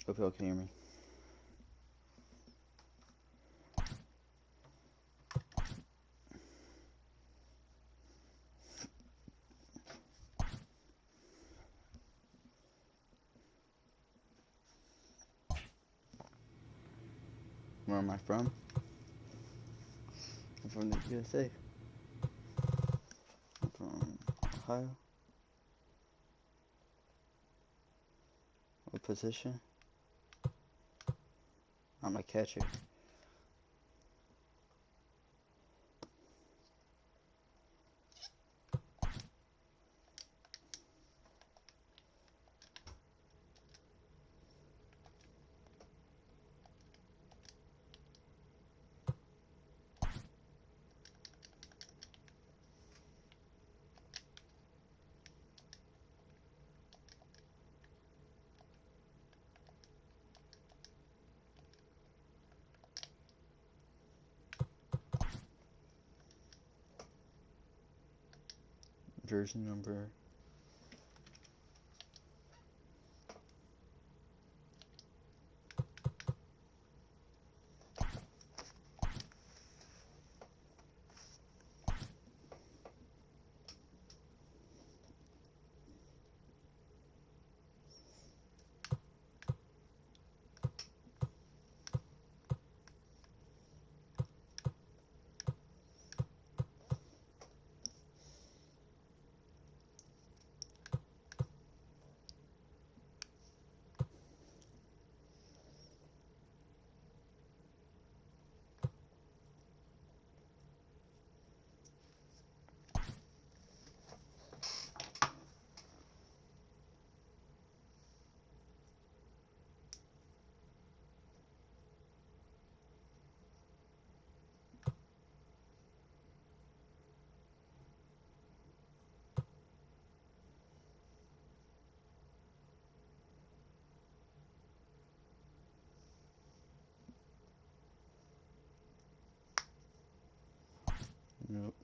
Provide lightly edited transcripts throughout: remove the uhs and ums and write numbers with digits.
Hope y'all can hear me. Where am I from? I'm from the USA. I'm from Ohio. What position? I'm a catcher. Jersey number. Nope.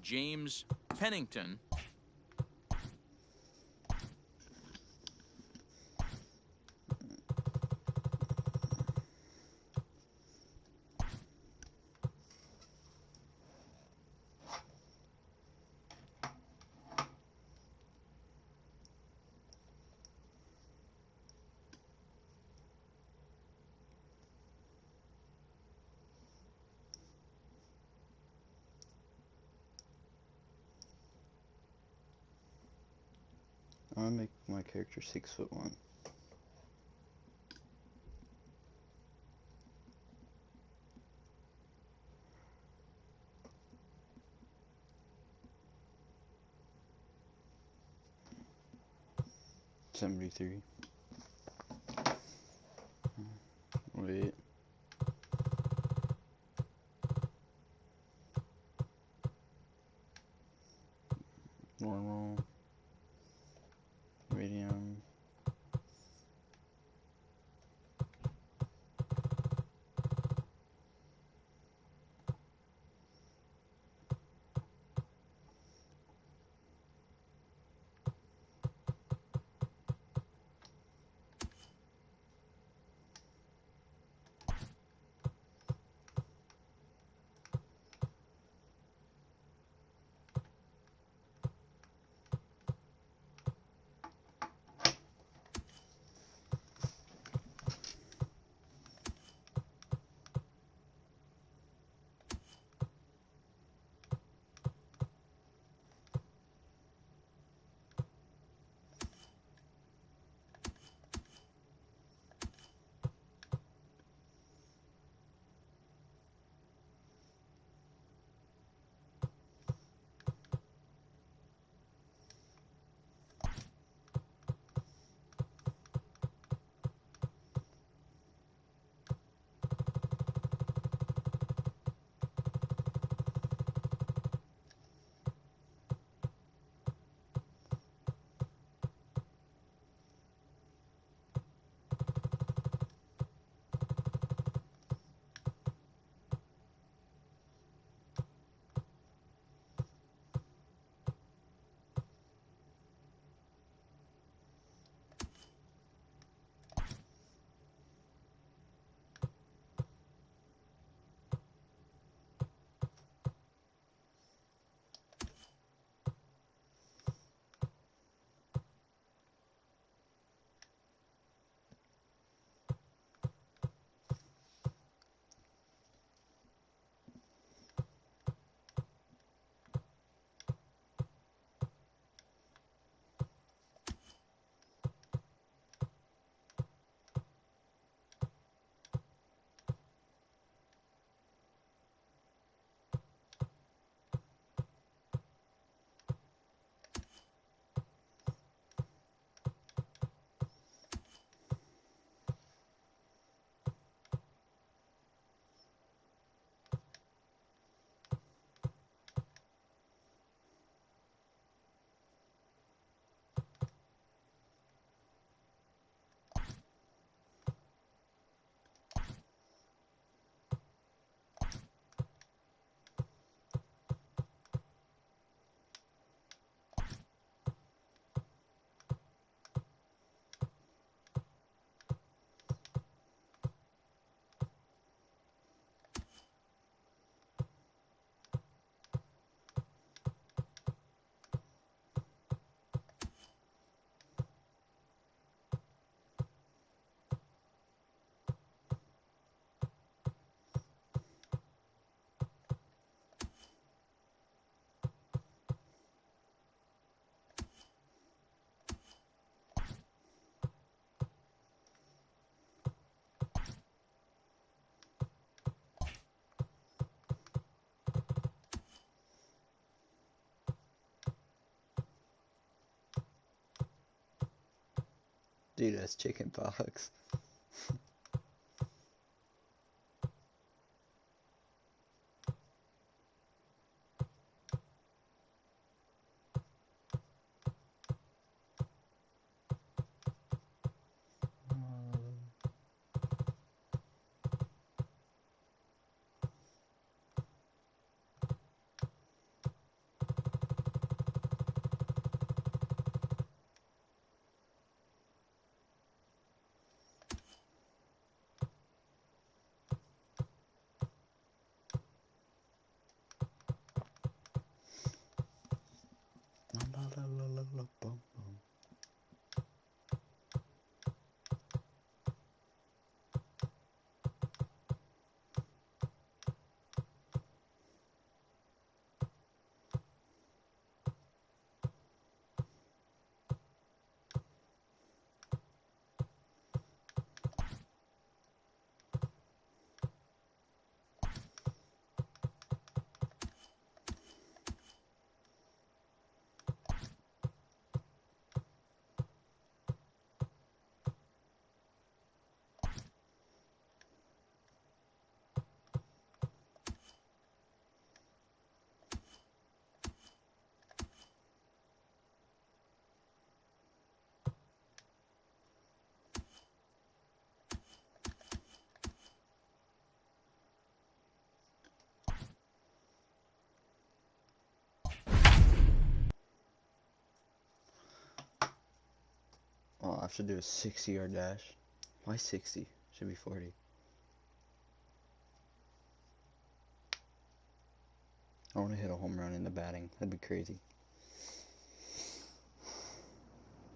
James Pennington. I'm gonna make my character 6'1". $73. Wait. Normal. Medium. Dude, that's chicken pox. Oh, I have to do a 60-yard dash. Why 60? Should be 40. I want to hit a home run in the batting. That'd be crazy.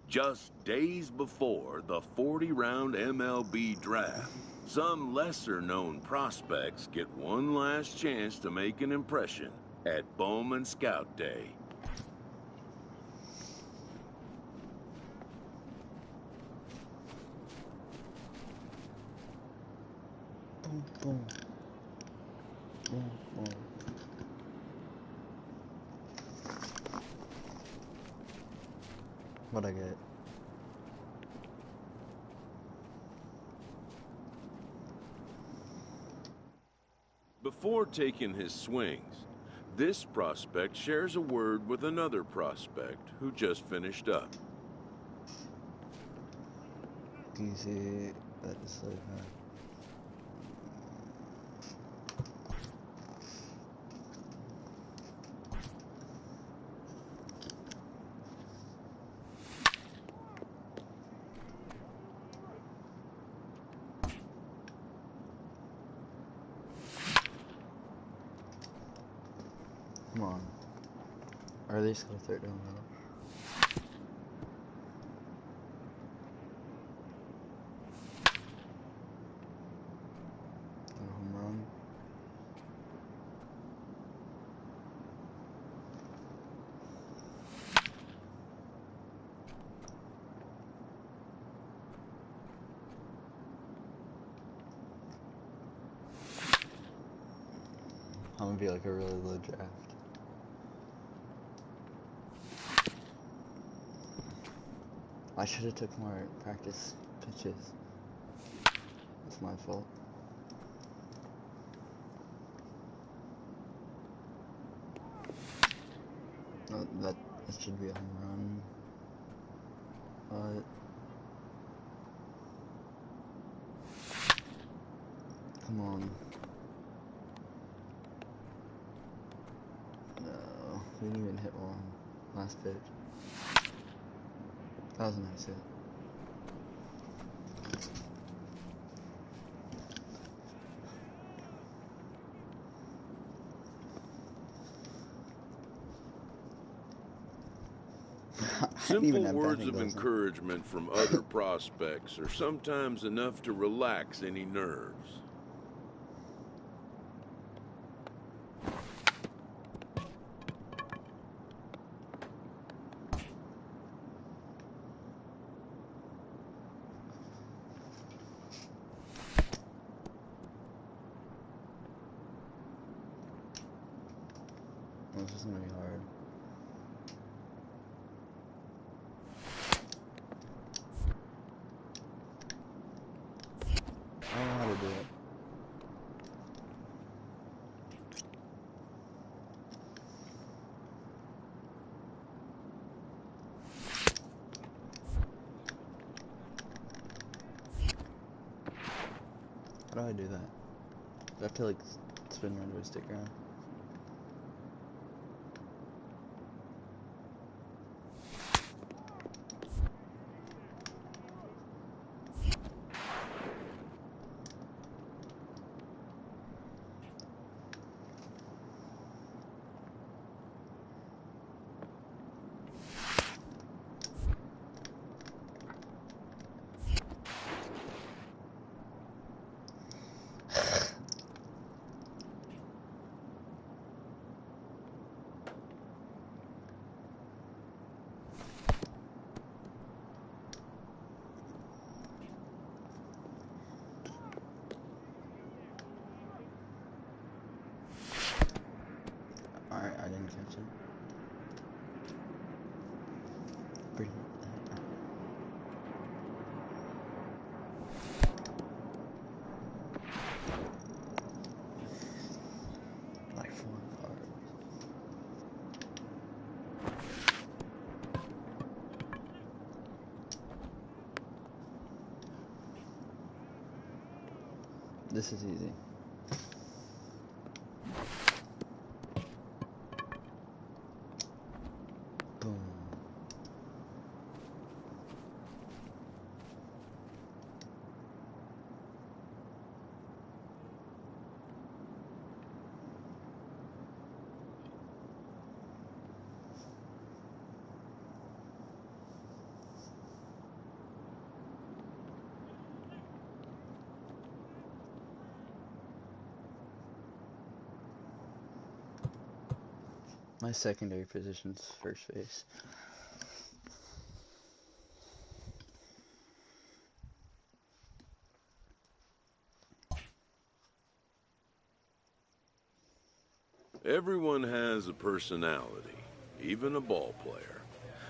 Just days before the 40-round MLB draft, some lesser-known prospects get one last chance to make an impression at Bowman Scout Day. Boom, boom. Boom, boom. What'd I get? Before taking his swings, this prospect shares a word with another prospect who just finished up. Do you see that just like that? Come on. Or at least go third down middle. Got a home run. I'm gonna be like a really low draft. I should have took more practice pitches. That's my fault. No, that should be a home run. But come on. No, we didn't even hit one. Last pitch. That was a nice hit. Simple words of encouragement from other prospects are sometimes enough to relax any nerves. This is gonna be hard. How do I do that? Do I have to like spin my joystick around? Alright, I didn't catch it. Bring it back. Like 4 cards. This is easy. Boom. My secondary position's first base. Everyone has a personality, even a ball player.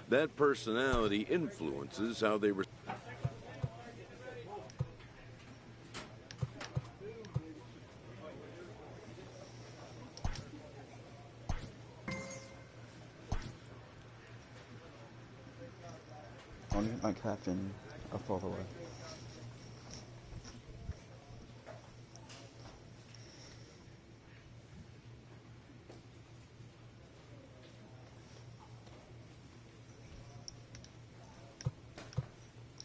That personality influences how they I want to get my captain up all the way.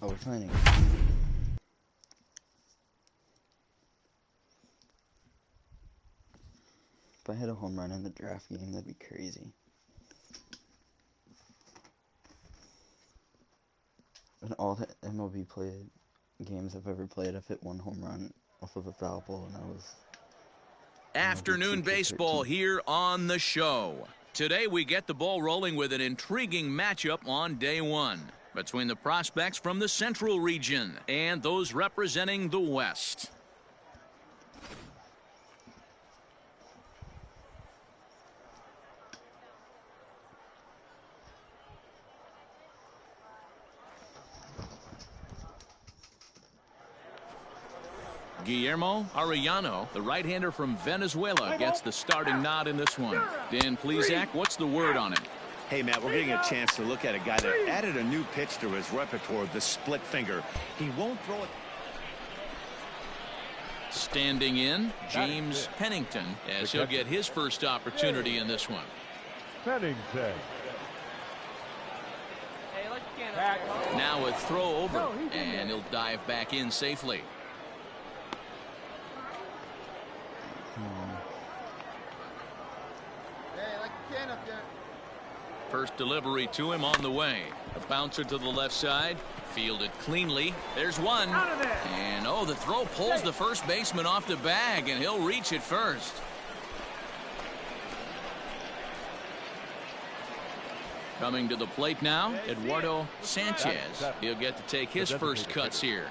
Oh, we're planning. If I hit a home run in the draft game, that'd be crazy. In all the MLB played games I've ever played, I've hit 1 home run off of a foul ball, and that was Afternoon baseball here on the show. Today we get the ball rolling with an intriguing matchup on day 1 between the prospects from the Central region and those representing the West. Guillermo Arellano, the right-hander from Venezuela, gets the starting nod in this one. Dan Plesac, what's the word on him? Hey, Matt, we're getting a chance to look at a guy that added a new pitch to his repertoire, the split finger. He won't throw it. Standing in, James Pennington, as he'll get his first opportunity in this one. Pennington. Now a throw over, and he'll dive back in safely. First delivery to him on the way. A bouncer to the left side. Fielded cleanly. There's one. And oh, the throw pulls the first baseman off the bag, and he'll reach it first. Coming to the plate now, Eduardo Sanchez. He'll get to take his first cuts here.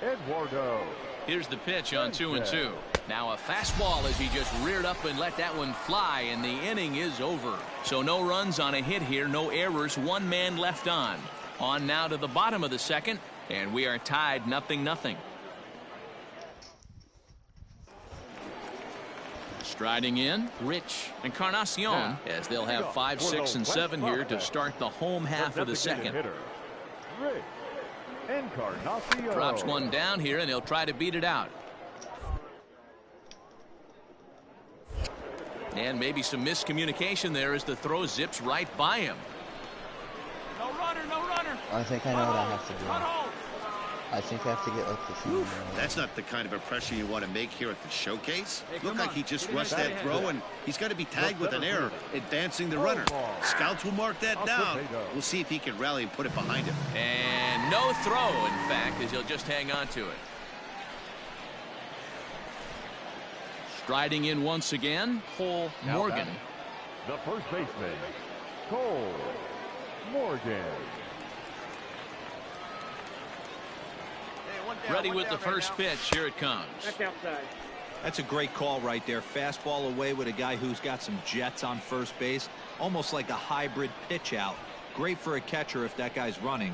Eduardo. Here's the pitch on 2-2. Now a fastball as he just reared up and let that one fly, and the inning is over. So no runs on a hit here, no errors, 1 man left on. On now to the bottom of the second, and we are tied 0-0. Striding in, Rich Encarnacion, as they'll have 5, 6, and 7 here to start the home half of the second. Rich Encarnacion. Drops one down here, and he'll try to beat it out. And maybe some miscommunication there as the throw zips right by him. No runner, no runner. I think I know what I have to do. I think I have to get like the phone. That's not the kind of impression you want to make here at the showcase. Hey, Looked come like on. he just Get him rushed back that ahead. throw, and he's got to be tagged with an error, advancing the runner. Scouts will mark that down. We'll see if he can rally and put it behind him. And no throw, in fact, as he'll just hang on to it. Striding in once again, Cole Now Morgan. batting, the first baseman, Cole Morgan. Ready with the first pitch. Here it comes. outside. That's a great call right there. Fastball away with a guy who's got some jets on first base. Almost like a hybrid pitch out. Great for a catcher if that guy's running.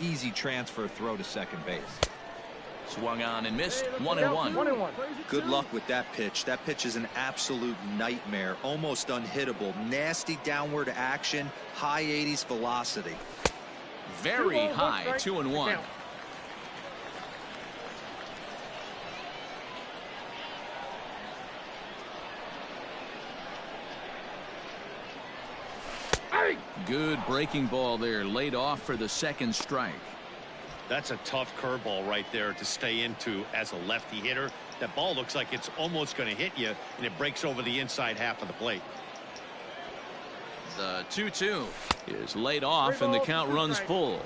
Easy transfer throw to second base. Swung on and missed. 1-1. Good luck with that pitch. That pitch is an absolute nightmare. Almost unhittable. Nasty downward action. High 80s velocity. Very high. 2-1. Good breaking ball there, laid off for the second strike. That's a tough curveball right there to stay into as a lefty hitter. That ball looks like it's almost going to hit you, and it breaks over the inside half of the plate. The 2-2 is laid off, and the count runs full.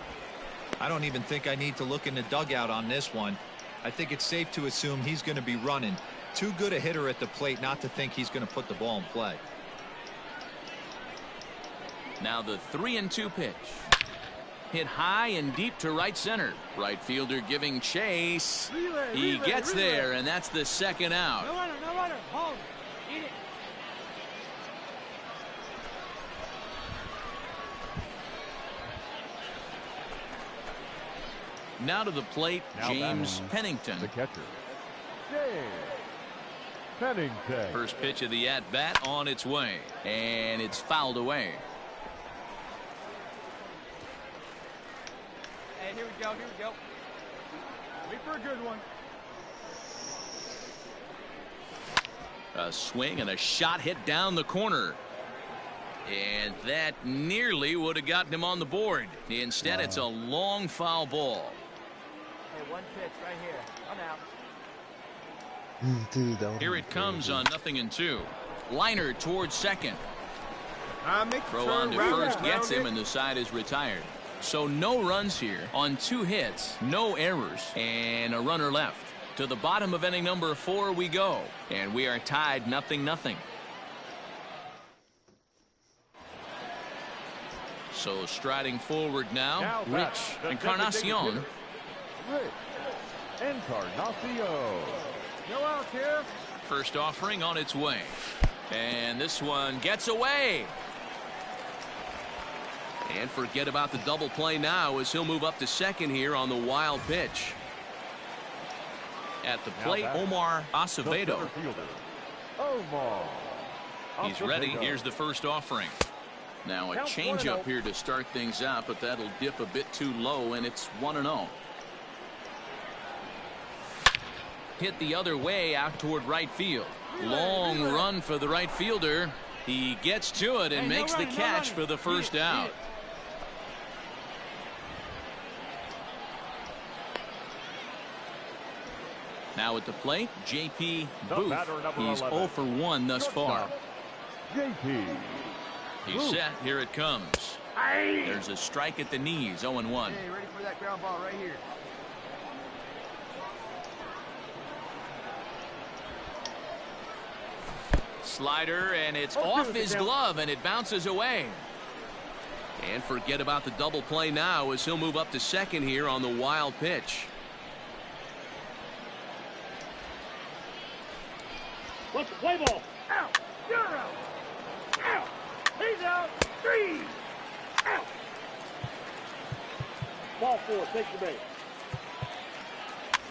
I don't even think I need to look in the dugout on this one. I think it's safe to assume he's going to be running. Too good a hitter at the plate not to think he's going to put the ball in play. Now the 3-2 pitch. Hit high and deep to right center. Right fielder giving chase. He gets there, and that's the second out. No runner, no runner. Hold. Eat it. Now to the plate, Now James batting, Pennington. the catcher, James Pennington. First pitch of the at-bat on its way, and it's fouled away. Hey, here we go, here we go. Wait for a good one. A swing and a shot hit down the corner. And that nearly would have gotten him on the board. Instead, it's a long foul ball. Hey, one pitch right here. I'm out. Dude, that Here it comes on 0-2. Liner towards second. Throw on to first gets him, and the side is retired. So no runs here on 2 hits, no errors, and a runner left. To the bottom of inning number 4 we go, and we are tied 0-0. So striding forward now, Now Rich the Encarnacion. designated hitter, Rich Encarnacion. No out here. First offering on its way. And this one gets away. And forget about the double play now as he'll move up to second here on the wild pitch. At the plate, batting, Omar The Acevedo. center fielder, Omar He's ready. Acevedo. Here's the first offering. Now a Count changeup 1-0. here to start things out, but that'll dip a bit too low, and it's 1-0. Hit the other way out toward right field. Long run for the right fielder. He gets to it and Hey, no makes the running, no catch running. for the first out. Now at the plate, J.P. The Booth. batter, number He's 11. 0 for 1 thus far. JP. He's set. Here it comes. There's a strike at the knees. 0-1. Hey, ready for that ground ball right here. Slider, and it's Oh, off good, his Cal. glove, and it bounces away. And forget about the double play now as he'll move up to second here on the wild pitch. What's the play ball? Out. You're out. Out. He's out. 3. Out. Ball 4. Take the base.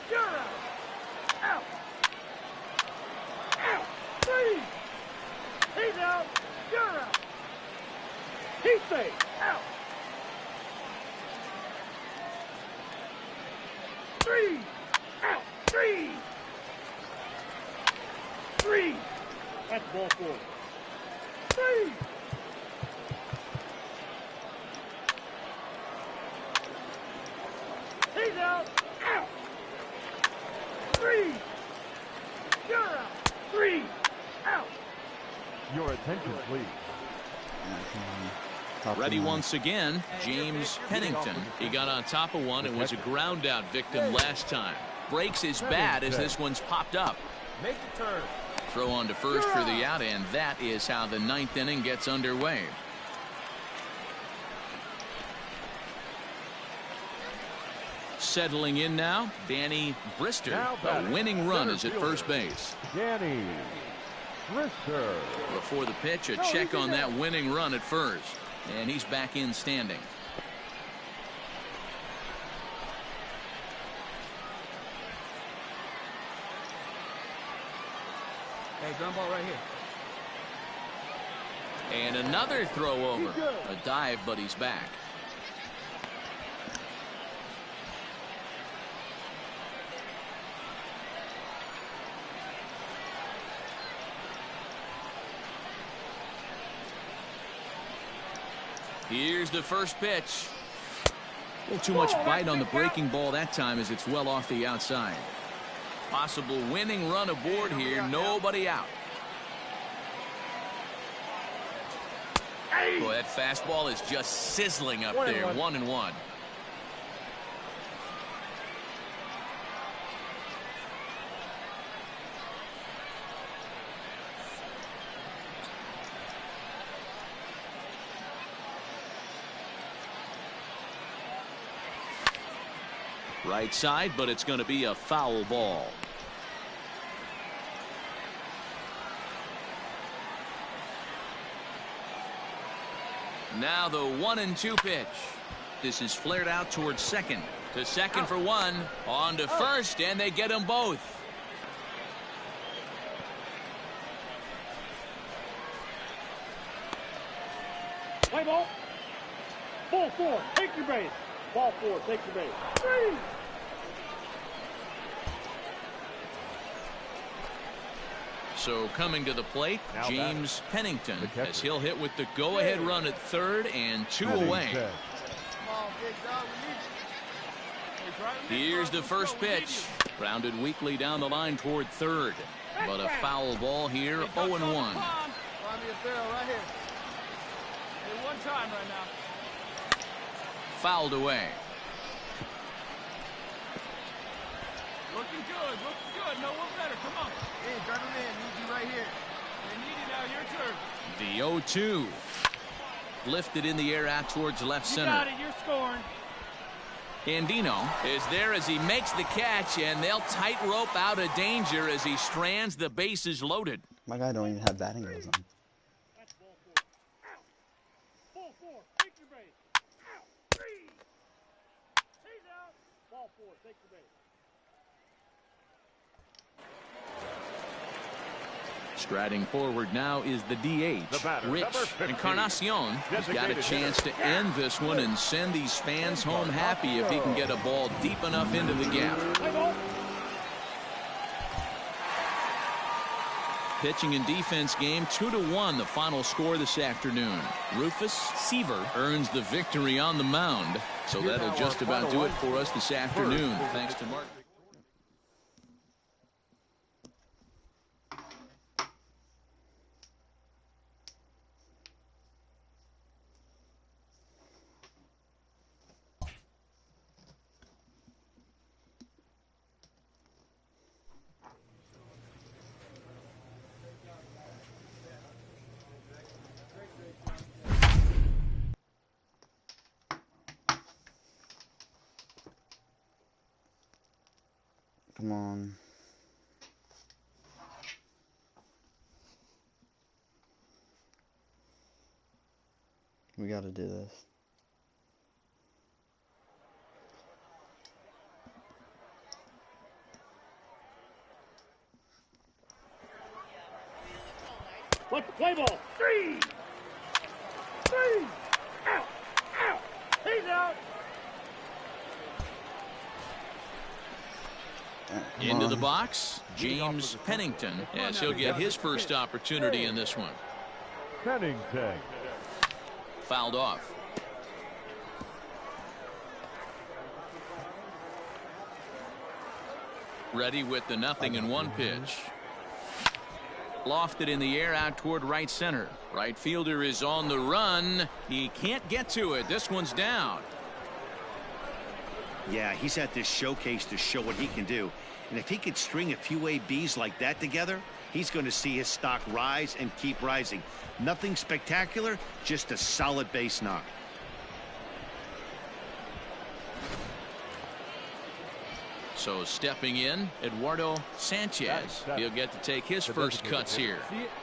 You're out. Out. Out. 3. He's out. You're out. He's safe. Out. 3. Out. 3. 3. That's ball 4. 3. He's out. Out. 3. You're out. 3. Out. Your attention, please. Ready once again, James Pennington. He got on top of one and was a ground out victim last time. Breaks his bat as this one's popped up. Make the turn. Throw on to first for the out, and that is how the 9th inning gets underway. Settling in now, Danny Brister. The winning run is at first base. Danny Brister. Before the pitch, a check on that winning run at first. And he's back in standing. Hey, ground ball right here. And another throw over. A dive, but he's back. Here's the first pitch. A little too much bite on the breaking ball that time as it's well off the outside. Possible winning run aboard here. Nobody out. Boy, that fastball is just sizzling up there. 1-1. Right side, but it's going to be a foul ball. Now the 1-2 pitch. This is flared out towards second. To second for one. On to first, and they get them both. Play ball. Ball 4. Take your base. Ball 4. Take your base. 3. So coming to the plate, James Pennington, as he'll hit with the go-ahead run at third and 2 away. Here's the first pitch. Grounded weakly down the line toward third. But a foul ball here, 0-1. Fouled away. Looking good. Looking good. No one better. Come on. Hey, drive him in. Need you right here. They need it now. Your turn. The 0-2. Lifted in the air out towards left center. You got it. You're scoring. Andino is there as he makes the catch, and they'll tightrope out of danger as he strands the bases loaded. My guy don't even have batting gloves on. That's ball 4. Out. Ball 4. Take your base. Out. 3. He's out. Ball 4. Take your base. Striding forward now is the DH, Rich Encarnacion. He's got a chance to end this one and send these fans home happy if he can get a ball deep enough into the gap. Pitching and defense game 2-1, the final score this afternoon. Rufus Seaver earns the victory on the mound. So that'll just about do it for us this afternoon. Thanks to Mark. Come on. We gotta do this. Let's play ball. 3. 3. Out. Out. He's out. Into the box, James Pennington, as he'll get his first opportunity in this one. Pennington. Fouled off. Ready with the 0-1 pitch. Lofted in the air out toward right center. Right fielder is on the run. He can't get to it. This one's down. Yeah, he's at this showcase to show what he can do. And if he could string a few ABs like that together, he's going to see his stock rise and keep rising. Nothing spectacular, just a solid base knock. So stepping in, Eduardo Sanchez. He'll get to take his first cuts here.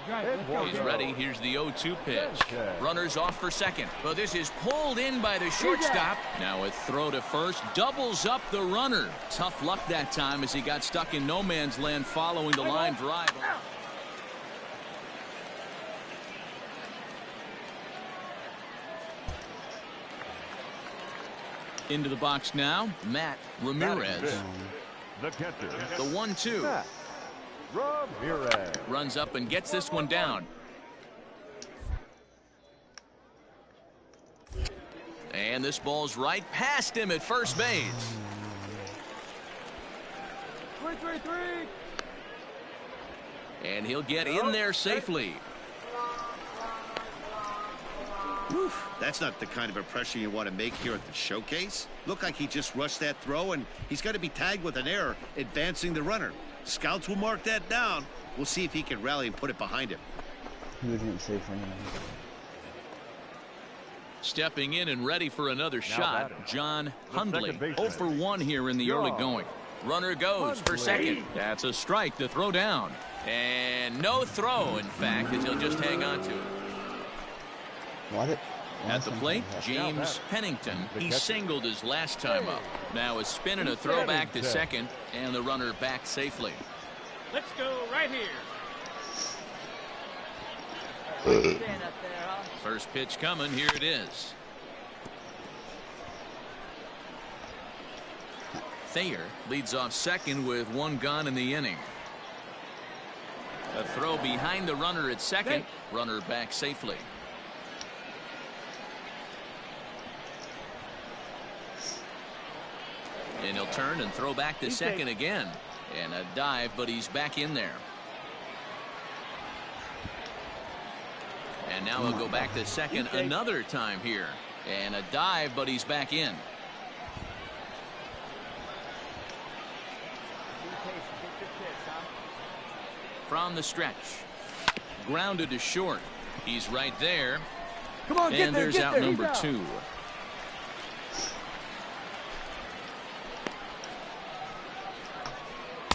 He's ready. Here's the 0-2 pitch. Runners off for second. But this is pulled in by the shortstop. Now a throw to first. Doubles up the runner. Tough luck that time as he got stuck in no man's land following the line drive. Into the box now, Matt Ramirez. The catcher. The 1-2. Matt Ramirez. Runs up and gets this one down. And this ball's right past him at first base. 3-3-3. And he'll get in there safely. Oof, that's not the kind of impression you want to make here at the showcase. Looked like he just rushed that throw, and he's got to be tagged with an error, advancing the runner. Scouts will mark that down. We'll see if he can rally and put it behind him. He wasn't safe for anyone. Stepping in and ready for another shot, batting. John The Hundley. second baseman. 0 for 1 here in the early going. Runner goes for second. That's a strike to throw down. And no throw, in fact, as he'll just hang on to it. At the plate, James Pennington. He singled his last time up. Now a spin and a throw back to second, and the runner back safely. Let's go right here. First pitch coming. Here it is. Thayer leads off second with 1 gone in the inning. A throw behind the runner at second. Runner back safely. And he'll turn and throw back to second again. And a dive, but he's back in there. And now he'll go back to second another time here. And a dive, but he's back in. From the stretch. Grounded to short. He's right there. Come on, and there's out number 2.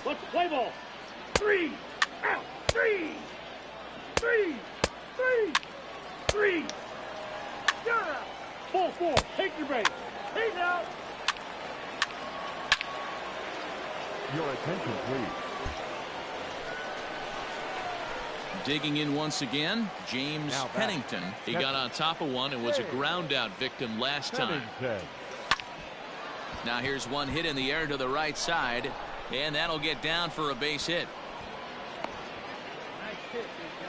Let's play ball. 3 out. 3. 3. 3. 3. Yeah. Ball 4. Take your base. He's out. Your attention, please. Digging in once again, James Pennington. He got on top of one and was a ground out victim last time. Pennington. Now here's one hit in the air to the right side, and that'll get down for a base hit. Nice hit, big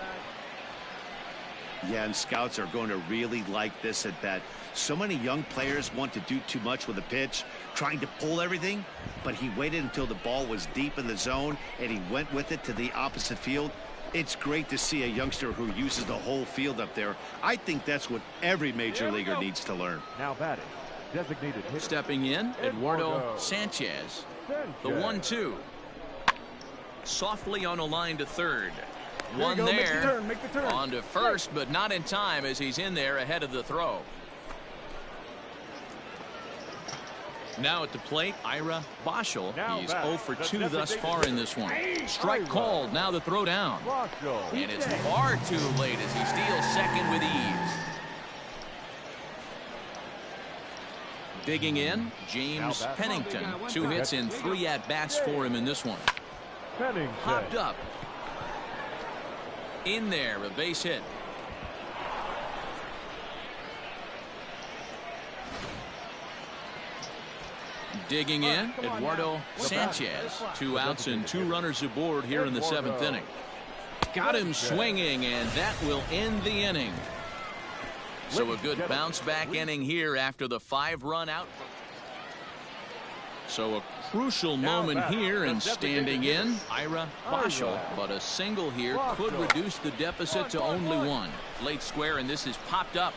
guy. Yeah, and scouts are going to really like this at bat. So many young players want to do too much with a pitch, trying to pull everything, but he waited until the ball was deep in the zone, and he went with it to the opposite field. It's great to see a youngster who uses the whole field up there. I think that's what every major leaguer needs to learn. Now batting. Designated hitter. Stepping in, Eduardo Sanchez. The 1-2. Softly on a line to third. One there. Make the turn. On to first, but not in time as he's in there ahead of the throw. Now at the plate, Ira Boschel. He's 0 for 2 thus far in this one. Strike called. Now the throw down. And it's far too late as he steals second with ease. Digging in, James Pennington. 2 hits and 3 at-bats for him in this one. Pennington. Hopped up. In there, a base hit. Digging in, Eduardo Sanchez. 2 outs and 2 runners aboard here in the 7th inning. Got him swinging, and that will end the inning. So a good bounce-back inning here after the 5-run out. So a crucial moment here, and standing in, Ira Boschel. But a single here could reduce the deficit to only 1. Late square, and this is popped up.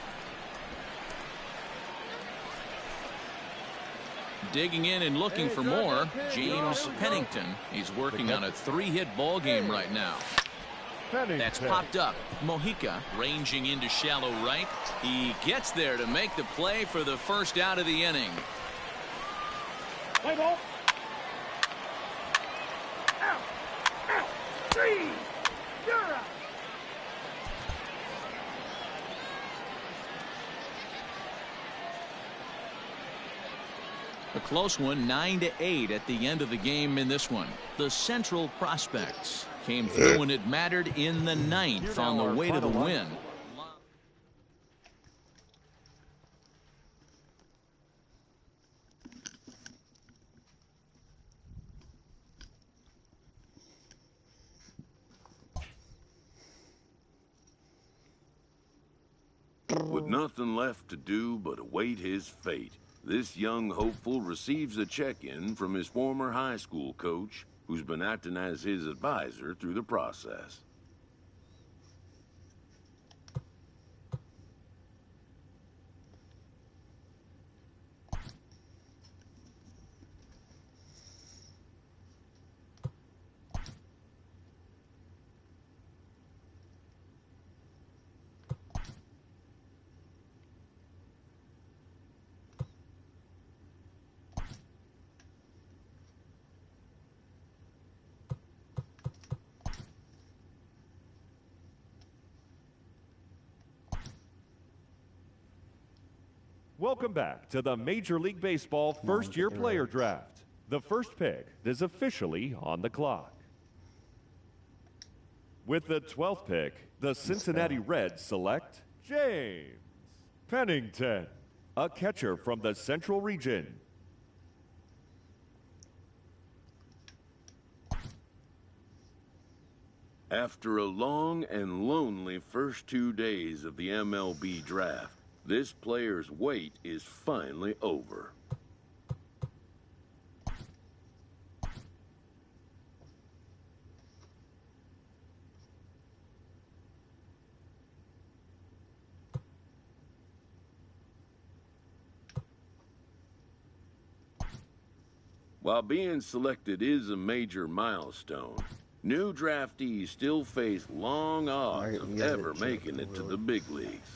Digging in and looking for more, James Pennington. He's working on a 3-hit ball game right now. That's popped up. Mojica ranging into shallow right. He gets there to make the play for the first out of the inning. Play ball. Out. Out. 3. You're out. A close one, 9-8 at the end of the game in this one. The Central Prospects came through when it mattered in the 9th on the way to the win. With nothing left to do but await his fate, this young hopeful receives a check-in from his former high school coach, who's been acting as his advisor through the process. Welcome back to the Major League Baseball first-year player draft. The first pick is officially on the clock. With the 12th pick, the Cincinnati Reds select James Pennington, a catcher from the Central Region. After a long and lonely first 2 days of the MLB draft, this player's wait is finally over. While being selected is a major milestone, new draftees still face long odds of ever making it to the big leagues.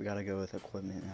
we gotta go with equipment now.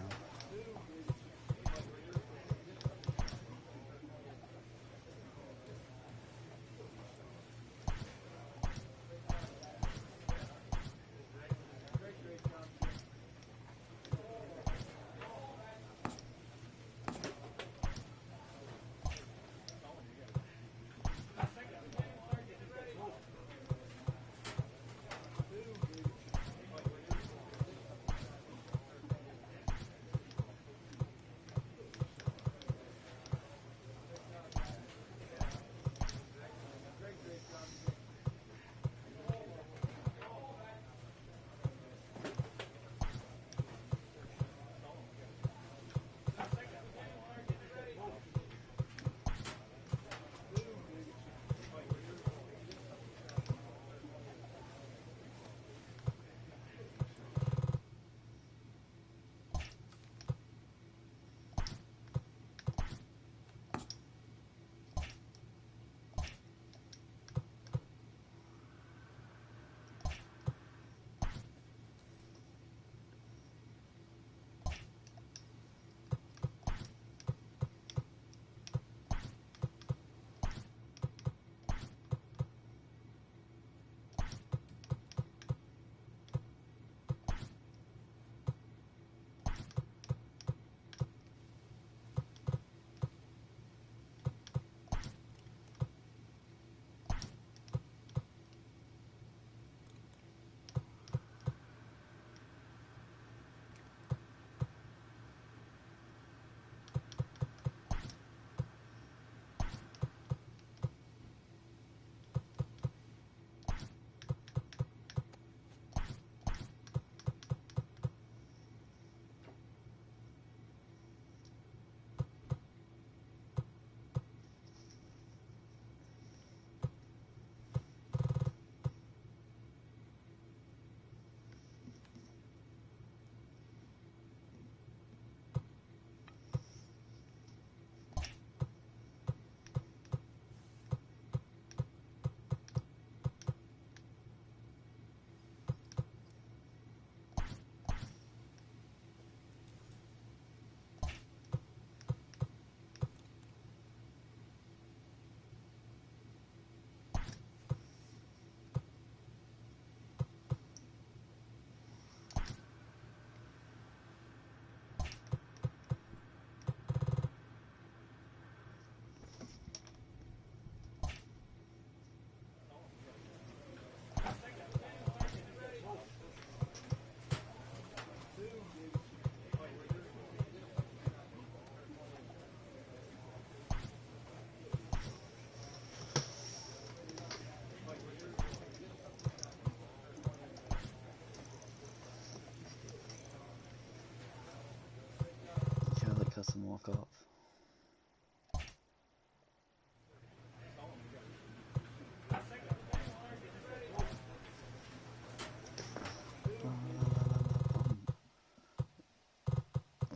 Custom walk off.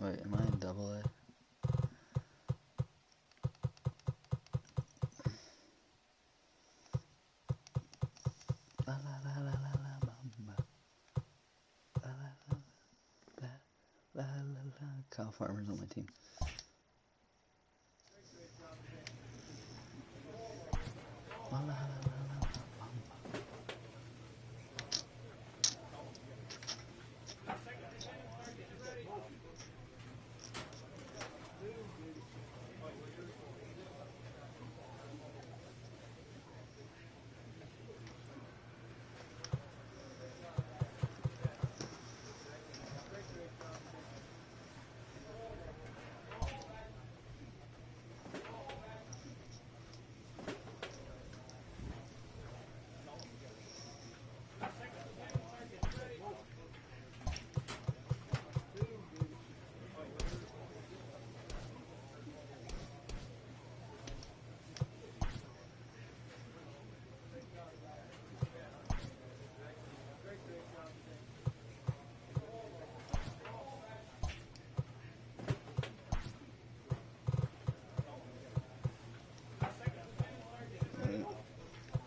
Wait, am I in double A? La la la la la la bamba. La la la la la la la. Kyle Farmer's on my team. La la la la la bamba.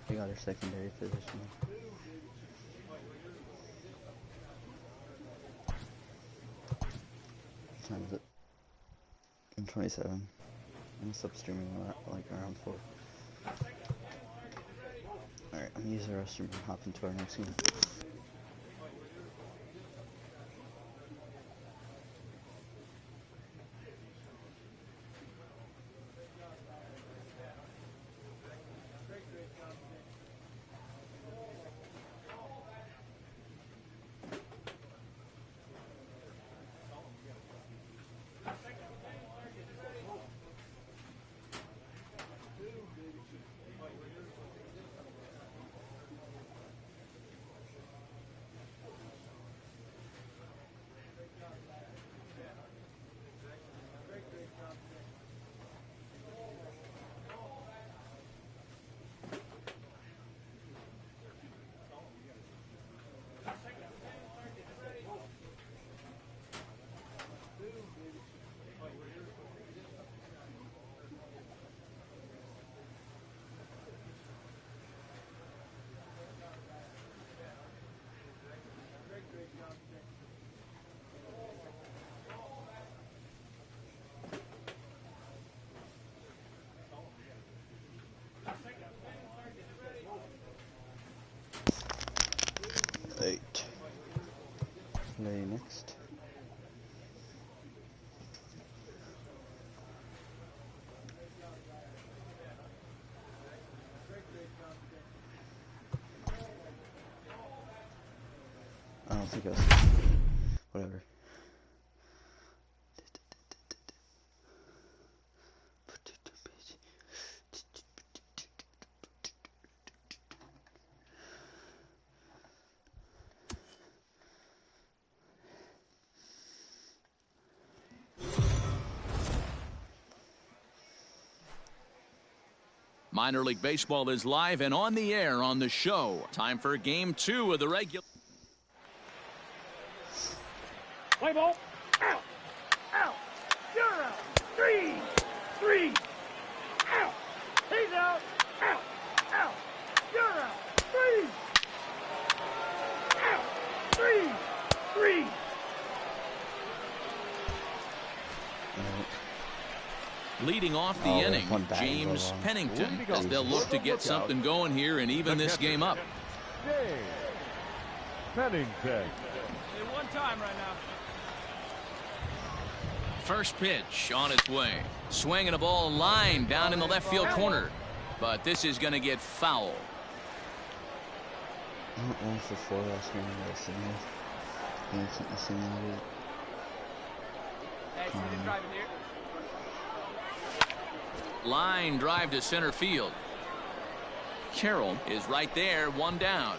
We got our secondary position. time is it? 27. I'm gonna stop streaming like around 4. Alright, I'm gonna use the restroom and hop into our next game. Play next. I don't think it was. Whatever. Minor League Baseball is live and on the air on the show. Time for Game 2 of the regular. Play ball. Out. Out. You're out. 3. 3. Out. He's out. Out. Out. You're out. 3. Out. 3. 3. Leading off the inning, James Pennington, as they'll look to get something going here and even this game up. James Pennington. One time right now. First pitch on its way. Swinging a ball line down in the left field corner. But this is going to get foul. I went 1 for 4 last game. I keep the same weight. Hey, so we just driving here. Line drive to center field. Carroll is right there, 1 down.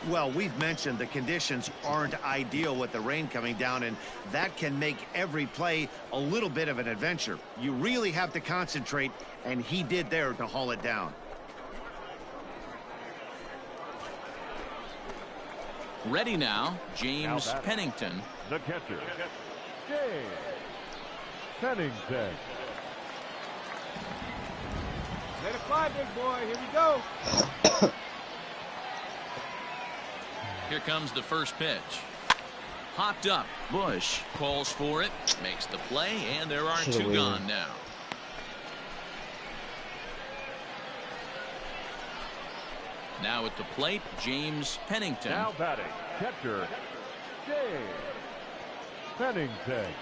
Well, we've mentioned the conditions aren't ideal with the rain coming down, and that can make every play a little bit of an adventure. You really have to concentrate, and he did there to haul it down. Ready now, James Pennington. The catcher, James Pennington. Let it fly, big boy. Here we go. Here comes the first pitch. Hopped up. Bush calls for it, makes the play, and there are 2 gone now. Now at the plate, James Pennington. Now batting, catcher, James Pennington.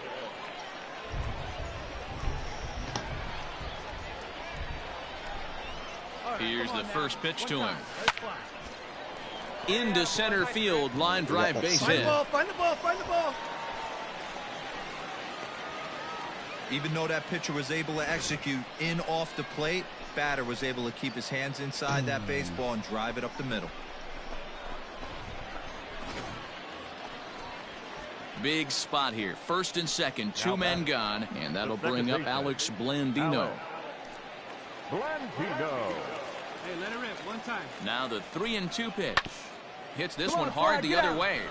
Here's the first pitch to him. Into center field, line drive, base hit. Find the ball, find the ball. Even though that pitcher was able to execute in off the plate, batter was able to keep his hands inside that baseball and drive it up the middle. Big spot here. First and second, 2 men gone, and that'll bring up Alex Blandino. Blandino. Hey, let it rip. 1 time. Now the 3-2 pitch. Hits this one hard the other way.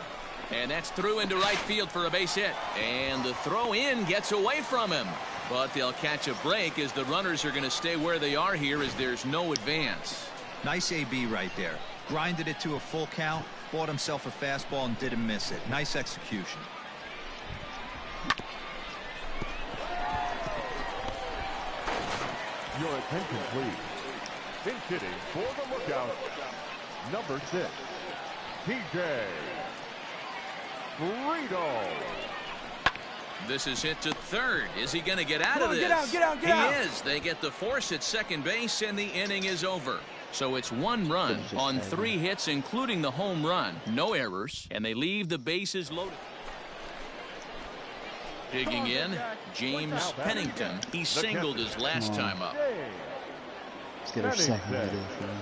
And that's through into right field for a base hit. And the throw in gets away from him. But they'll catch a break as the runners are going to stay where they are here as there's no advance. Nice AB right there. Grinded it to a full count, bought himself a fastball and didn't miss it. Nice execution. Your attention, please. In hitting for the lookout, number 6, TJ Friedl. This is hit to third. Is he going to get out of this? Get out. He is. They get the force at second base, and the inning is over. So it's 1 run on 3 hits, including the home run. No errors, and they leave the bases loaded. Digging in, James Pennington. He singled his last time up. Let's get our second right here for him.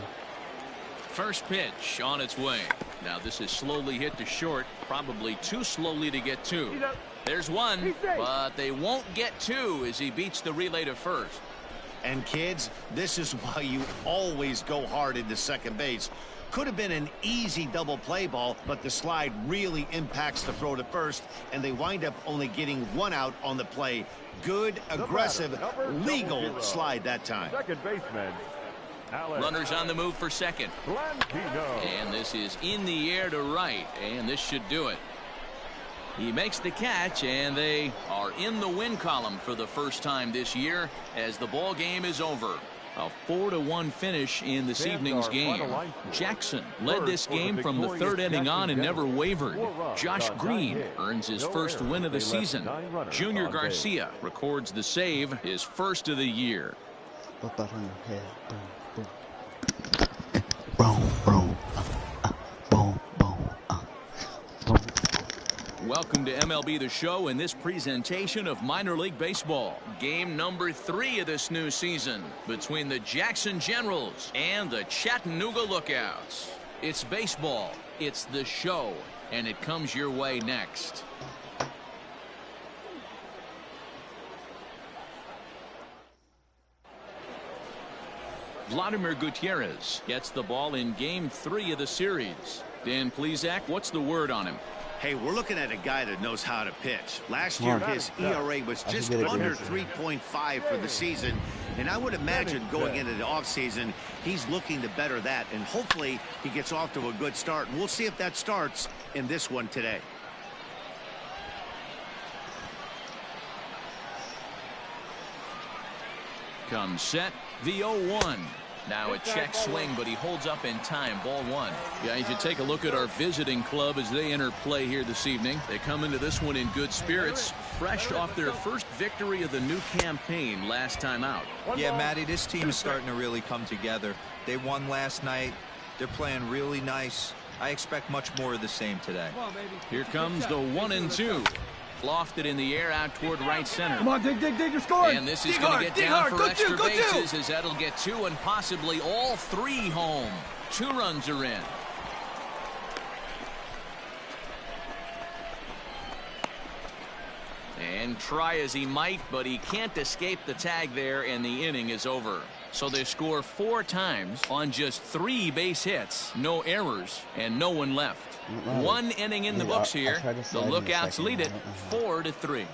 First pitch on its way. Now this is slowly hit to short, probably too slowly to get to. There's one, but they won't get 2 as he beats the relay to first. And kids, this is why you always go hard into second base. Could have been an easy double play ball, but the slide really impacts the throw to first, and they wind up only getting 1 out on the play. Good, aggressive, legal slide that time. Second baseman, Alex Runners on the move for second. Blandino. And this is in the air to right, and this should do it. He makes the catch, and they are in the win column for the first time this year as the ball game is over. A 4-1 finish in this evening's game. Jackson led this game from the 3rd inning on and never wavered. Josh Green earns his first win of the season. Junior Garcia records the save, his first of the year. Welcome to MLB The Show in this presentation of minor league baseball. Game number 3 of this new season between the Jackson Generals and the Chattanooga Lookouts. It's baseball, it's the show, and it comes your way next. Vladimir Gutierrez gets the ball in game 3 of the series. Dan Plesac, what's the word on him? Hey, we're looking at a guy that knows how to pitch. Last year, his ERA was just under 3.5 for the season, and I would imagine going into the offseason, he's looking to better that, and hopefully he gets off to a good start. And we'll see if that starts in this one today. Comes set, the 0-1. Now a check swing, but he holds up in time. Ball 1. Guys, you take a look at our visiting club as they enter play here this evening. They come into this one in good spirits, fresh off their first victory of the new campaign last time out. Yeah, Matty, this team is starting to really come together. They won last night. They're playing really nice. I expect much more of the same today. Here comes the 1-2. Lofted in the air out toward right center. Come on, dig, you're scoring. And this is going to get down for extra bases as that'll get 2 and possibly all 3 home. 2 runs are in. And try as he might, but he can't escape the tag there, and the inning is over. So they score 4 times on just 3 base hits, no errors, and no one left. 1 inning in the books here. The Lookouts lead it 4-3.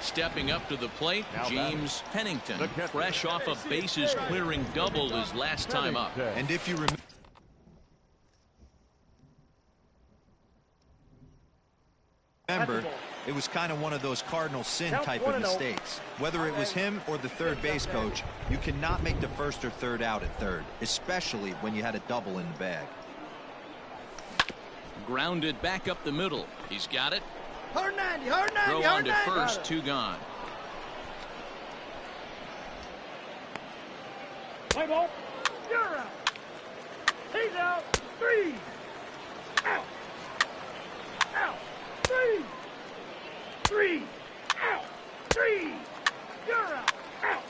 Stepping up to the plate, James Pennington, fresh off a bases clearing double his last time up. And if you remember, it was kind of one of those cardinal sin type of mistakes. Whether it was him or the third base coach, you cannot make the first or third out at third, especially when you had a double in the bag. Grounded back up the middle. He's got it. Hard 90, Throw on to first, 2 gone. Play ball. You're out. He's out. 3. Out. Out. 3. 3. Out. 3. You're out. Out.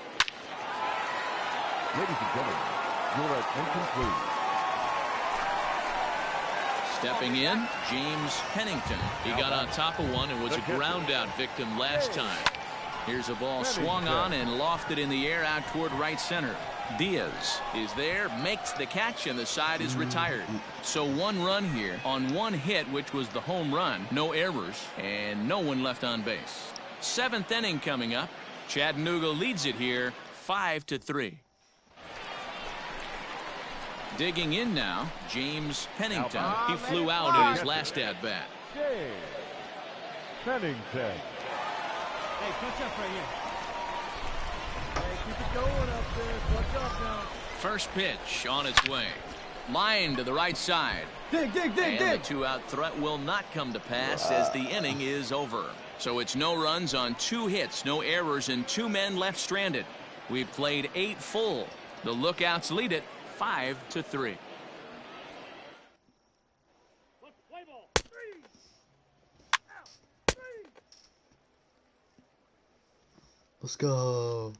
Ladies and gentlemen, your attention please. Stepping in, James Pennington. He got on top of one and was a ground out victim last time. Here's a ball swung on and lofted in the air out toward right center. Diaz is there, makes the catch, and the side is retired. So 1 run here on 1 hit, which was the home run. No errors and no one left on base. 7th inning coming up. Chattanooga leads it here 5-3. Digging in now, James Pennington. He flew out in his last at bat. James Pennington. Hey, catch up right here. Hey, keep it going up there. Watch out now. First pitch on its way. Line to the right side. Dig. And the 2-out threat will not come to pass as the inning is over. So it's no runs on 2 hits, no errors, and 2 men left stranded. We've played 8 full. The Lookouts lead it 5-3. Let's play ball. 3. Out. 3. Let's go.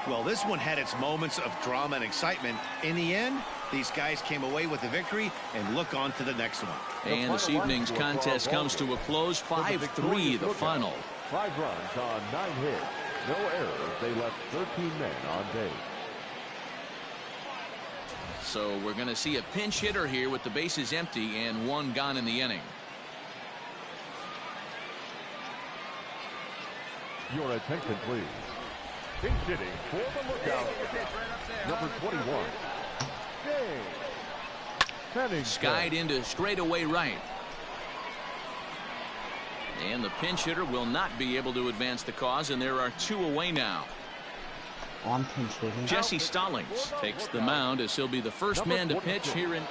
Well, this one had its moments of drama and excitement. In the end, these guys came away with the victory and look on to the next one. And this evening's contest comes to a close, 5-3 the final. 5 runs on 9 hits. No errors. They left 13 men on base. So we're going to see a pinch hitter here with the bases empty and 1 gone in the inning. Your attention, please. Pinch hitting for the Lookout. Number 21. James Pennington. Skied into straightaway right. And the pinch hitter will not be able to advance the cause, and there are 2 away now. On pinch hitting. Jesse Stallings takes the mound as he'll be the first man to pitch here in.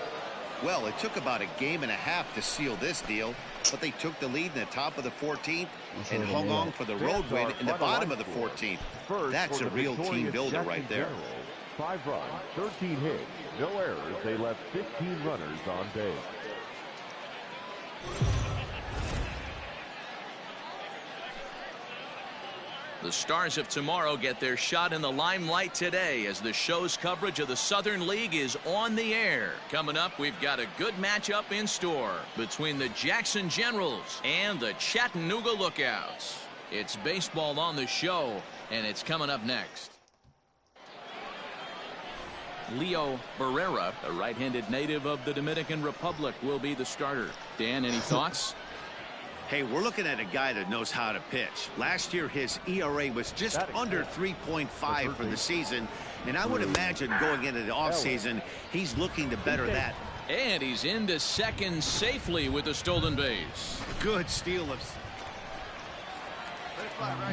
Well, it took about a game and a half to seal this deal, but they took the lead in the top of the 14th and hung on for the road win in the bottom of the 14th. That's a real team builder right there. 5 runs, 13 hits, no errors. They left 15 runners on base. The Stars of tomorrow get their shot in the limelight today as the show's coverage of the Southern League is on the air. Coming up, we've got a good matchup in store between the Jackson Generals and the Chattanooga Lookouts. It's baseball on the show, and it's coming up next. Leo Barrera, a right-handed native of the Dominican Republic, will be the starter. Dan, any thoughts? Hey, we're looking at a guy that knows how to pitch. Last year, his ERA was just under 3.5 for the season, and I would imagine going into the offseason, he's looking to better that. And he's into second safely with the stolen base. Good steal of...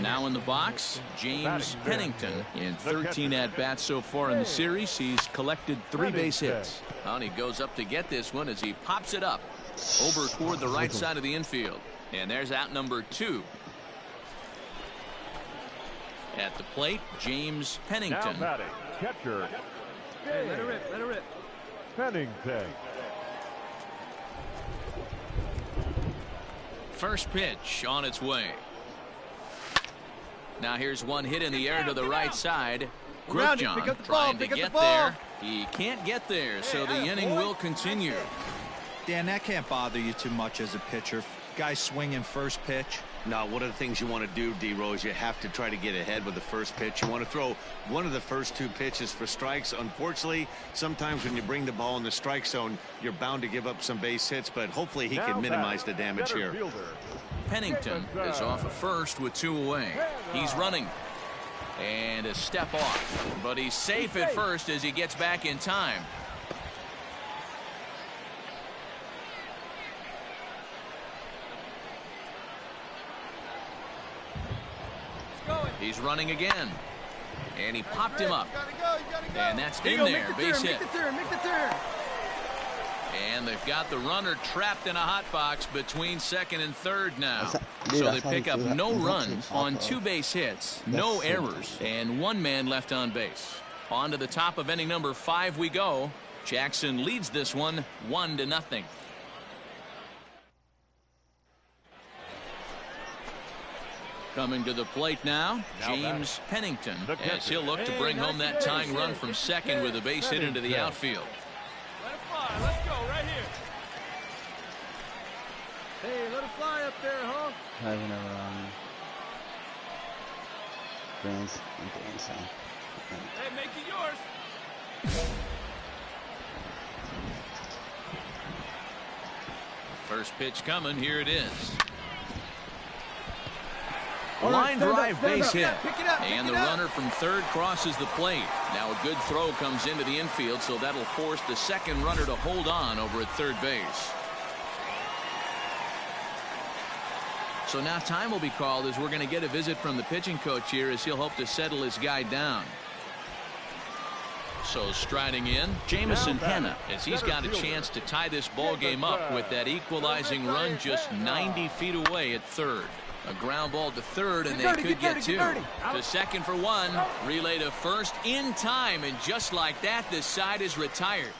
Now in the box, James Pennington. In 13 at-bats so far in the series, he's collected 3 base hits. And he goes up to get this one as he pops it up over toward the right side of the infield. And there's out number 2. At the plate, James Pennington. Now batting, catcher. Hey, let her rip. Pennington. First pitch on its way. Now here's one hit in the air to the right side. Grosjean trying to get there. He can't get there, so the inning will continue. Dan, that can't bother you too much as a pitcher. Guy swinging first pitch. Now, one of the things you want to do, D-Rose, you have to try to get ahead with the first pitch. You want to throw one of the first 2 pitches for strikes. Unfortunately, sometimes when you bring the ball in the strike zone, you're bound to give up some base hits, but hopefully he can minimize the damage here. Pennington is off at first with 2 away. He's running. And a step off. But he's safe at first as he gets back in time. He's running again. And he popped him up. And that's in there. Base hit. Make the turn. And they've got the runner trapped in a hot box between second and third now. So they pick up no runs on 2 base hits, no errors, and 1 man left on base. On to the top of inning number 5 we go. Jackson leads this one 1-0. Coming to the plate now, James Pennington, as he'll look to bring home that tying run from second with a base hit into the outfield. Let it fly. Let's go right here. Hey, let it fly up there, huh? Having a grandson. Hey, make it yours. First pitch coming. Here it is. Line drive base hit. And the runner from third crosses the plate. Now a good throw comes into the infield, so that'll force the second runner to hold on over at third base. So now time will be called as we're going to get a visit from the pitching coach here as he'll hope to settle his guy down. So striding in, Jamison Henna, as he's got a chance to tie this ball game up with that equalizing run just 90 feet away at third. A ground ball to third, and they could get two. To second for one. Relay to first in time, and just like that, this side is retired.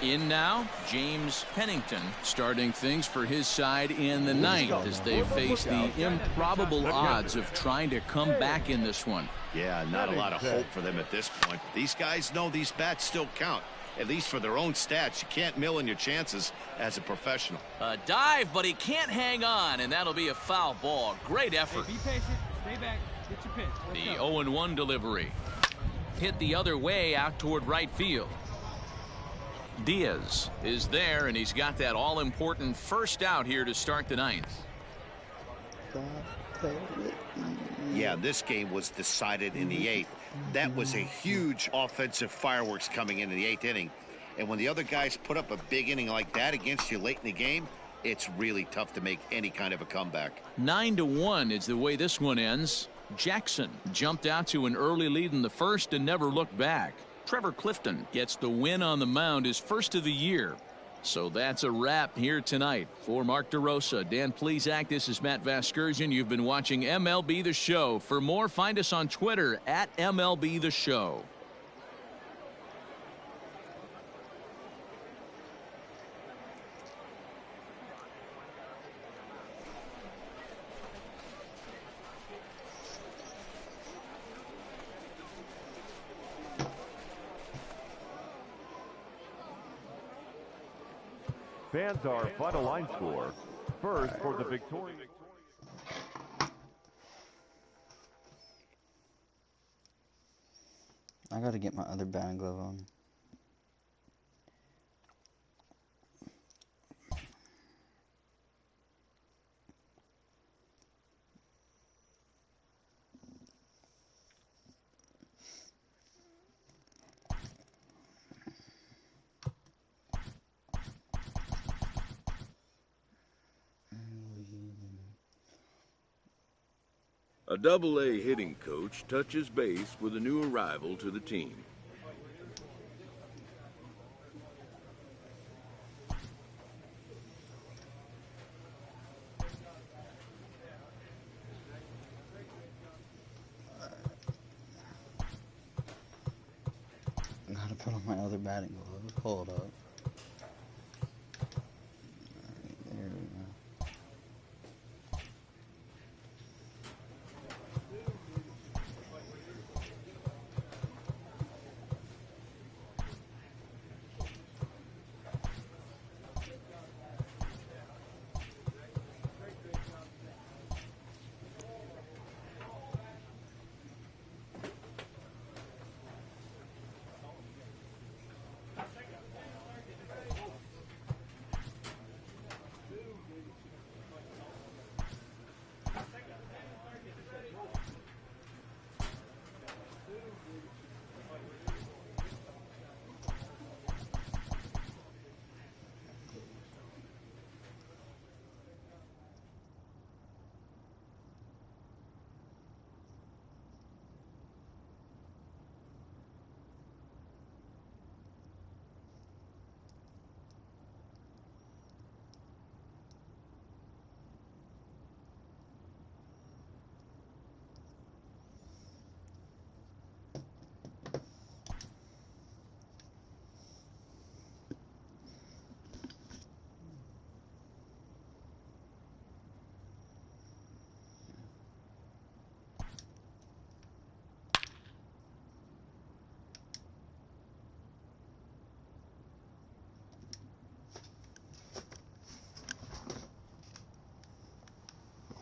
In now, James Pennington starting things for his side in the ninth as they face the improbable odds of trying to come back in this one. Yeah, not a lot of hope for them at this point. These guys know these bats still count, at least for their own stats. You can't mill in your chances as a professional. A dive, but he can't hang on, and that'll be a foul ball. Great effort. Hey, be patient. Stay back. Get your pitch. The 0-1 delivery. Hit the other way out toward right field. Diaz is there, and he's got that all-important first out here to start the ninth. Yeah, this game was decided in the eighth. That was a huge offensive fireworks coming into the eighth inning. And when the other guys put up a big inning like that against you late in the game, it's really tough to make any kind of a comeback. 9-1 is the way this one ends. Jackson jumped out to an early lead in the first and never looked back. Trevor Clifton gets the win on the mound, his first of the year. So that's a wrap here tonight. For Mark DeRosa, Dan Plesac, this is Matt Vasgersian. You've been watching MLB The Show. For more, find us on Twitter at MLB The Show. Fans are final line score. First for the victorious. I gotta get my other batting glove on. A Double-A hitting coach touches base with a new arrival to the team. I gotta put on my other batting glove. Hold up. There we go.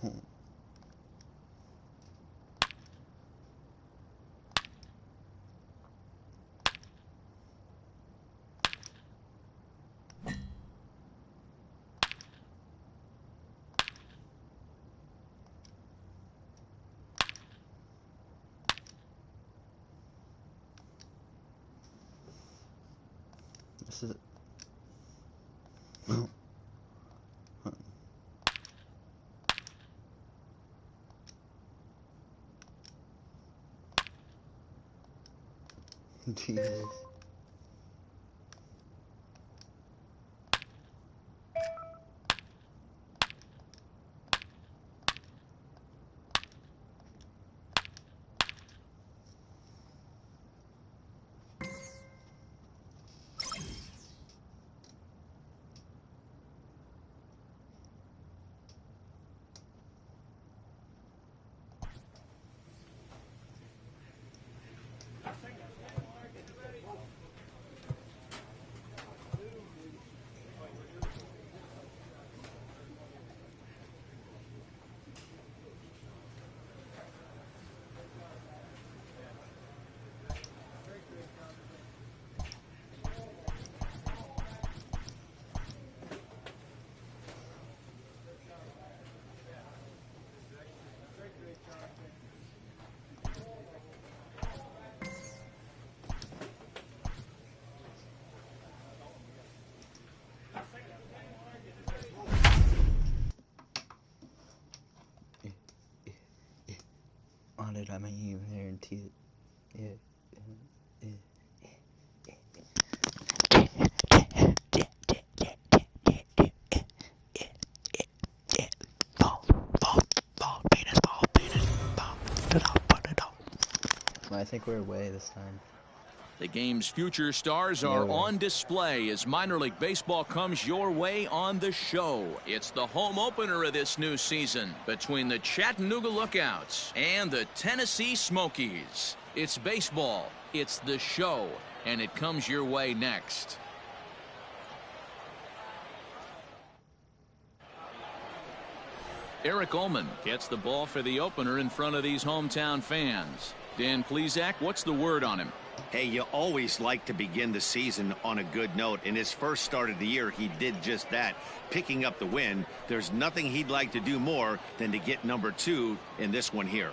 This is Jesus. On it, I mean, even guarantee it. I think we're away this time. The game's future stars are on display as minor league baseball comes your way on the show. It's the home opener of this new season between the Chattanooga Lookouts and the Tennessee Smokies. It's baseball, it's the show, and it comes your way next. Eric Ullman gets the ball for the opener in front of these hometown fans. Dan Plesac, what's the word on him? Hey, you always like to begin the season on a good note. In his first start of the year, he did just that, picking up the win. There's nothing he'd like to do more than to get number 2 in this one here.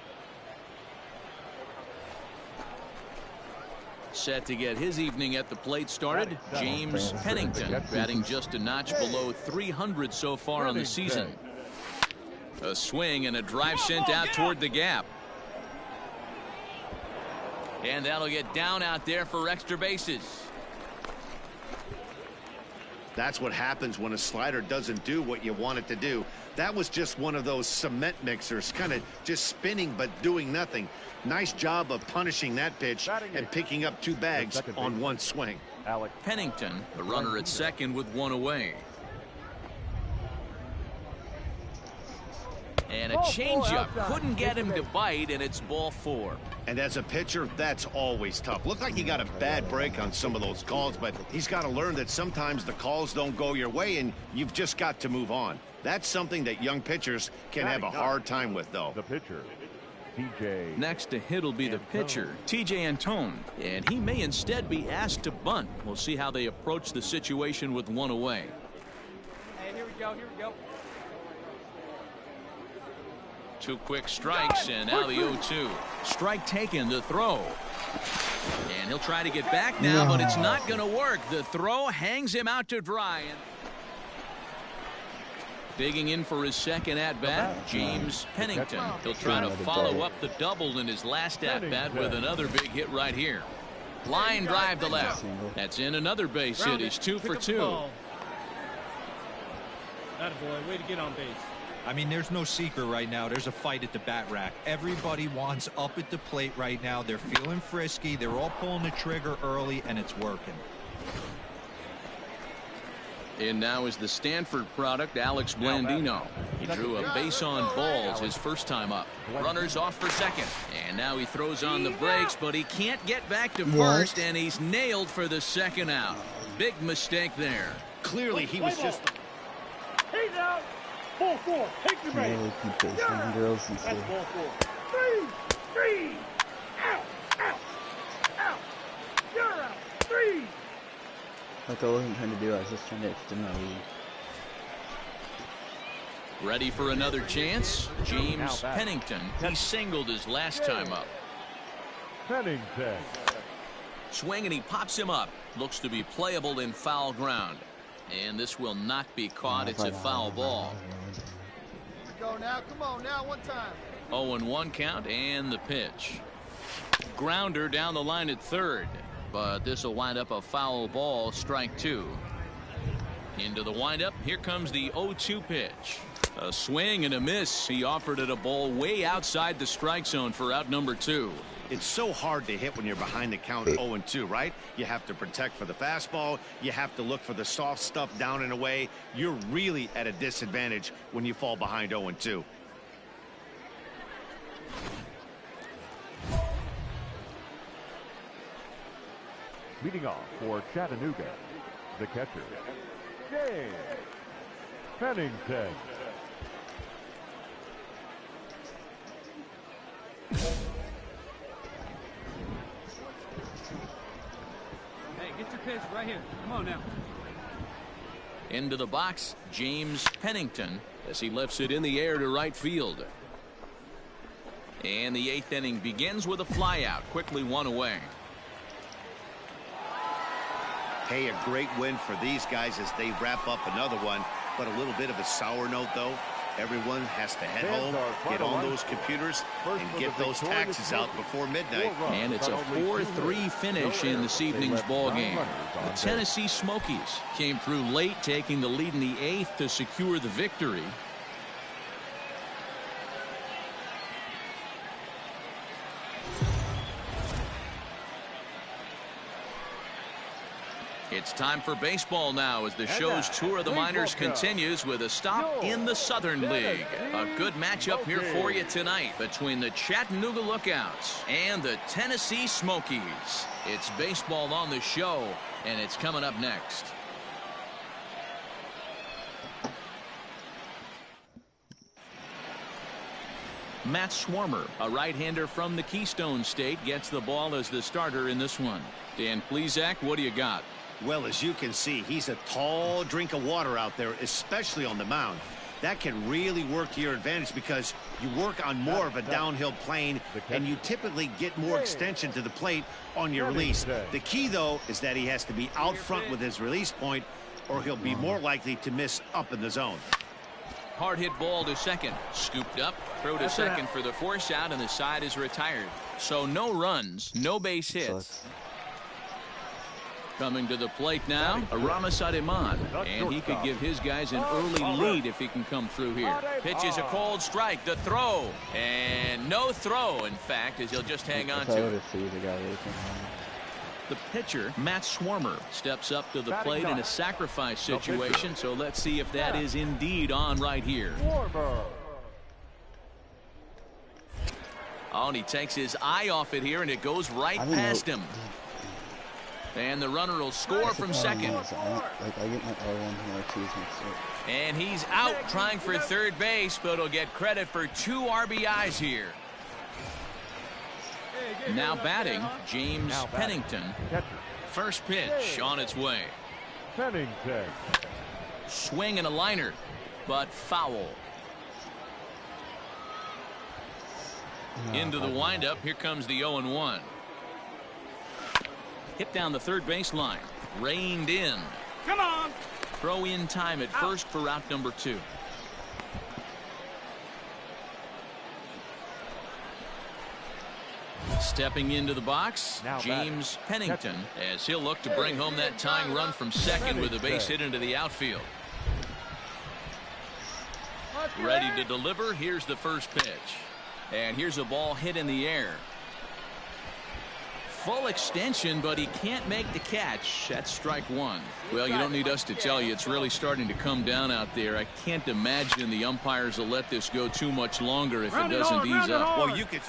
Set to get his evening at the plate started, James Pennington, batting just a notch below 300 so far on the season. A swing and a drive sent out toward the gap. And that'll get down out there for extra bases. That's what happens when a slider doesn't do what you want it to do. That was just one of those cement mixers, kind of just spinning but doing nothing. Nice job of punishing that pitch and picking up 2 bags on one swing. Pennington, the runner at second with 1 away. And a changeup couldn't get him to bite, and it's ball 4. And as a pitcher, that's always tough. Looked like he got a bad break on some of those calls, but he's got to learn that sometimes the calls don't go your way, and you've just got to move on. That's something that young pitchers can have a hard time with, though. The pitcher, TJ. Next to hit will be the pitcher, TJ Antone, and he may instead be asked to bunt. We'll see how they approach the situation with 1 away. Hey, here we go, here we go. 2 quick strikes, and now the 0-2. Strike taken, the throw. And he'll try to get back now, but it's not going to work. The throw hangs him out to dry. Digging in for his second at-bat, James Pennington. He'll try to follow up the double in his last at-bat with another big hit right here. Line drive to left. That's in another base hit. He's 2 for 2. Attaboy, way to get on base. I mean, there's no secret right now. There's a fight at the bat rack. Everybody wants up at the plate right now. They're feeling frisky. They're all pulling the trigger early, and it's working. And now is the Stanford product, Alex Blandino. He drew a base on balls his first time up. Runners off for second. And now he throws on the brakes, but he can't get back to first, and he's nailed for the second out. Big mistake there. Clearly, he was just... He's out. Ball 4. Take your base. Really keep baseball girls and That's stuff. ball 4. 3. Out. Out. Out. You're out. 3. Like I wasn't trying to do, I was just trying to extend my lead. Ready for another chance? James Pennington. He singled his last time up. Pennington. Swing and he pops him up. Looks to be playable in foul ground. And this will not be caught. It's a foul ball. Go now. Come on now. One time. 0-1 count and the pitch. Grounder down the line at third. But this will wind up a foul ball, strike 2. Into the windup. Here comes the 0-2 pitch. A swing and a miss. He offered it a ball way outside the strike zone for out number 2. It's so hard to hit when you're behind the count 0-2, right? You have to protect for the fastball. You have to look for the soft stuff down and away. You're really at a disadvantage when you fall behind 0-2. Leading off for Chattanooga, the catcher, James Pennington. Hey, get your pitch right here. Come on now. Into the box, James Pennington, as he lifts it in the air to right field. And the 8th inning begins with a flyout, quickly 1 away. Hey, a great win for these guys as they wrap up another one, but a little bit of a sour note, though. Everyone has to head home, get on those computers, and get those taxes out before midnight. And it's a 4-3 finish in this evening's ball game. The Tennessee Smokies came through late, taking the lead in the 8th to secure the victory. It's time for baseball now as the show's tour of the minors continues with a stop in the Southern League. A good matchup here for you tonight between the Chattanooga Lookouts and the Tennessee Smokies. It's baseball on the show, and it's coming up next. Matt Swarmer, a right-hander from the Keystone State, gets the ball as the starter in this one. Dan Plesac, what do you got? Well, as you can see, he's a tall drink of water out there, especially on the mound. That can really work to your advantage because you work on more of a downhill plane and you typically get more extension to the plate on your release. The key, though, is that he has to be out front with his release point or he'll be more likely to miss up in the zone. Hard hit ball to second. Scooped up. Throw to second for the force out, and the side is retired. So no runs, no base hits. Coming to the plate now, Aramis Ademan, and he could give his guys an early lead if he can come through here. Pitch is a cold strike, the throw, and no throw, in fact, as he'll just hang on to it. The pitcher, Matt Swarmer, steps up to the plate in a sacrifice situation, so let's see if that is indeed on right here. Oh, and he takes his eye off it here, and it goes right past him. And the runner will score from second. And he's out trying for third base, but he'll get credit for 2 RBIs here. Now batting, James Pennington. First pitch on its way. Pennington. Swing and a liner, but foul. Into the windup, here comes the 0-1. Hit down the third baseline. Reined in. Come on. Throw in time at first for route number 2. Stepping into the box, James Pennington, as he'll look to bring home that tying run from second with a base hit into the outfield. Ready to deliver. Here's the first pitch. And here's a ball hit in the air. Full extension, but he can't make the catch. That's strike 1. Well, you don't need us to tell you, it's really starting to come down out there. I can't imagine the umpires will let this go too much longer if it doesn't ease up. Well, you could.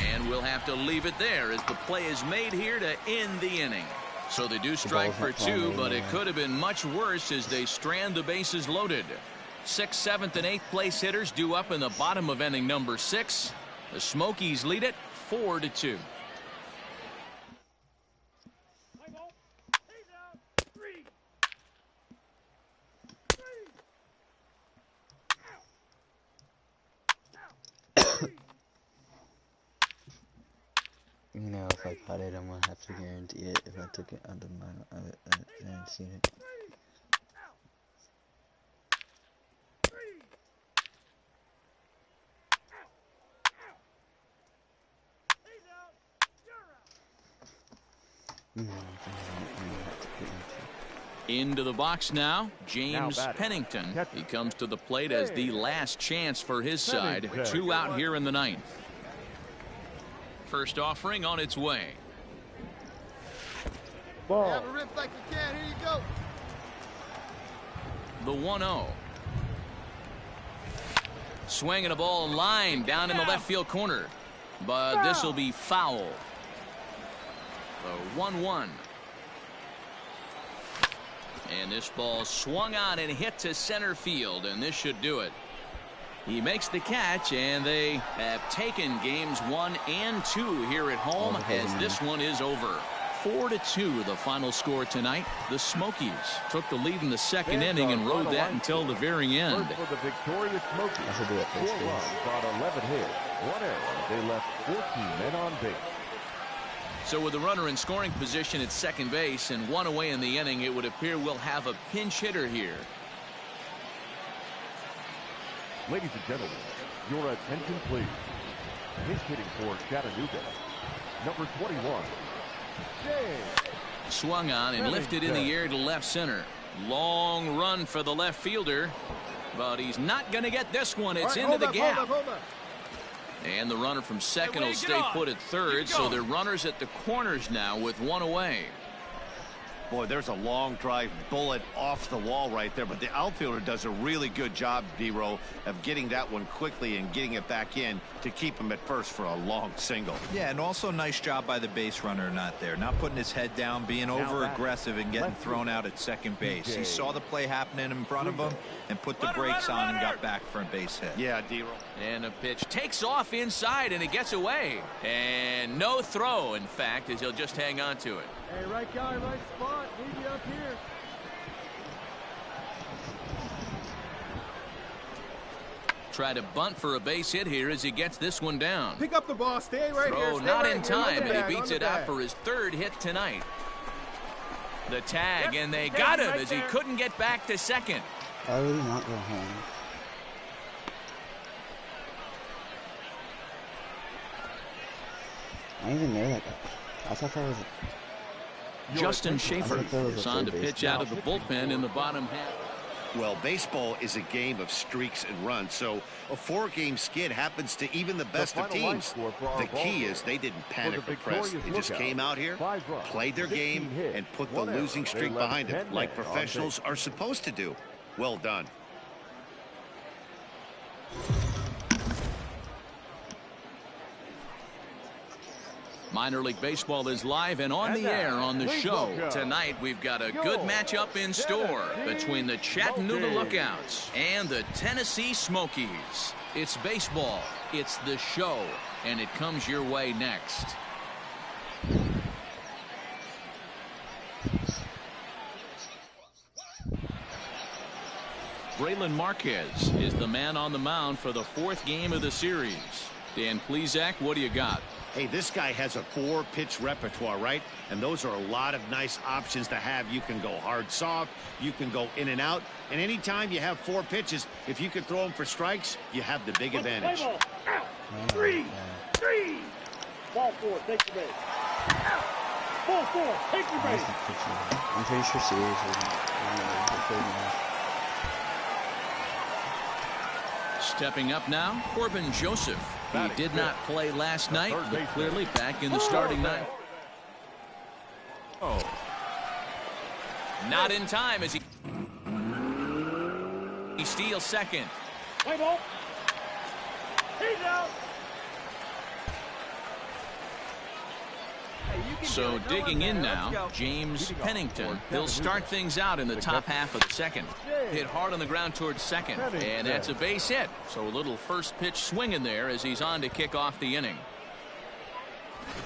And we'll have to leave it there as the play is made here to end the inning. So they do strike for 2, but it could have been much worse as they strand the bases loaded. Sixth, seventh, and eighth place hitters due up in the bottom of inning number 6. The Smokies lead it 4-2. You know, if I caught it, I'm gonna have to guarantee it. If I took it under my, I hadn't seen it. Into the box now, James Pennington. He comes to the plate as the last chance for his side. 2 out here in the 9th. First offering on its way. Ball. Have a rip like you can. Here you go. The 1-0. Swinging a ball line down in the left field corner. But this will be foul. The 1-1. And this ball swung on and hit to center field, and this should do it. He makes the catch, and they have taken games 1 and 2 here at home as this one is over. 4-2 the final score tonight. The Smokies took the lead in the second inning and rode that until the very end. For the victorious Smokies, 4 runs on 11 hits, 1 error. They left 14 men on base. So with the runner in scoring position at second base and 1 away in the inning, it would appear we'll have a pinch hitter here. Ladies and gentlemen, your attention please. Pinch hitting for Chattanooga, number 21, James. Swung on and lifted in the air to left center. Long run for the left fielder, but he's not going to get this one. It's into the gap. Hold up. And the runner from second will stay put at third, so they're runners at the corners now with 1 away. Boy, there's a long drive bullet off the wall right there, but the outfielder does a really good job, D-Row, of getting that one quickly and getting it back in to keep him at first for a long single. Yeah, and also nice job by the base runner not there, not putting his head down, being over aggressive and getting thrown out at second base. He saw the play happening in front of him and put the brakes on and got back for a base hit. Yeah, D-Row. And a pitch takes off inside and it gets away, and no throw, in fact, as he'll just hang on to it. Hey, right guy, right spot. Need you up here. Try to bunt for a base hit here as he gets this one down. Pick up the ball. Stay right here. Throw not in time, and he beats it out for his 3rd hit tonight. The tag, and they got him as he couldn't get back to second. Why would he not go home? I didn't even know that. I thought that was. Justin Schaefer is on to pitch out of the bullpen in the bottom half. Well, baseball is a game of streaks and runs, so a 4-game skid happens to even the best of teams. The key is they didn't panic or press. They just came out here, played their game, and put the losing streak behind them like professionals are supposed to do. Well done. Minor League Baseball is live and on the air on the show. Tonight we've got a good matchup in store between the Chattanooga Lookouts and the Tennessee Smokies. It's baseball, it's the show, and it comes your way next. Braylon Marquez is the man on the mound for the 4th game of the series. Dan Plesac, what do you got? Hey, this guy has a 4-pitch repertoire, right? And those are a lot of nice options to have. You can go hard, soft. You can go in and out. And anytime you have 4 pitches, if you can throw them for strikes, you have the big advantage. Play ball. Out. 3. Ball 4. Take the base. Out. Ball 4. Take the base. I'm pretty sure seriously. Stepping up now, Corbin Joseph. He did not play last night, but clearly back in the starting line. Not in time as he steals second. Play ball. He's out. Hey, you So digging in now, James Pennington. He'll start things out in the top half of the second. Hit hard on the ground towards second, and that's a base hit. So a little first pitch swing in there as he's on to kick off the inning.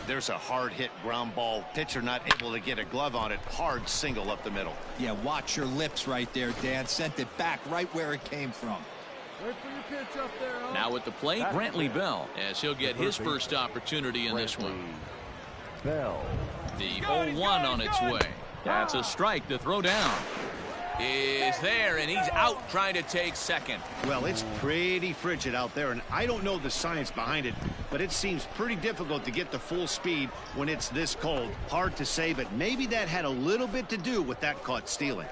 There's a hard hit ground ball. Pitcher not able to get a glove on it. Hard single up the middle. Yeah, watch your lips right there, Dan. Sent it back right where it came from. Wait for your pitch up there, huh? Now at the plate, Brantley Bell, as he'll get his first opportunity in this one. Bell. The 0-1 on its way. That's a strike. The throw down is there, and he's out trying to take second. Well, it's pretty frigid out there, and I don't know the science behind it, but it seems pretty difficult to get to full speed when it's this cold. Hard to say, but maybe that had a little bit to do with that caught stealing.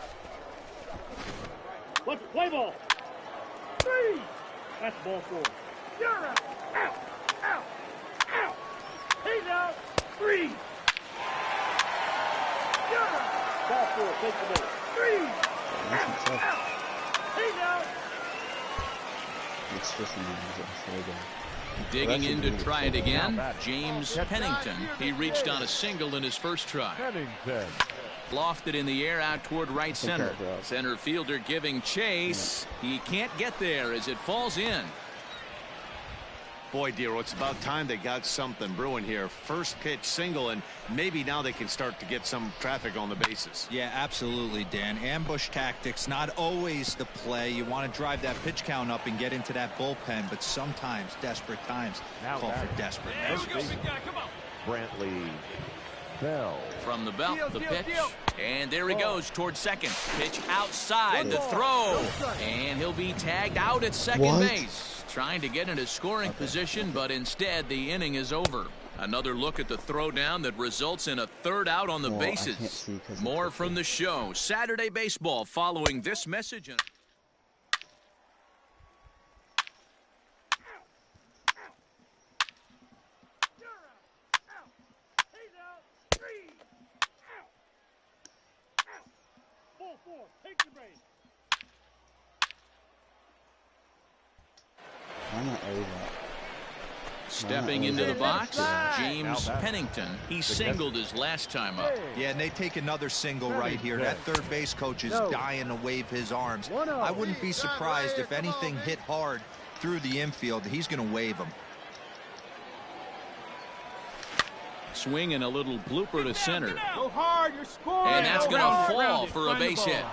Let's play ball. 3. That's ball 4. You're out. Out. Out. Out. He's out. 3. You're out. Ball 4. Take the ball. 3. Out. He's out. It's just an Digging in to try it again, James Pennington. He reached on a single in his first try. Pennington. Lofted in the air out toward right center. Center fielder giving chase. He can't get there as it falls in. Boy, Dero, it's about time they got something brewing here. First pitch single, and maybe now they can start to get some traffic on the bases. Yeah, absolutely, Dan. Ambush tactics, not always the play. You want to drive that pitch count up and get into that bullpen, but sometimes desperate times call for desperate measures. Brantley Bell. From the belt, the pitch, and there he goes towards second. Pitch outside, the throw, and he'll be tagged out at second base. Trying to get into scoring position, but instead the inning is over. Another look at the throwdown that results in a third out on the bases. More from the show. Saturday Baseball following this message. Ball 4. Take your base. Why not A that? Stepping into the box, James Pennington. He singled his last time up. Yeah, and they take another single right here. That third base coach is dying to wave his arms. I wouldn't be surprised if anything hit hard through the infield. He's going to wave them. Swing and a little blooper to center. Go hard, you're scoring. And that's going to fall for a base hit.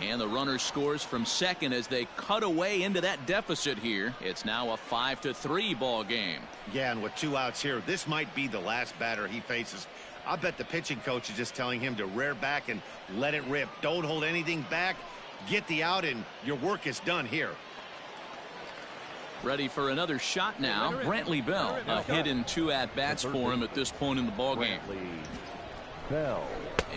And the runner scores from second as they cut away into that deficit here. It's now a 5-3 ball game. Yeah, and with 2 outs here, this might be the last batter he faces. I bet the pitching coach is just telling him to rear back and let it rip. Don't hold anything back. Get the out, and your work is done here. Ready for another shot now. Brantley Bell. A hit in 2 at-bats for him at this point in the ball game. Bell.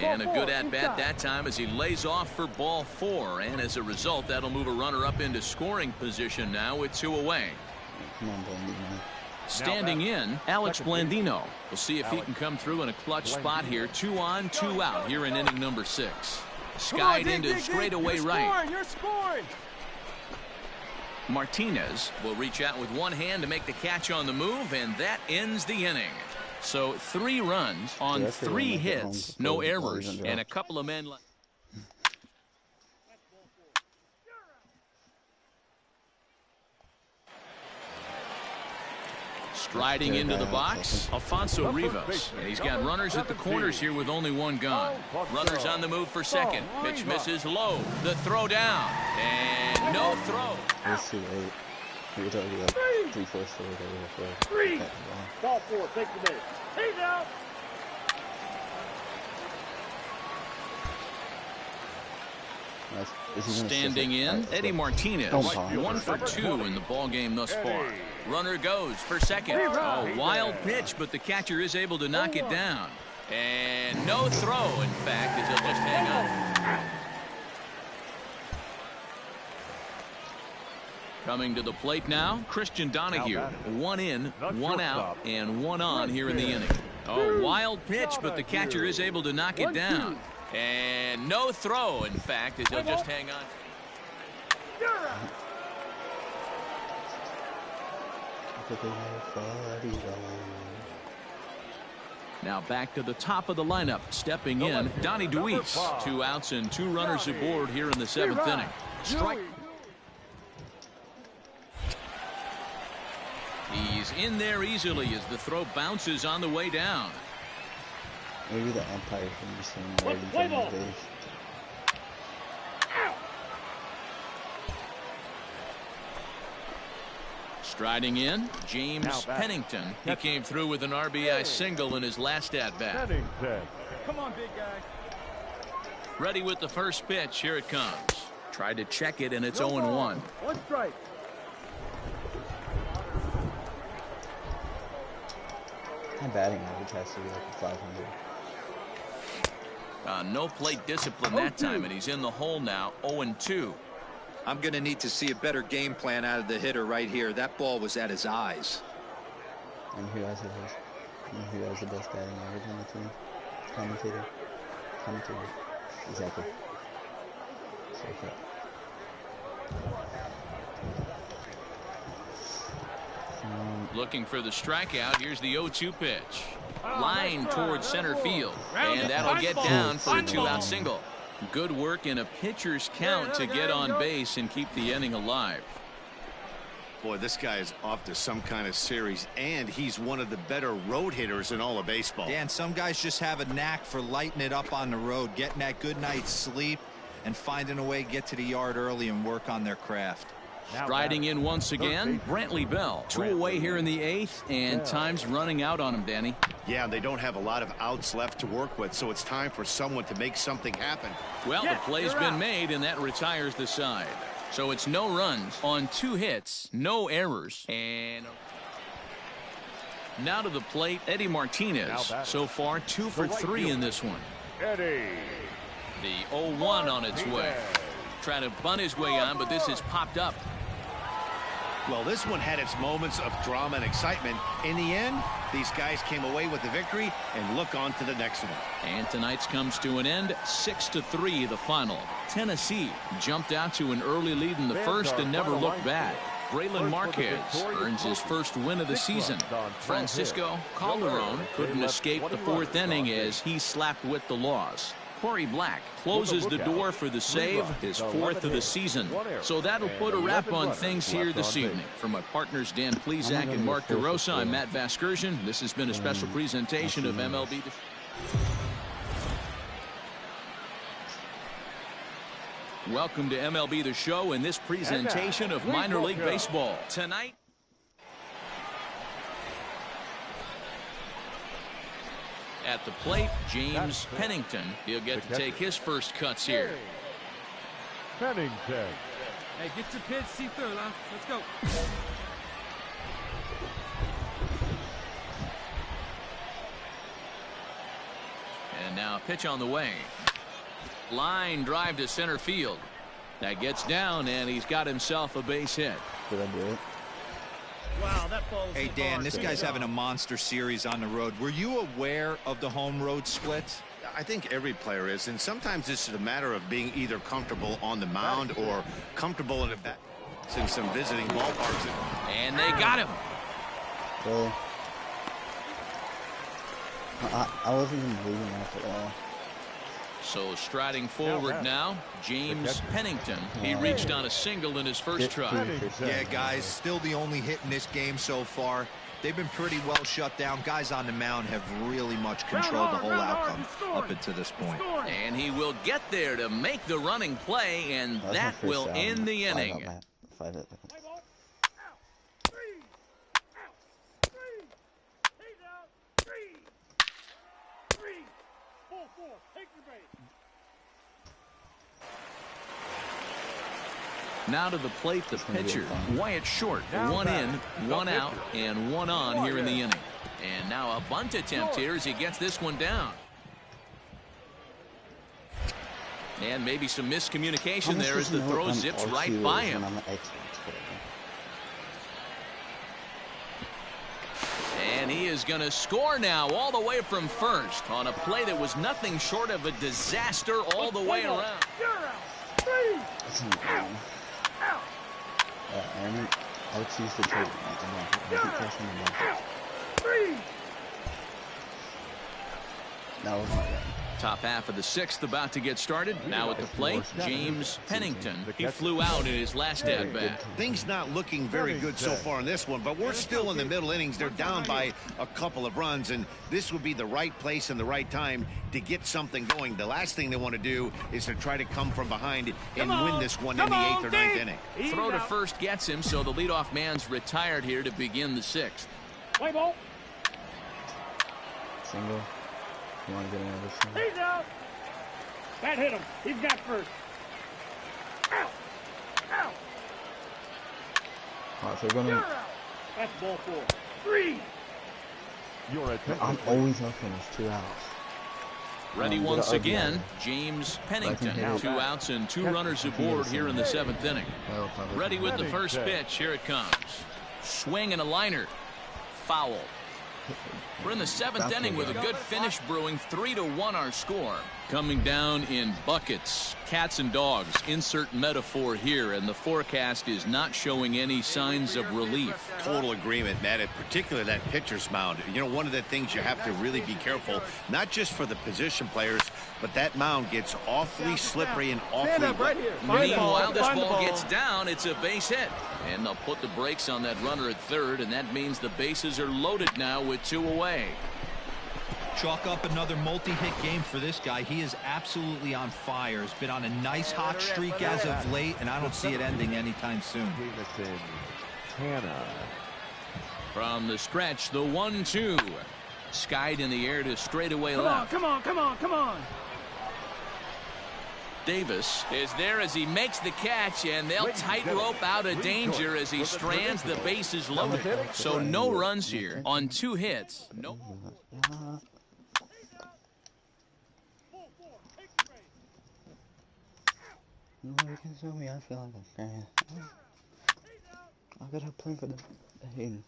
And a good at-bat that time as he lays off for ball 4. And as a result, that'll move a runner up into scoring position now with 2 away. Come on, Blandino. Standing in, Alex Blandino. We'll see if he can come through in a clutch spot here. 2 on, 2 out here in inning number 6. Skied into straightaway right. You're scoring. Martinez will reach out with one hand to make the catch on the move, and that ends the inning. So 3 runs on 3 hits, no errors, and a couple of men left. Striding into the box, Alfonso Rivas. And he's got runners at the corners here with only 1 gone. Runners on the move for second. Pitch misses low. The throw down. And no throw. It's too late. You're already like 3/4 through. 3. Ball 4. Take the base. He's out. Standing in, Eddie Martinez. 1 for 2 in the ball game thus far. Runner goes for second. A wild pitch, but the catcher is able to knock it down. And no throw, in fact, as he'll just hang on. Coming to the plate now, Christian Donahue. 1 in, 1 out, and 1 on here in the inning. A wild pitch, but the catcher is able to knock it down. And no throw, in fact, as he'll just hang on. Now back to the top of the lineup. Stepping in, Donnie Deweese. 2 outs and 2 runners aboard here in the 7th inning. Strike. He's in there easily as the throw bounces on the way down. Maybe the umpire from the same way to the base. Striding in, James Pennington. He came through with an RBI single in his last at-bat. Come on, big guy. Ready with the first pitch. Here it comes. Tried to check it, and it's 0-1. One strike. My batting average has to be like a 500. No plate discipline that time, and he's in the hole now. 0-2. I'm going to need to see a better game plan out of the hitter right here. That ball was at his eyes. And who has the best batting average on the team? Commentator. Exactly. So okay. Looking for the strikeout. Here's the 0-2 pitch. Line towards center field. And that'll get down for a 2-out single. Good work in a pitcher's count to get on base and keep the inning alive. Boy, this guy is off to some kind of series, and he's one of the better road hitters in all of baseball. Dan, some guys just have a knack for lighting it up on the road, getting that good night's sleep, and finding a way to get to the yard early and work on their craft. Striding in once again, Brantley Bell. 2 away here in the 8th, and time's running out on him, Danny. Yeah, they don't have a lot of outs left to work with, so it's time for someone to make something happen. Well, the play's been made, and that retires the side. So it's no runs on 2 hits, no errors, and now to the plate, Eddie Martinez. So far, 2 for 3 in this one. Eddie. The 0-1 on its way. Trying to bunt his way on, but this has popped up. Well, this one had its moments of drama and excitement. In the end, these guys came away with the victory and look on to the next one. And tonight's comes to an end, 6-3 the final. Tennessee jumped out to an early lead in the first and never looked back. Braylon Marquez earns his first win of the season. Francisco Calderon couldn't escape the 4th inning as he slapped with the loss. Corey Black closes the door for the save, his 4th of the season. So that'll put a wrap on things here this evening. For my partners Dan Plesac and Mark DeRosa, I'm Matt Vasgersian. This has been a special presentation of MLB. Welcome to MLB The Show and this presentation of minor league baseball. Tonight, at the plate, James Pennington. He'll get to take his first cuts here. Pennington. Hey, get your pitch, see through, huh? Let's go. And now a pitch on the way. Line drive to center field. That gets down, and he's got himself a base hit. Did I do it? Wow, that ball's Hey, Dan, this guy's having a monster series on the road. Were you aware of the home road splits? I think every player is, and sometimes this is a matter of being either comfortable on the mound or comfortable in the back in some visiting ballparks. And they got him. Really? I wasn't even moving off at all. So striding forward now, James Pennington. He reached on a single in his first try. Yeah, guys, still the only hit in this game so far. They've been pretty well shut down. Guys on the mound have really much controlled the whole outcome up until this point. And he will get there to make the running play, and that will end the inning. Now to the plate, the pitcher, Wyatt Short. 1 in, 1 out, and 1 on here in the inning. And now a bunt attempt here as he gets this one down. And maybe some miscommunication there as the throw zips right by him. And he is going to score now all the way from first on a play that was nothing short of a disaster all the way around. I would choose the trade. That was my guy. Top half of the 6th about to get started. Now at the plate, James Pennington. He flew out in his last at-bat. Things not looking very good so far in this one, but we're still in the middle innings. They're down by a couple of runs, and this would be the right place and the right time to get something going. The last thing they want to do is to try to come from behind and win this one in the 8th or 9th inning. Throw to first gets him, so the leadoff man's retired here to begin the 6th. Play ball. Single. You want to get another single? He's out. That hit him. He's got first. Out. Out. All right, so we're going to... That's ball 4. 3. I'm always up when there's 2 outs. Ready once again, James Pennington. 2 outs and 2 runners aboard here in the 7th inning. Ready with the first pitch. Here it comes. Swing and a liner. Foul. We're in the 7th inning with a good finish brewing. 3-1 our score. Coming down in buckets, cats and dogs. Insert metaphor here, and the forecast is not showing any signs of relief. Total agreement, Matt, and particularly that pitcher's mound. You know, one of the things you have to really be careful, not just for the position players, but that mound gets awfully slippery and awfully wet. Meanwhile, this ball gets down. It's a base hit. And they'll put the brakes on that runner at third, and that means the bases are loaded now with 2 away. Chalk up another multi-hit game for this guy. He is absolutely on fire. He's been on a nice hot streak as of late, and I don't see it ending anytime soon. From the stretch, the 1-2. Skied in the air to straightaway left. Come on, come on, come on, come on. Davis is there as he makes the catch, and they'll tightrope out of danger as he strands the bases loaded. So no runs here on 2 hits. No. Nobody can show me. I feel like a fan. I gotta play for the Hayden.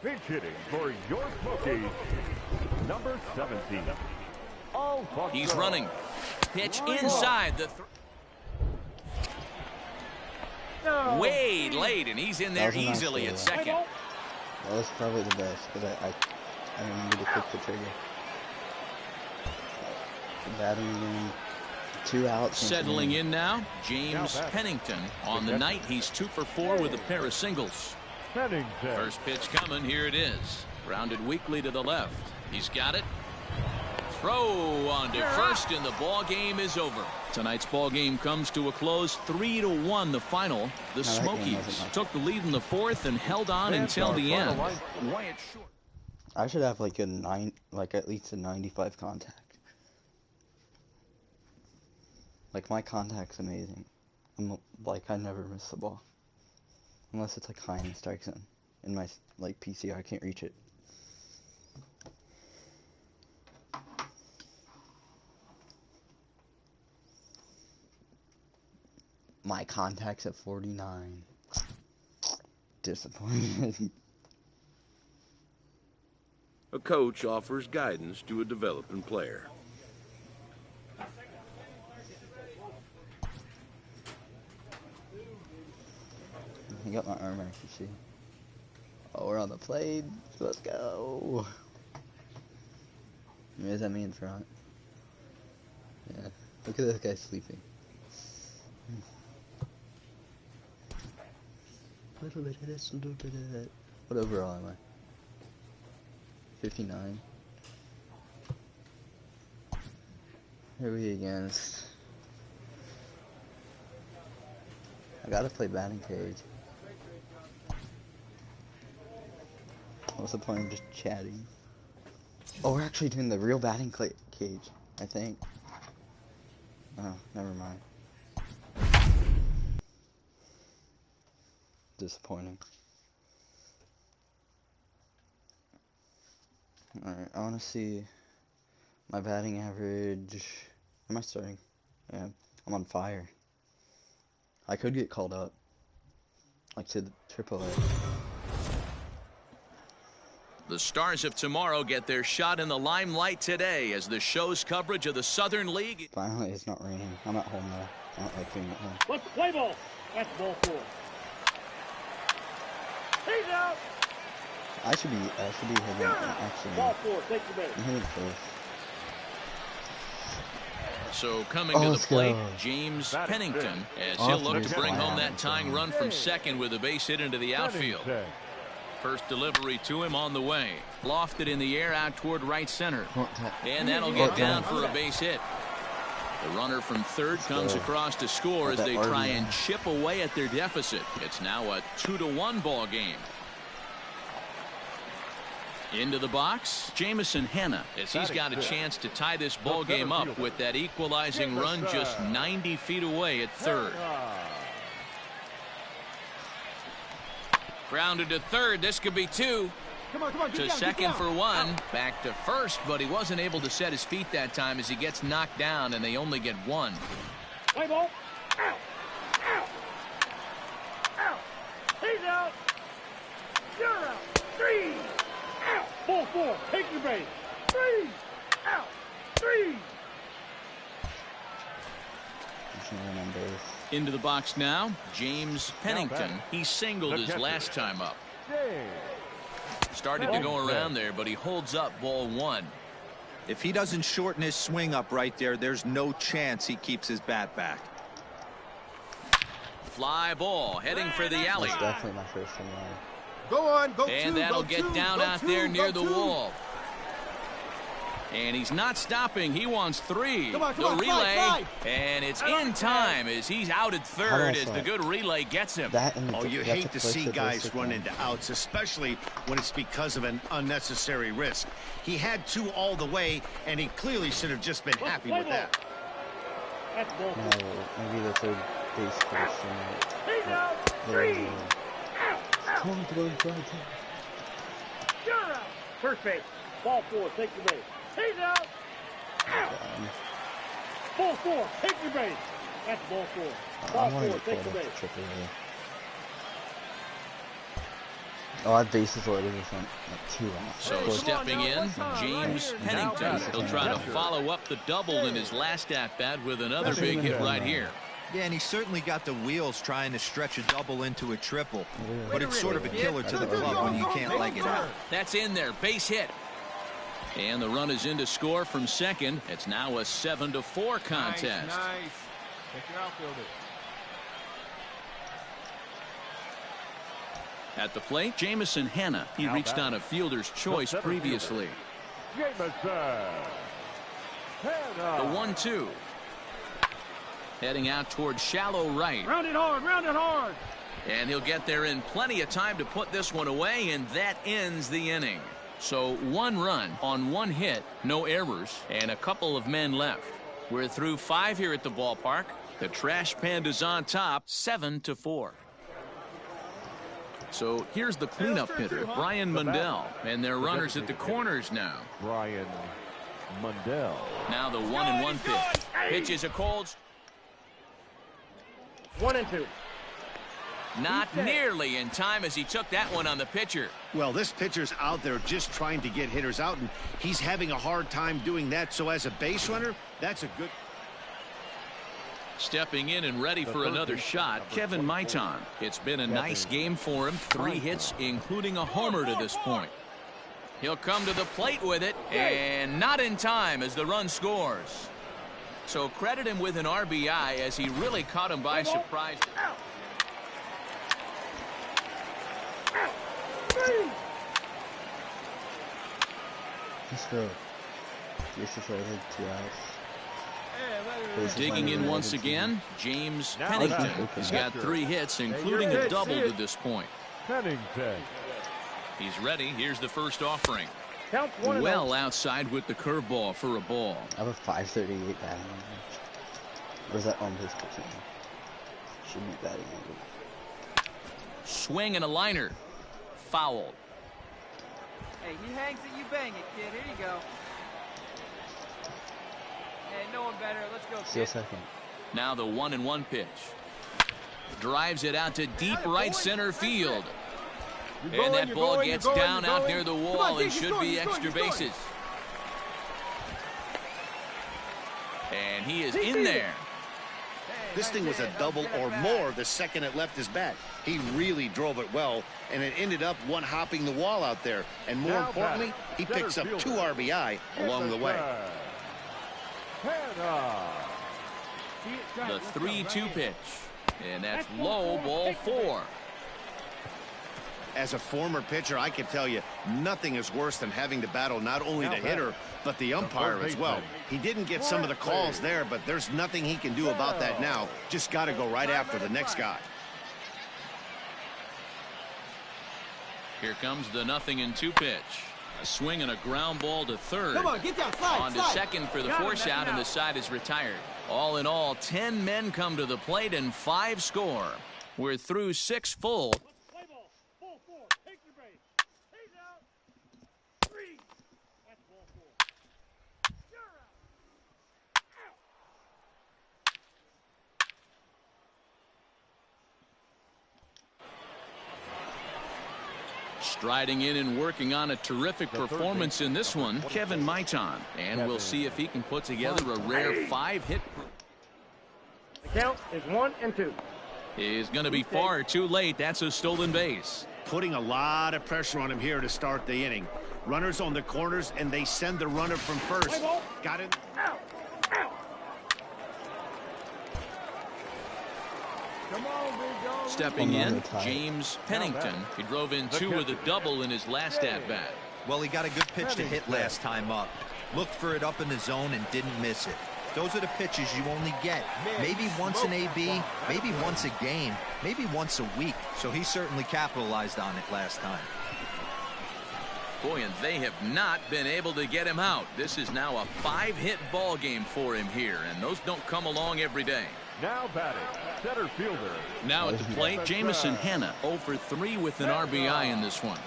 Pinch hitting for your Smokies, number 17. He's running. Pitch inside the way late, and he's in there easily at second. That was probably the best, but I didn't need to click the trigger. Batting again. 2 outs. Settling in now, James Pennington. On the night, he's 2 for 4 with a pair of singles. First pitch coming. Here it is. Grounded weakly to the left. He's got it. Throw on to first, and the ball game is over. Tonight's ball game comes to a close. 3-1 the final. The Smokies took the lead in the 4th and held on until the end. Wyatt Short. I should have like at least a 95 contact. Like, my contact's amazing. I never miss the ball. Unless it's like high in the strike zone. In my PCR, I can't reach it. My contact's at 49. Disappointed. A coach offers guidance to a developing player. I got my armor, you see. Oh, we're on the plate. Let's go. Is that me in front? Yeah. Look at this guy sleeping. A little bit of this, a little bit of that. What overall am I? 59. Who are we against? I gotta play batting cage. What's the point of just chatting? Oh, we're actually doing the real batting cage, I think. Oh, never mind. Disappointing. Alright, I want to see my batting average. Am I starting? Yeah, I'm on fire. I could get called up. Like to the AAA. The Stars of tomorrow get their shot in the limelight today as the show's coverage of the Southern League. Finally, it's not raining. I'm at home now. I don't like being at home. Let's play ball. That's ball 4. He's out. I should be hitting actually. Ball 4, take your base. I'm hitting first. So coming to the let's plate, go. James Pennington, as Oh, he'll look to there's bring home Brown. that tying run from second with a base hit into the outfield. First delivery to him on the way. Lofted in the air out toward right center. And that'll get down for a base hit. The runner from third comes across to score as they try and chip away at their deficit. It's now a 2-1 ball game. Into the box, Jamison Hanna, as he's got a chance to tie this ball game up with that equalizing run just 90 feet away at third. Grounded to third. This could be two. Come on, To second for one. Back to first, but he wasn't able to set his feet that time as he gets knocked down, and they only get one. Play ball. Out. Out. Out. He's out. You're out. 3. Out. Ball 4. Take your base. 3. Out. 3. Into the box now, James Pennington. He singled his last time up. Started to go around there, but he holds up ball 1. If he doesn't shorten his swing up right there, there's no chance he keeps his bat back. Fly ball heading for the alley. That's definitely my first one. Go on, go And two, that'll go get two, down go out two, there go near the two. wall. And he's not stopping. He wants 3. Come on, The fly, relay, fly. and it's in time as he's out at third as fly? the good relay gets him. Oh, you hate to see guys run into outs, especially when it's because of an unnecessary risk. He had 2 all the way, and he clearly should have just been happy with that. That's ball 4. No, maybe the third base person. He's out. 3. Out. Come on, come on, come on. You're out. First base. Ball 4. Take your base. He's out. Out. Ball 4. Take your base. That's ball 4. I Ball wanted 4. to Take call your it base. triple A. Oh, that base is loaded with like 2 outs. So stepping in, James Pennington. He'll try to follow up the double in his last at-bat with another big hit right here. Yeah, and he certainly got the wheels trying to stretch a double into a triple. But it's sort of a killer to the club when you can't leg it out. That's in there. Base hit. And the run is in to score from second. It's now a 7-4 contest. Nice. Take your outfielder. At the plate, Jamison Hanna. He reached on a fielder's choice previously. The 1-2. Heading out toward shallow right. Round it hard. Round it hard. And he'll get there in plenty of time to put this one away, and that ends the inning. So 1 run on 1 hit, no errors, and a couple of men left. We're through 5 here at the ballpark. The Trash Panda's on top, 7-4. So here's the cleanup hitter, Brian Mundell, and their runners at the corners now. Brian Mundell. Now the 1-1 pitch. Pitch is a cold. 1-2. Not nearly in time as he took that one on the pitcher. Well, this pitcher's out there just trying to get hitters out, and he's having a hard time doing that. So as a base runner, that's a good... Stepping in and ready for another shot, Kevin Maitan. It's been a nice game for him. 3 hits, including a homer to this point. He'll come to the plate with it, and not in time as the run scores. So credit him with an RBI as he really caught him by surprise. Let's go. This is right, 2 outs. Digging in once again, James Pennington. He's got 3 hits, including a double to this point. Pennington. He's ready. Here's the first offering. Count 1-0. Well outside with the curveball for a ball. I have a 538 batting average. Or is that on his pitching? Should be batting average. Swing and a liner. Fouled. Hey, he hangs it, you bang it, kid. Here you go. Hey, no one better. Let's go, Steal kid. second. Now the 1-1 pitch. Drives it out to deep right center field. And that ball gets down out near the wall and should be extra bases. And he is in there. This thing was a double or more the second it left his bat. He really drove it well, and it ended up one-hopping the wall out there. And more importantly, he picks up 2 RBI along the way. The 3-2 pitch. And that's low, ball 4. As a former pitcher, I can tell you, nothing is worse than having to battle not only the hitter, but the umpire as well. He didn't get some of the calls there, but there's nothing he can do about that now. Just got to go right after the next guy. Here comes the 0-2 pitch. A swing and a ground ball to third. Come on, get down, slide, On to slide. second for the force out, and the side is retired. All in all, 10 men come to the plate and 5 score. We're through 6 full. Play ball. Ball 4. Take your base. He's out. 3. That's ball 4. You're out. Out. Striding in and working on a terrific performance in this one, Kevin Maitan. And we'll see if he can put together a rare 5-hit. The count is 1 and 2. Is going to be far too late. That's a stolen base. Putting a lot of pressure on him here to start the inning. Runners on the corners, and they send the runner from first. Got it. Out. Out. Come on, big dog. Stepping in, James Pennington. He drove in 2 with a double in his last at-bat. Well, he got a good pitch to hit last time up. Looked for it up in the zone and didn't miss it. Those are the pitches you only get. Maybe once an AB, maybe once a game, maybe once a week. So he certainly capitalized on it last time. Boy, and they have not been able to get him out. This is now a 5-hit ball game for him here, and those don't come along every day. Now batting, center fielder. Now at the plate, Jamison Hanna 0 for 3 with an RBI in this one.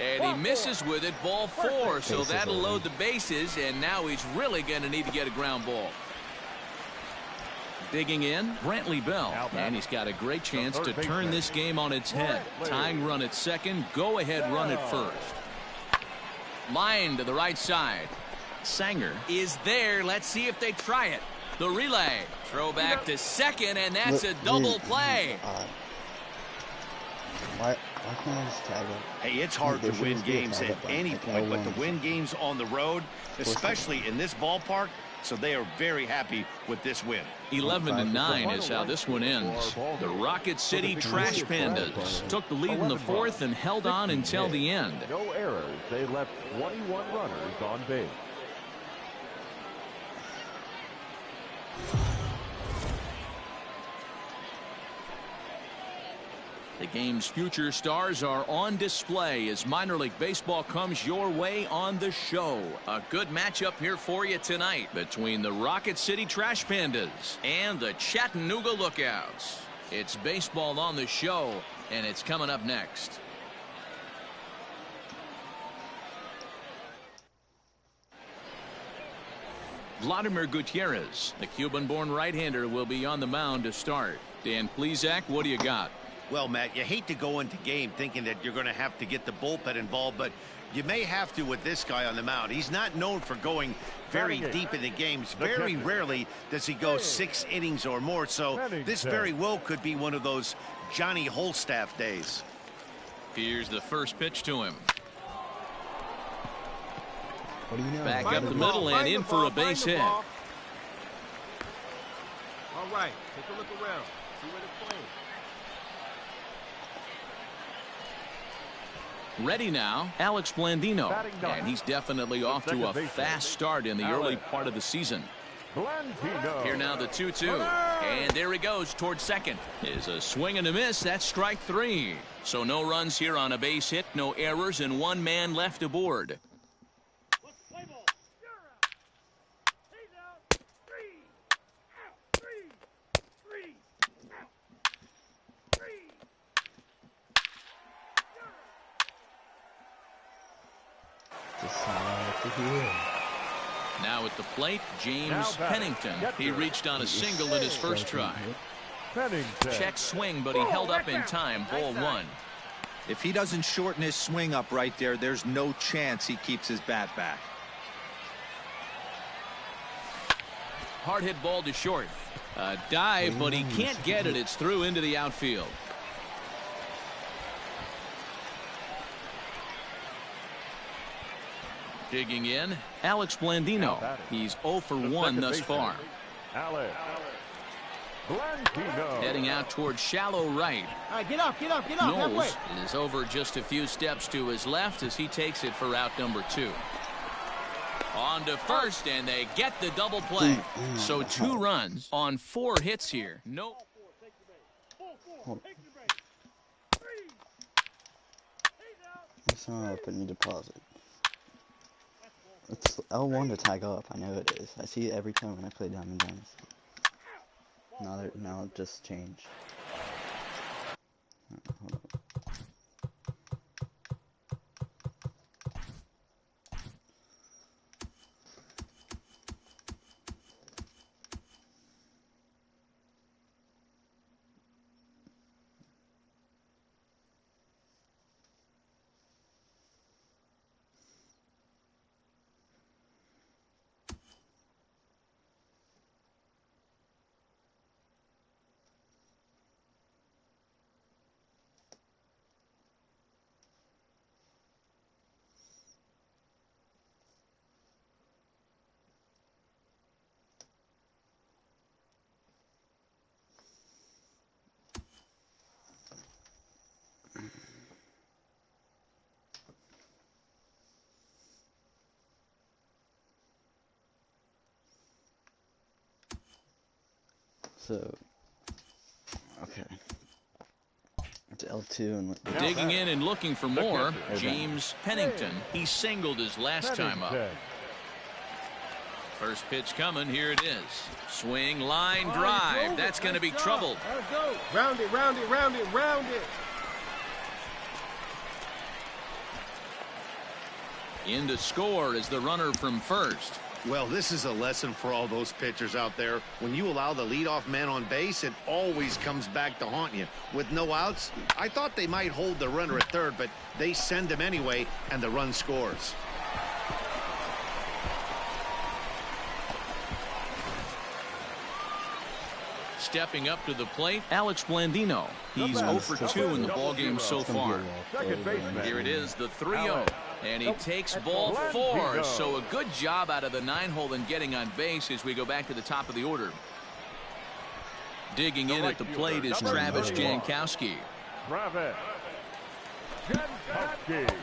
And he misses with it, ball 4, so that'll load the bases, and now he's really going to need to get a ground ball. Digging in, Brantley Bell, and he's got a great chance to turn this game on its head. Tying run at second, go-ahead run at first. Line to the right side. Sanger is there. Let's see if they try it. The relay. Throw back to second, and that's a double play. Why can't I just tag it? Hey, it's hard to win games at any point, but to win games on the road, especially in this ballpark, so they are very happy with this win. 11-9 is how this one ends. The Rocket City Trash Pandas took the lead in the 4th and held on until the end. No errors. They left 21 runners on base. The game's future stars are on display as minor league baseball comes your way on the show. A good matchup here for you tonight between the Rocket City Trash Pandas and the Chattanooga Lookouts. It's baseball on the show, and it's coming up next. Vladimir Gutierrez, the Cuban-born right-hander, will be on the mound to start. Dan Plesac, what do you got? Well, Matt, you hate to go into game thinking that you're going to have to get the bullpen involved, but you may have to with this guy on the mound. He's not known for going very deep into games. Very rarely does he go 6 innings or more, so this very well could be one of those Johnny Holstaff days. Here's the first pitch to him. What do you know? Back up the middle and in for a base hit. All right, take a look around. See where they're playing. Ready now, Alex Blandino, and he's definitely off to a fast start in the early part of the season. Here now the 2-2, and there he goes towards second. Is a swing and a miss. That's strike 3. So no runs here on a base hit, no errors, and 1 man left aboard. Let's play ball. You're out. He's out. 3. Out. 3. 3. Out. 3. Now at the plate, James Pennington. He reached on a single in his first try. Check swing, but he held up in time. Ball 1. If he doesn't shorten his swing up right there, there's no chance he keeps his bat back. Hard hit ball to short. A dive, but he can't get it. It's through into the outfield. Digging in, Alex Blandino. He's 0 for 1 thus far. Alex Blandino. Heading out towards shallow right. All right, get up, get up, get up. Halfway. Knowles is over just a few steps to his left as he takes it for out number 2. On to first, and they get the double play. So 2 runs on 4 hits here. No. It's not up and you deposit. It's L1 to tag up. I know it is. I see it every time when I play Diamond Dynasty. Now it just changed. Hold up. So, okay. It's L2 and digging in and looking for more. James Pennington. He singled his last time up. First pitch coming. Here it is. Swing, line, drive. That's going to be trouble. Round it, round it, round it, round it. In to score is the runner from first. Well, this is a lesson for all those pitchers out there. When you allow the leadoff man on base, it always comes back to haunt you. With no outs, I thought they might hold the runner at third, but they send him anyway, and the run scores. Stepping up to the plate, Alex Blandino. He's 0 for 2 in the ballgame so far. Here it is, the 3-0. And he takes ball 4. So a good job out of the 9-hole in getting on base as we go back to the top of the order. Digging in at the plate is Travis Jankowski.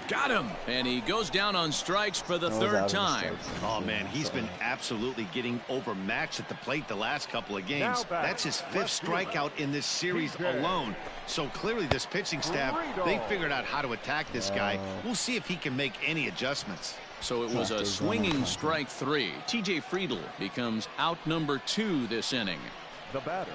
Got him. And he goes down on strikes for the 3rd time. Oh, man, he's been absolutely getting overmatched at the plate the last couple of games. That's his 5th strikeout in this series alone. So clearly this pitching staff, they figured out how to attack this guy. We'll see if he can make any adjustments. So it was a swinging strike 3. TJ Friedl becomes out number 2 this inning. The batter.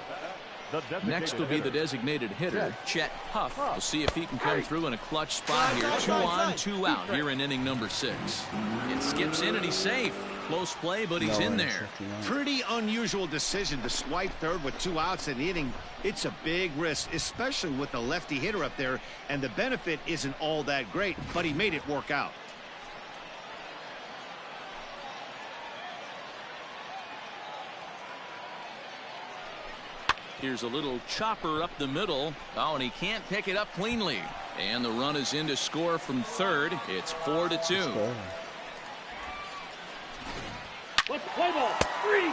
Next will be the designated hitter, Chet Huff. We'll see if he can come through in a clutch spot here. 2 on, 2 out here in inning number 6. It skips in and he's safe. Close play, but he's in there. Pretty unusual decision to swipe third with 2 outs in the inning. It's a big risk, especially with the lefty hitter up there, and the benefit isn't all that great, but he made it work out. Here's a little chopper up the middle. Oh, and he can't pick it up cleanly. And the run is in to score from third. It's 4-2. Let's play ball. 3.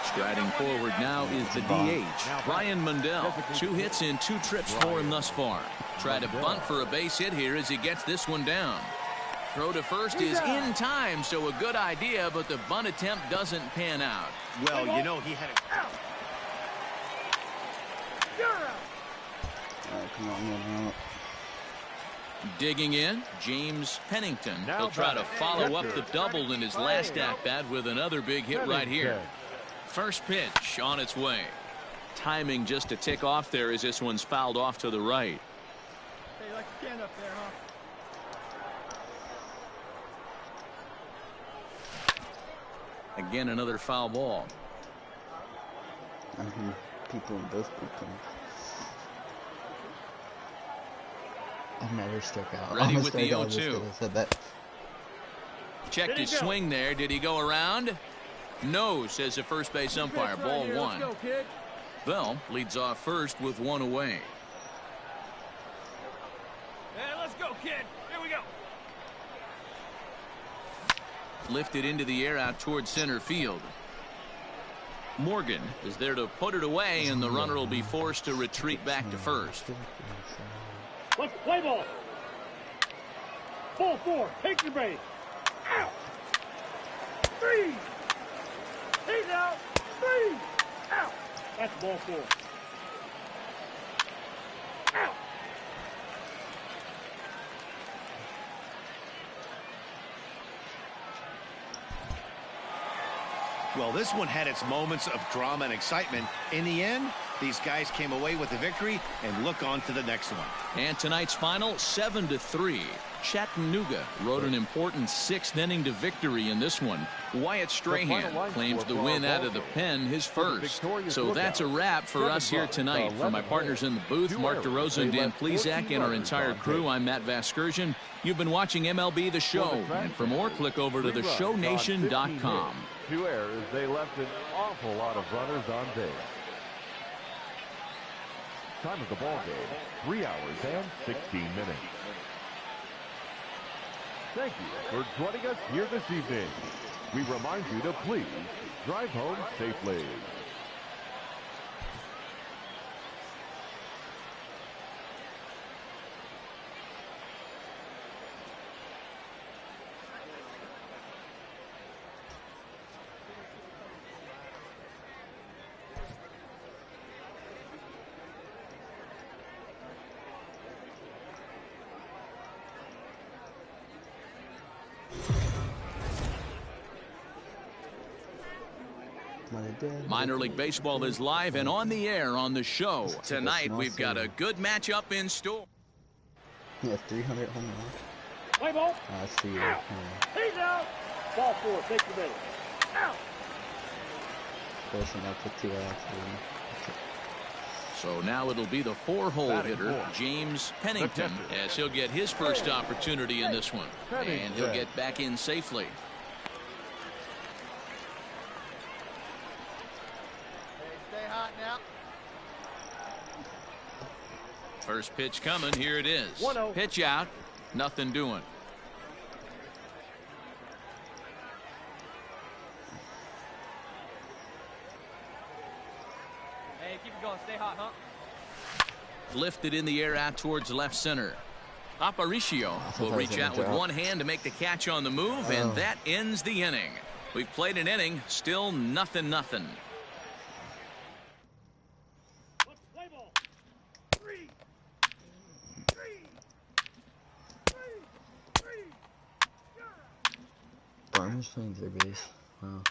Striding forward now is the DH, Brian Mundell. 2 hits in 2 trips for him thus far. Try to bunt for a base hit here as he gets this one down. Throw to first is in time, so a good idea, but the bunt attempt doesn't pan out. Well, you know, he had it. come on. Digging in, James Pennington. He'll try to follow up the double in his last at-bat with another big hit right here. First pitch on its way. Timing just to tick off there as this one's fouled off to the right. Hey, you like to stand up there, huh? Again, another foul ball. I hear people in both big teams. I've never struck out. Ready with the 0-2. Said that. Checked his swing there. Did he go around? No, says the first base umpire. Ball one. Let's go, kid. Bell leads off first with one away. Yeah, let's go, kid. Here we go. Lifted into the air out towards center field. Morgan is there to put it away, and the runner will be forced to retreat back to first. Let's play ball. Ball four. Take your base. Out. Three. He's out. Three. Out. That's ball four. Out. Well, this one had its moments of drama and excitement. In the end, these guys came away with the victory and look on to the next one. And tonight's final, 7-3. Chattanooga wrote an important sixth inning to victory in this one. Wyatt Strahan claims the win out of the pen his first. So that's a wrap for us here tonight. For my partners in the booth, Mark DeRosa and Dan Plesac, and our entire crew, I'm Matt Vasgersian. You've been watching MLB The Show. And for more, click over to theshownation.com. 2 errors, they left an awful lot of runners on base. Time of the ball game, 3 hours and 16 minutes. Thank you for joining us here this evening. We remind you to please drive home safely. Minor League Baseball is live and on the air on the show. Tonight, we've got a good matchup in store. Yeah, 300 home run. Play ball. I see. Out. He's out. Ball four. Take the base. Out. Listen, I took 2 outs. So now it'll be the 4-hole hitter, James Pennington, as he'll get his first opportunity in this one. And he'll get back in safely. Stay hot now. First pitch coming. Here it is. 1-0. Pitch out. Nothing doing. Hey, keep it going. Stay hot, huh? Lifted in the air out towards left center. Aparicio will reach out with one hand to make the catch on the move, and that ends the inning. We've played an inning, still nothing. Let's play ball. Three. Barnes playing third base. Wow.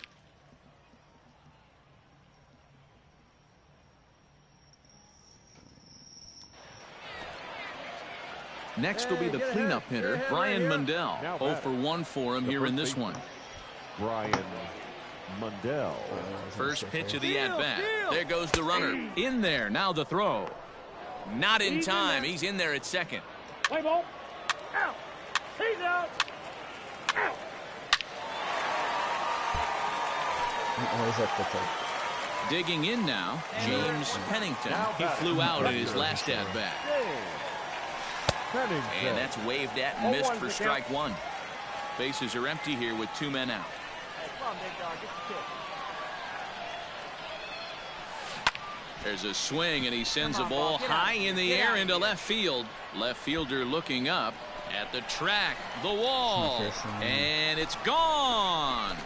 Next will be the cleanup hitter, Brian Mundell. 0 for 1 for him here in this one. Brian Mundell. First pitch of the at-bat. There goes the runner. In there. Now the throw. Not in time. He's in there at second. Play ball. Out. He's out. Out. Always up the top. Digging in now, James Pennington. He flew out in his last at-bat. And that's waved at and missed for strike one. Bases are empty here with 2 men out. Hey, come on, big dog. Get the kick. There's a swing, and he sends a ball high in the air into left field. Left fielder looking up at the track, the wall, and it's gone.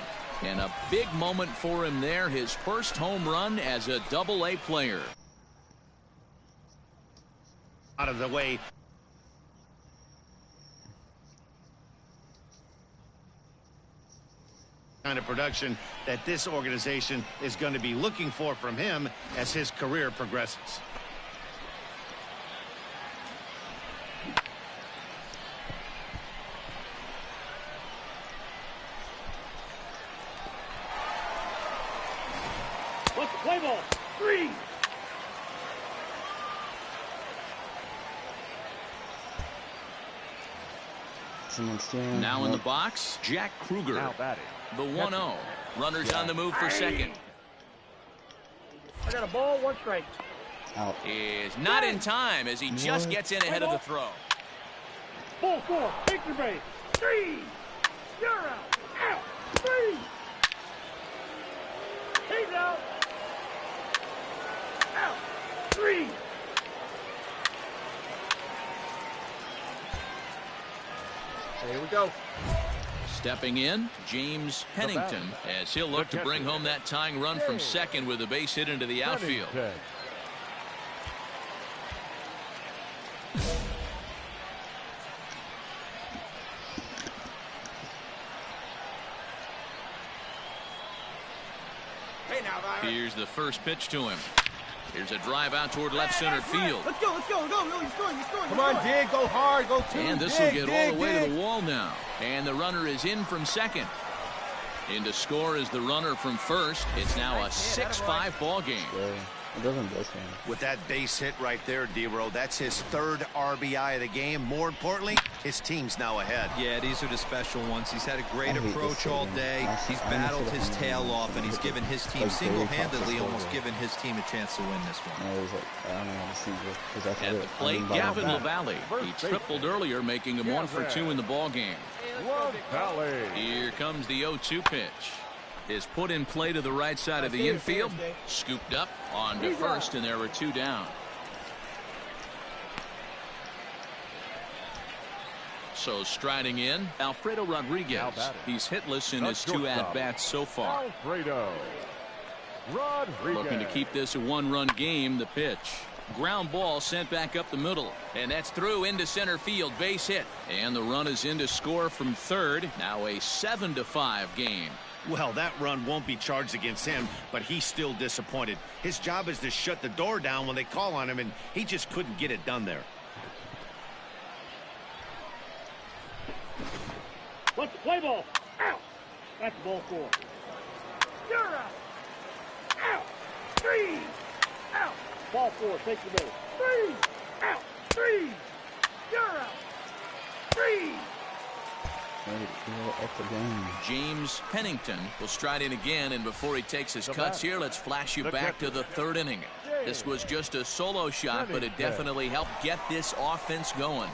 And a big moment for him there, his first home run as a Double-A player. Out of the way. Kind of production that this organization is going to be looking for from him as his career progresses. Let's play ball. Three. Someone's steering. Now in the box, Jack Kruger. Now batting. The 1-0. Runners on the move for second. I got a ball, 1 strike. Out. Is not in time as he just gets in ahead of the throw. Ball 4, take your base. 3, you're out. Out. 3. He's out. Out. 3. Here we go. Stepping in, James Pennington, as he'll look to bring home that tying run from second with a base hit into the outfield. Here's the first pitch to him. Here's a drive out toward left center field. Let's go, let's go, he's scoring. Come on, dig, go hard, go 2. And this will get all the way to the wall now. And the runner is in from second. In to score is the runner from first. It's now a 6-5 ball game. It doesn't bless him. With that base hit right there, D-Row, that's his 3rd RBI of the game. More importantly, his team's now ahead. Yeah, these are the special ones. He's had a great I hate this approach all stadium. day. He's battled his tail off, and he's given his team Like, single-handedly very almost possible. given his team a chance to win this one. I was like, I don't know how to see this. 'Cause that's At what the it- plate, I mean by Gavin that. LaValle. He tripled earlier, making him 1 for 2 in the ball game. LaValle. Here comes the 0-2 pitch. Is put in play to the right side of the infield. Scooped up on to first, and there were 2 down. So striding in, Alfredo Rodriguez. He's hitless in his 2 at-bats so far. Alfredo Rodriguez. Looking to keep this a 1-run game. The pitch. Ground ball sent back up the middle. And that's through into center field. Base hit. And the run is in to score from third. Now a 7-5 game. Well, that run won't be charged against him, but he's still disappointed. His job is to shut the door down when they call on him, and he just couldn't get it done there. Let's play ball. Out. That's ball 4. You're out. Out. 3. Out. Ball 4, take the base. 3. Out. 3. You're out. 3. James Pennington will stride in again, and before he takes his cuts here, let's flash you back to the 3rd inning. This was just a solo shot, but it definitely helped get this offense going.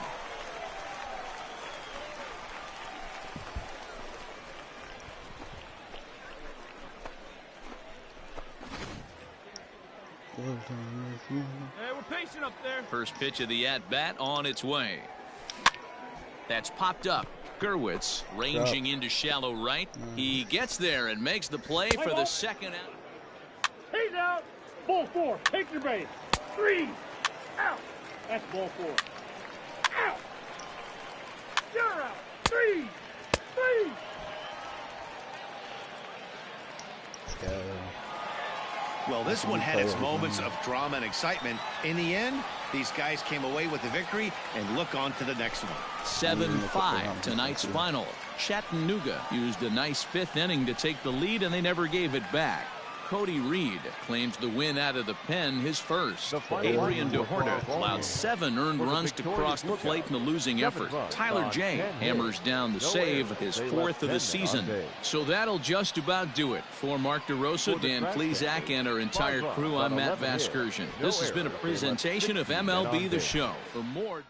Hey, we're patient up there. First pitch of the at-bat on its way. That's popped up. Gerwitz ranging into shallow right. He gets there and makes the play for the second out. He's out. Ball 4, take your base. 3. Out. That's ball 4. Out. You're out. 3. 3. Well, this one had its moments of drama and excitement. In the end, these guys came away with the victory and look on to the next one. 7-5 tonight's final. Chattanooga used a nice 5th inning to take the lead, and they never gave it back. Cody Reed claims the win out of the pen, his first. Adrian DeHorta allowed 7 earned runs to cross the plate in the losing effort. Tyler J hammers down the save, his 4th of the season. So that'll just about do it. For Mark DeRosa, Dan Plesac, and our entire crew, I'm Matt Vasgersian. This has been a presentation of MLB The Show. For more...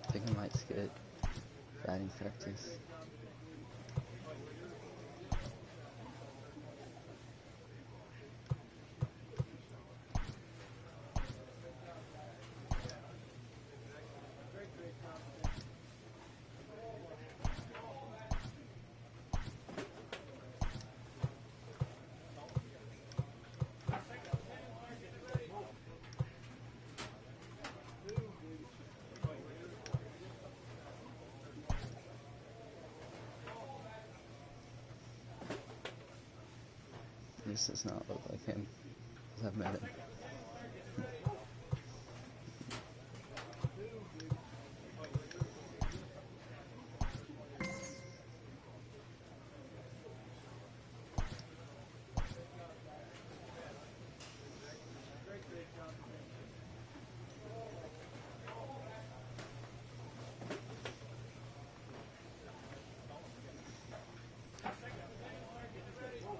I think I might skip batting practice. This does not look like him. I've met him.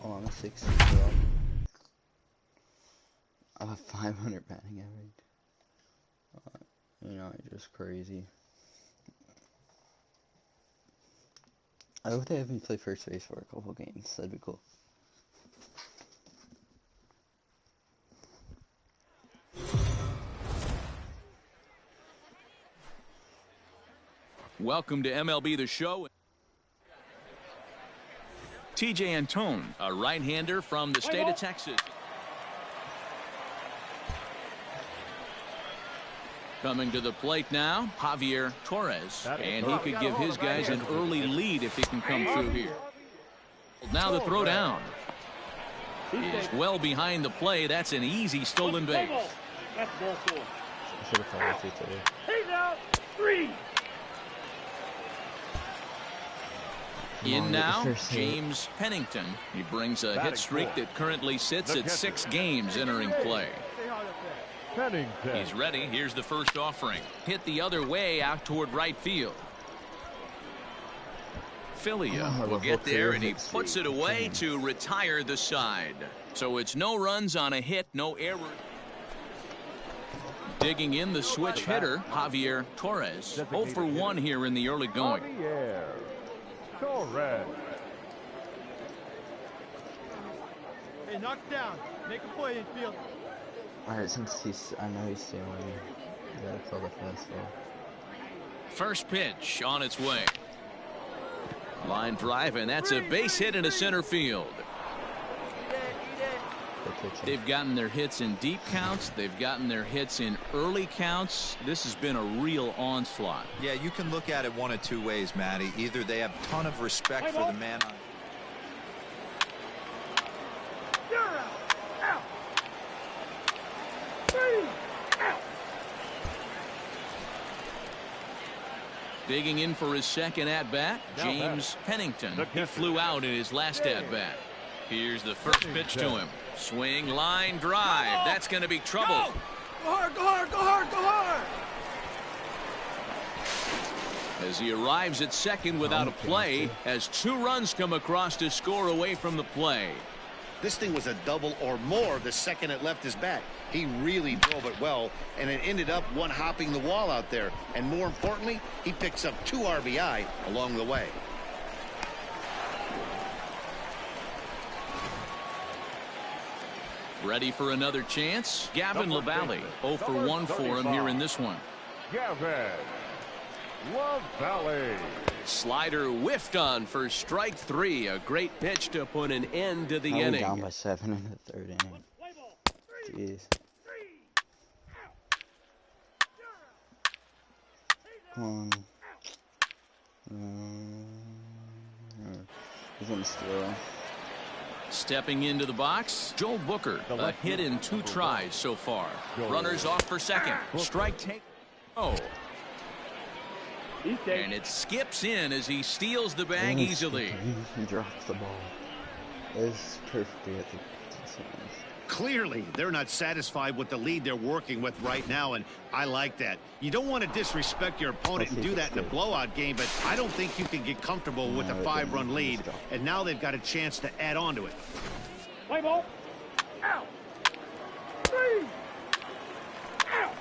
Oh, I'm a 60 bro. I have a 500 batting average. You know, just crazy. I hope they have me play first base for a couple games. That'd be cool. Welcome to MLB The Show. TJ Antone, a right-hander from the state of Texas. Coming to the plate now, Javier Torres. And he could give his guys an early lead if he can come through here. Now the throw down. Is well behind the play. That's an easy stolen base. That's ball four. I should have followed you today. He's out. 3. In now, James Pennington. He brings a hit streak that currently sits at 6 games entering play. Pennington. He's ready. Here's the first offering. Hit the other way out toward right field. Filia will get there, and he puts it away to retire the side. So it's no runs on a hit, no error. Digging in the switch hitter, Javier Torres. 0 for 1 here in the early going. Javier Torres. Hey, knock it down. Make a play in field. Alright, since I know he's stealing, you gotta kill the fastball. First pitch on its way. Line drive, and that's a base hit into center field. They've gotten their hits in deep counts. They've gotten their hits in early counts. This has been a real onslaught. Yeah, you can look at it one of two ways, Matty. Either they have a ton of respect for the man on. You're out. Out. 3. Out. Digging in for his second at-bat, James Pennington. He flew out in his last at-bat. Here's the first pitch to him. Swing, line, drive. That's going to be trouble. Go hard, go hard, go hard, go hard. As he arrives at second without a play, as 2 runs come across to score away from the play. This thing was a double or more the second it left his bat. He really drove it well, and it ended up one hopping the wall out there. And more importantly, he picks up 2 RBI along the way. Ready for another chance? Gavin LaValle. 0 for 1 for him here in this one. Gavin LaValle. Slider whiffed on for strike 3. A great pitch to put an end to the inning. Down by 7 in the 3rd inning. Jeez. Come on. He's gonna steal. Stepping into the box, Joel Booker. A hit in 2 tries so far. Runners off for second. Strike take. Oh. And it skips in as he steals the bag easily. He drops the ball. It's perfectly at the center. Clearly, they're not satisfied with the lead they're working with right now, and I like that. You don't want to disrespect your opponent and do that in a blowout game, but I don't think you can get comfortable with a 5-run lead, and now they've got a chance to add on to it. Play ball. Out. 3. Out.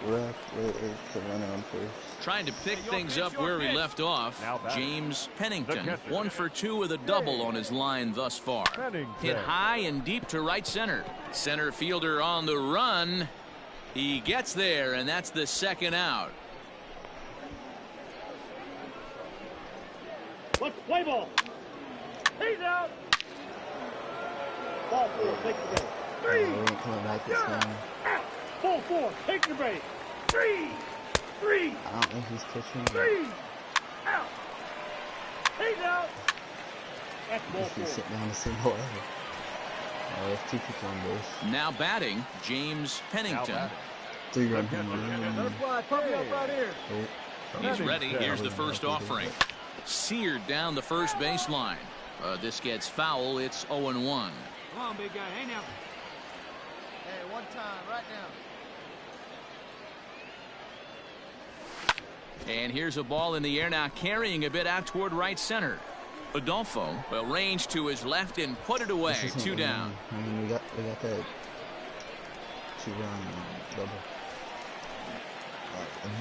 We're up. It's the runner on first. Trying to pick things up where he left off. James Pennington. 1 for 2 with a double on his line thus far. Hit high and deep to right center. Center fielder on the run. He gets there, and that's the second out. Let's play ball. He's out. Ball 4. Take the base. 3. We ain't coming back this time. Out. Ball 4. Take the base. 3. 3. I don't think he's pitching. 3. Out. He's out. That's ball He's 4. sitting down a single A. There's 2 people on base. Now batting, James Pennington. 3-run home run. He's ready. Here's the first offering. Seared down the first baseline. This gets foul. It's 0-1. Come on, big guy. Hey, now. Hey, one time, right now. And here's a ball in the air now, carrying a bit out toward right center. Adolfo will range to his left and put it away. 2 down. I mean, we got that 2-run double.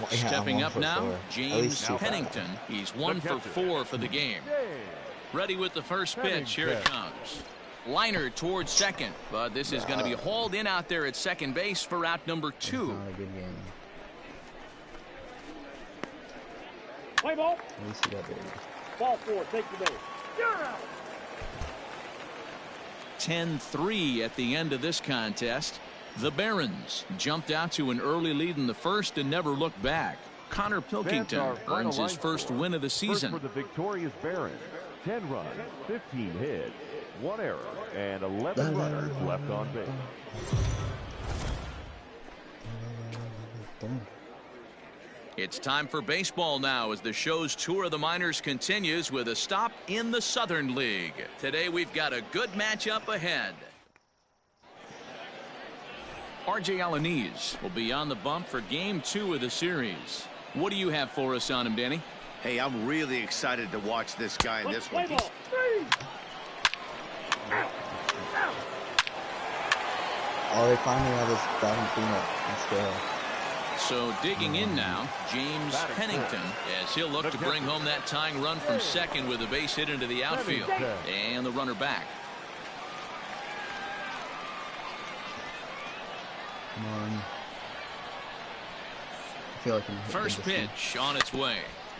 Stepping up now, James Pennington. He's 1 for 4 for the game. Ready with the first pitch. Here it comes. Liner towards second, but this is going to be hauled in out there at second base for out number 2. Not a good game. Play ball. At least he got big. Ball 4. Take the base. You're out. 10-3 at the end of this contest. The Barons jumped out to an early lead in the first and never looked back. Connor Pilkington earns his first win of the season. First for the victorious Barons. 10 runs, 15 hits, 1 error, and 11 runners left on base. It's time for baseball now as the show's tour of the minors continues with a stop in the Southern League. Today we've got a good matchup ahead. RJ Alaniz will be on the bump for game 2 of the series. What do you have for us on him, Danny? Hey, I'm really excited to watch this guy in this one. Play ball. 3. Out. Out. Oh, they finally have this batting cleanup and scale. So digging in now, James Pennington, as he'll look to bring home that tying run from second with a base hit into the outfield. And the runner back. Come on. I feel like I'm First pitch on its way.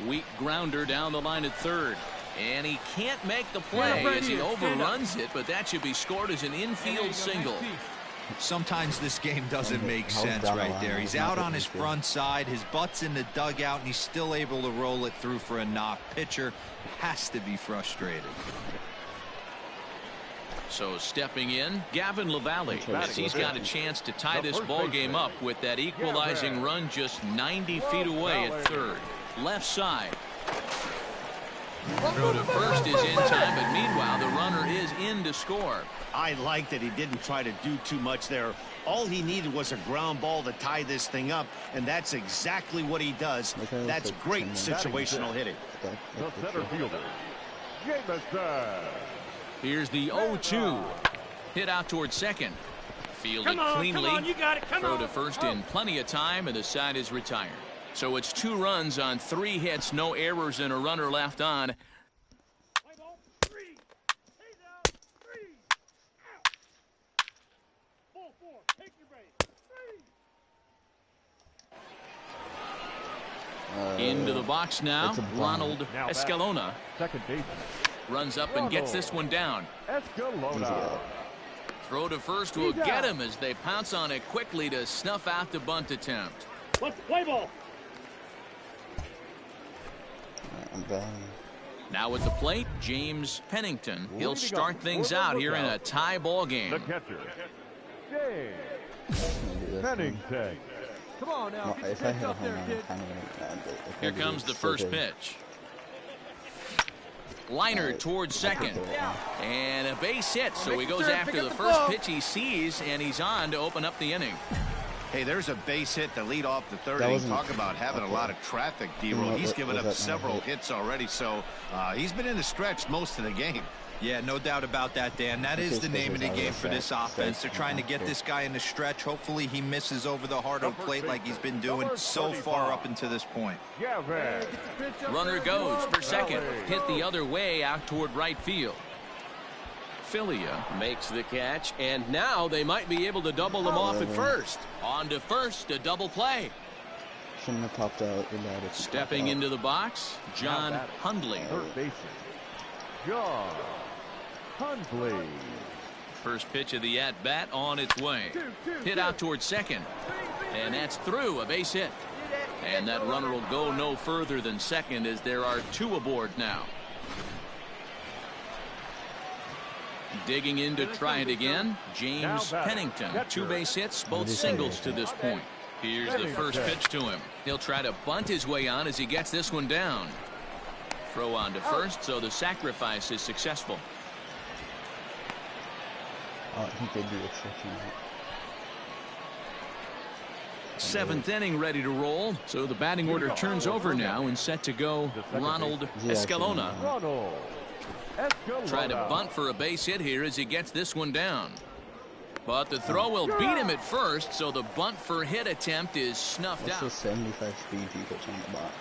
Weak grounder down the line at third. And he can't make the play as he overruns it, but that should be scored as an infield single. Sometimes this game doesn't make sense right there. He's out on his front side, his butt's in the dugout, and he's still able to roll it through for a knock. Pitcher has to be frustrated. So stepping in, Gavin Lavallee, as he's got a chance to tie this ball game up with that equalizing run just 90 feet away at third. Left side. Throw to first is in time, but meanwhile the runner is in to score. I like that he didn't try to do too much there. All he needed was a ground ball to tie this thing up, and that's exactly what he does. That's great situational hitting. The center fielder, Jameson. Here's the 0-2. Hit out towards second. Fielded cleanly. Come on, you got it. Throw to first in plenty of time, and the side is retired. So it's 2 runs on 3 hits, no errors, and a runner left on. Play ball. 3. He's out. 3. Out. Ball 4. Take your base. 3. Into the box now. Ronald Escalona. Second baseman. Runs up and gets this one down. Escalona. Throw to first will get him as they pounce on it quickly to snuff out the bunt attempt. Let's play ball. I'm batting. Now at the plate, James Pennington. He'll start things out here in a tie ball game. The catcher, James Pennington. Come on now. Well, Get your if I pitch hit a up home there, run, kid. I'm kind of gonna. Here comes the first pitch. Liner towards second. And a base hit, so he goes after the first pitch he sees, and he's on to open up the inning. Hey, there's a base hit to lead off the third inning. Talk about having a lot of traffic, D-Roll. He's given up several hits already, so he's been in the stretch most of the game. Yeah, no doubt about that, Dan. That is the name of the game for this offense. They're trying to get this guy in the stretch. Hopefully he misses over the heart of the plate like he's been doing so far up until this point. Runner goes for second. Hit the other way out toward right field. Filia makes the catch, and now they might be able to double them off at first. On to first, a double play. Shouldn't have popped out. Stepping into the box, John Hundley. Third baseman, John Hundley. First pitch of the at-bat on its way. Hit out towards second. And that's through, a base hit. And that runner will go no further than second as there are 2 aboard now. Digging in to try it again, James Pennington. 2 base hits, both singles to this point. Here's the first pitch to him. He'll try to bunt his way on as he gets this one down. Throw on to first, so the sacrifice is successful. I think they'd be expecting that. 7th inning ready to roll. So the batting order turns over now and set to go Ronald Escalona. Try to bunt for a base hit here as he gets this one down. But the throw will beat him at first, so the bunt for hit attempt is snuffed out. That's the 75 speed he puts on the bot.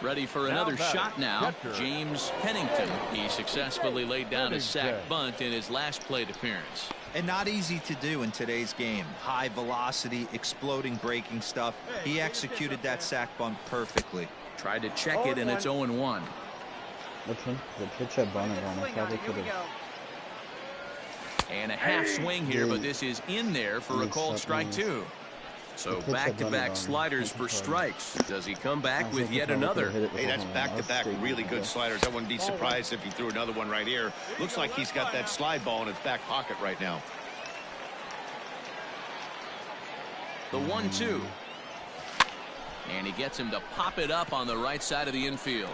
Ready for another shot now, James Pennington. He successfully laid down a sac bunt in his last plate appearance. And not easy to do in today's game. High velocity, exploding breaking stuff. He executed that sac bunt perfectly. Tried to check it, and it's 0-1. Which one? The pitch I bunted on. I probably could have. And a half swing here, but this is in there for a called strike 2. So back-to-back sliders for strikes. Does he come back with yet another? Hey, that's back-to-back really good sliders. I wouldn't be surprised if he threw another one right here. Looks like he's got that slide ball in his back pocket right now. The 1-2. And he gets him to pop it up on the right side of the infield.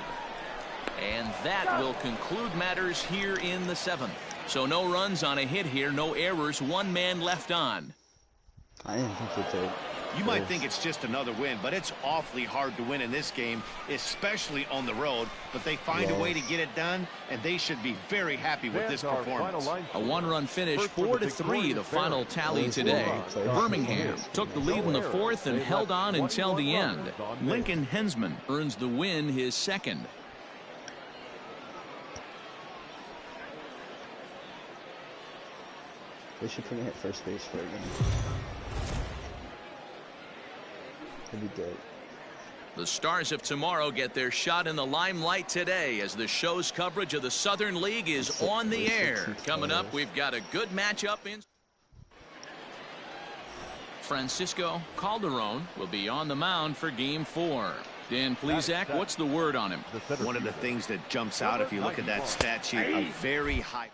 And that will conclude matters here in the 7th. So no runs on a hit here, no errors, 1 man left on. I didn't think that they... You might think it's just another win, but it's awfully hard to win in this game, especially on the road. But they find a way to get it done, and they should be very happy with this performance. A 1-run finish, 4-3, the final tally today. Birmingham took the lead in the 4th and held on until the end. Lincoln Hensman earns the win, his 2nd. They should put me at first base for a game. That'd be good. The Stars of tomorrow get their shot in the limelight today as the show's coverage of the Southern League is on the air. Coming up, we've got a good matchup in. Francisco Calderon will be on the mound for Game 4. Dan Plesac, what's the word on him? One of the things that jumps out if you look at that stat sheet, a very high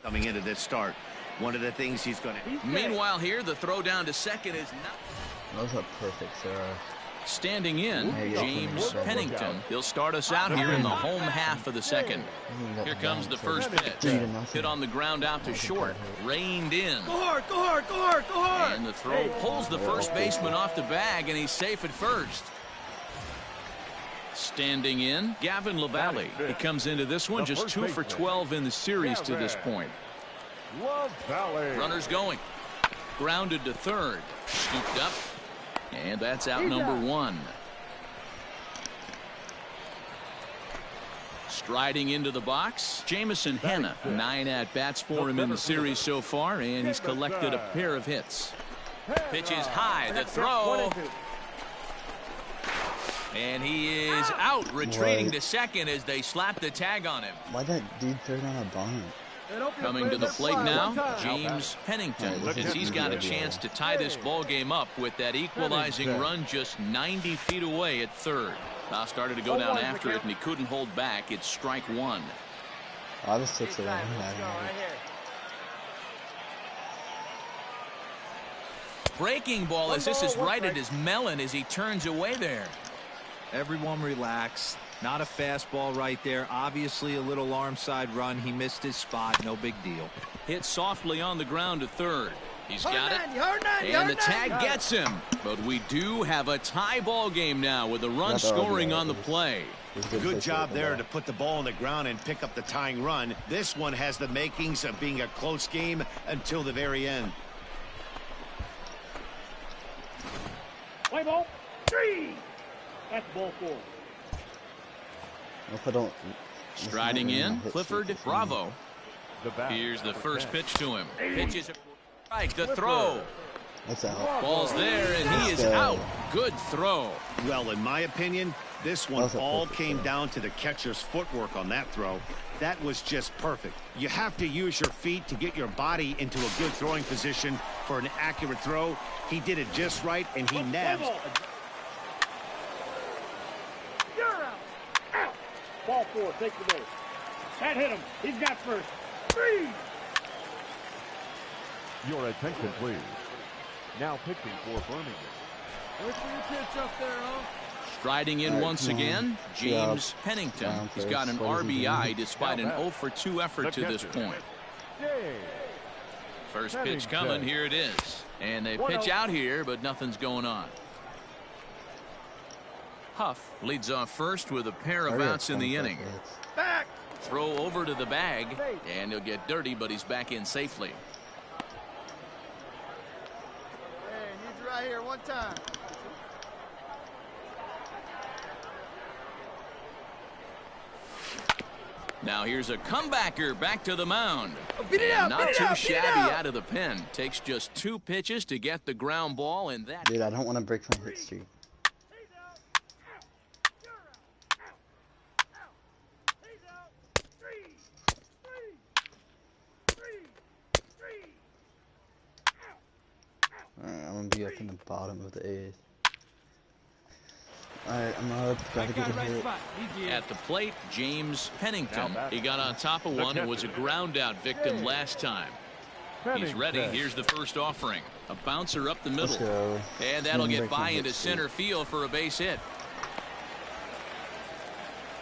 coming into this start. One of the things he's going to... Meanwhile here, the throw down to second is not... That was a perfect throw. Standing in, James Pennington. He'll start us out here in the home half of the 2nd. Here comes the first pitch. Hit on the ground out to short. Reined in. Go hard, go hard, go hard, go hard. And the throw pulls the first baseman off the bag, and he's safe at first. Standing in, Gavin LaValle. He comes into this one just 2 for 12 in the series to this point. Runners going. Grounded to third. Scooped up. And that's out number 1. Striding into the box, Jamison Henna. 9 at-bats for him in the series so far, and he's collected a pair of hits. Pitch is high, the throw. And he is out, retreating to second as they slap the tag on him. Why'd that dude throw down a bunt? Coming to the plate now, James Pennington, as he's got a chance to tie this ball game up with that equalizing run just 90 feet away at third. Now started to go down after it, and he couldn't hold back. It's strike 1. I was 6-11. Breaking ball as this is right at his melon as he turns away there. Everyone relax. Not a fastball right there. Obviously a little arm side run. He missed his spot. No big deal. Hit softly on the ground to third. He's got it. And the tag gets him. But we do have a tie ball game now with a run scoring on the play. Good job there to put the ball on the ground and pick up the tying run. This one has the makings of being a close game until the very end. Play ball. 3. That's ball 4. If I don't... Striding in, Clifford Bravo. Here's the first pitch to him. Pitches a strike, the throw. That's out. Ball's there, and he is out. Good throw. Well, in my opinion, this one all came down to the catcher's footwork on that throw. That was just perfect. You have to use your feet to get your body into a good throwing position for an accurate throw. He did it just right, and he nabs. Ball 4, take the base. That hit him. He's got first. 3. Your attention, please. Now pitching for Birmingham. Wait for your pitch up there, huh? Striding in once again, James Pennington. He's got an RBI despite an 0 for 2 effort to this point. First pitch coming, here it is. And they pitch out here, but nothing's going on. Huff leads off first with a pair of outs in the inning. Back! Throw over to the bag, and he'll get dirty, but he's back in safely. Hey, need you right here, one time. Now here's a comebacker back to the mound. Beat it out, Not beat it too out, beat it shabby out. out of the pen. Takes just 2 pitches to get the ground ball, and that. Dude, I don't want to break my hit streak. Alright, I'm gonna be up in the bottom of the 8th. Alright, I'm up. Gotta get a hit. At the plate, James Pennington. He got on top of one and was a ground out victim last time. He's ready. Here's the first offering. A bouncer up the middle. Let's go. And that'll get Break my by hit into streak. center field for a base hit.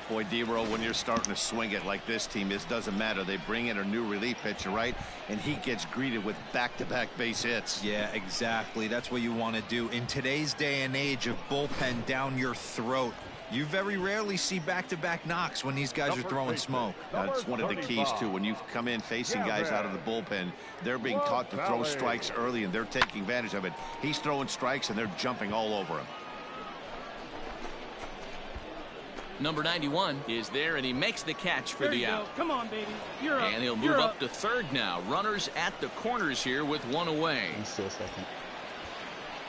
Boy, D-Roll, when you're starting to swing it like this team is, doesn't matter. They bring in a new relief pitcher, right? And he gets greeted with back-to-back base hits. Yeah, exactly. That's what you want to do. In today's day and age of bullpen down your throat, you very rarely see back-to-back knocks when these guys are throwing smoke. That's one of the keys, too. When you come in facing guys out of the bullpen, they're being taught to throw strikes early, and they're taking advantage of it. He's throwing strikes, and they're jumping all over him. Number 91 is there, and he makes the catch for the out. Come on, baby. You're up. And he'll move up to third now. Runners at the corners here with one away. I'm still second.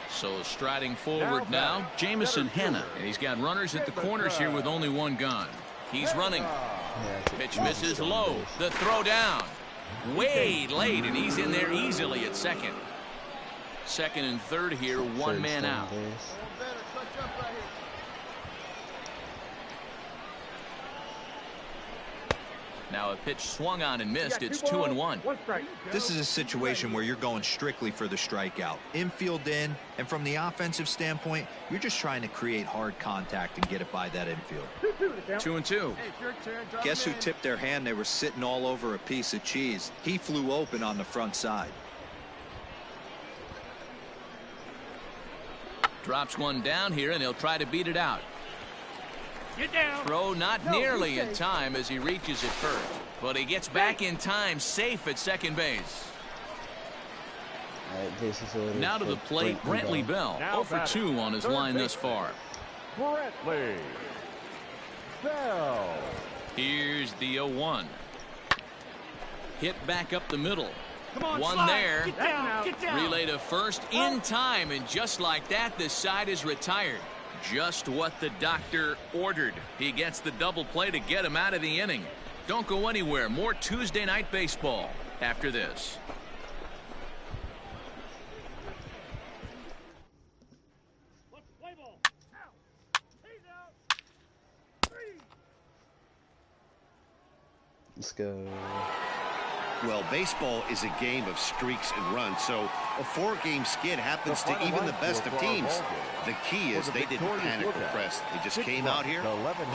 So striding forward now, Jamison Hanna. And he's got runners at the corners here with only one gone. He's running. Pitch misses low. The throw down. Way late, and he's in there easily at second. Second and third here, one man out. Better clutch up right here. Now a pitch swung on and missed. It's 2-1. This is a situation where you're going strictly for the strikeout. Infield in, and from the offensive standpoint, you're just trying to create hard contact and get it by that infield. 2-2. Hey, it's your turn. Drop Guess it who in. tipped their hand? They were sitting all over a piece of cheese. He flew open on the front side. Drops one down here, and he'll try to beat it out. Get down. Throw not nearly in time as he reaches it first. But he gets back in time, safe at second base. Alright, bases loaded. Now to the plate, Brantley Bell. 0 for 2 on his line thus far. Brantley Bell. Here's the 0-1. Hit back up the middle. Come on, One slide. there. Get down. Get down. Relay to first in time, and just like that, the side is retired. Just what the doctor ordered. He gets the double play to get him out of the inning. Don't go anywhere. More Tuesday night baseball after this. Play ball. He's out. 3. Let's go. Well, baseball is a game of streaks and runs, so a 4-game skid happens to even the best of teams. The key is they didn't panic or press. They just came out here,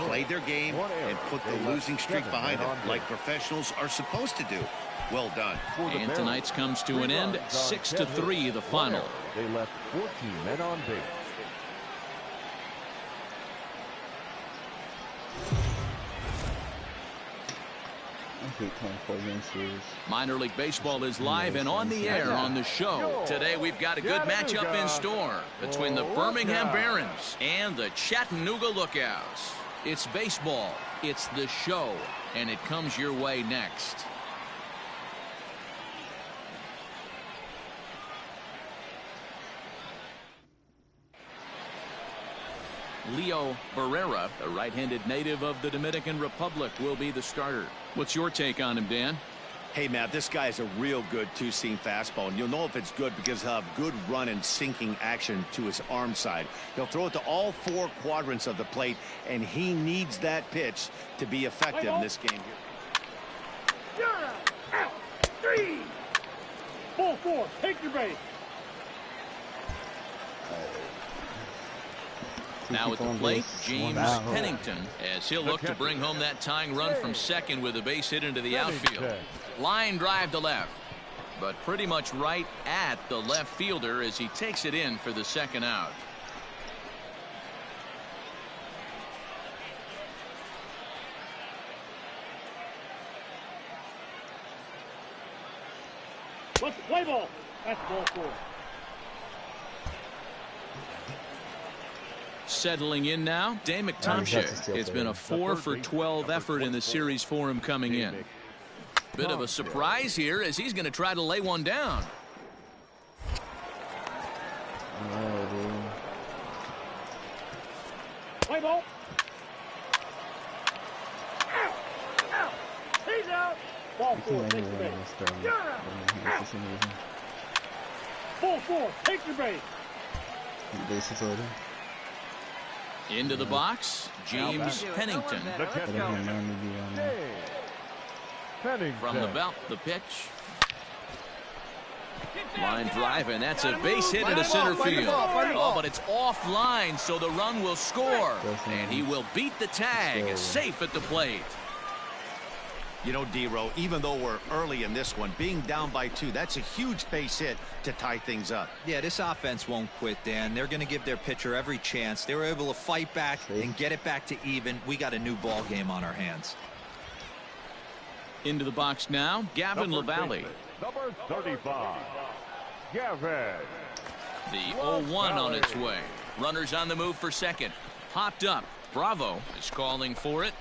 played their game, and put the losing streak behind them, like professionals are supposed to do. Well done. And tonight's comes to an end, 6-3 the final. They left 14 men on base. I hate playing 4-game series. Minor League Baseball is live and on the air on the show. Today we've got a good matchup in store between the Birmingham Barons and the Chattanooga Lookouts. It's baseball, it's the show, and it comes your way next. Leo Barrera, a right-handed native of the Dominican Republic, will be the starter. What's your take on him, Dan? Hey, Matt, this guy is a real good two-seam fastball, and you'll know if it's good because he'll have good run and sinking action to his arm side. He'll throw it to all 4 quadrants of the plate, and he needs that pitch to be effective in this game here. You're out. 3. Ball 4, take your base. Now at the plate, James Pennington, as he'll look to bring home that tying run from second with a base hit into the outfield. Line drive to left, but pretty much right at the left fielder as he takes it in for the second out. Let's play ball. That's ball 4. Settling in now, Dane McTownship. It's been a 4 for 12 effort in the series for him coming in. Bit of a surprise here as he's going to try to lay one down. Play ball. Out. Out. He's out. Ball 4, take your base. You're out. Ball 4, take your base. Base is loaded. Into the box, James Pennington. From the belt, the pitch. Line drive, and that's a base hit into center field. Oh, but it's offline, so the run will score. And he will beat the tag, safe at the plate. You know, D-Row, even though we're early in this one, being down by 2, that's a huge base hit to tie things up. Yeah, this offense won't quit, Dan. They're going to give their pitcher every chance. They were able to fight back and get it back to even. We got a new ball game on our hands. Into the box now, Gavin LaValle. Number 35, Gavin. The 0-1 on its way. Runners on the move for second. Popped up. Bravo is calling for it.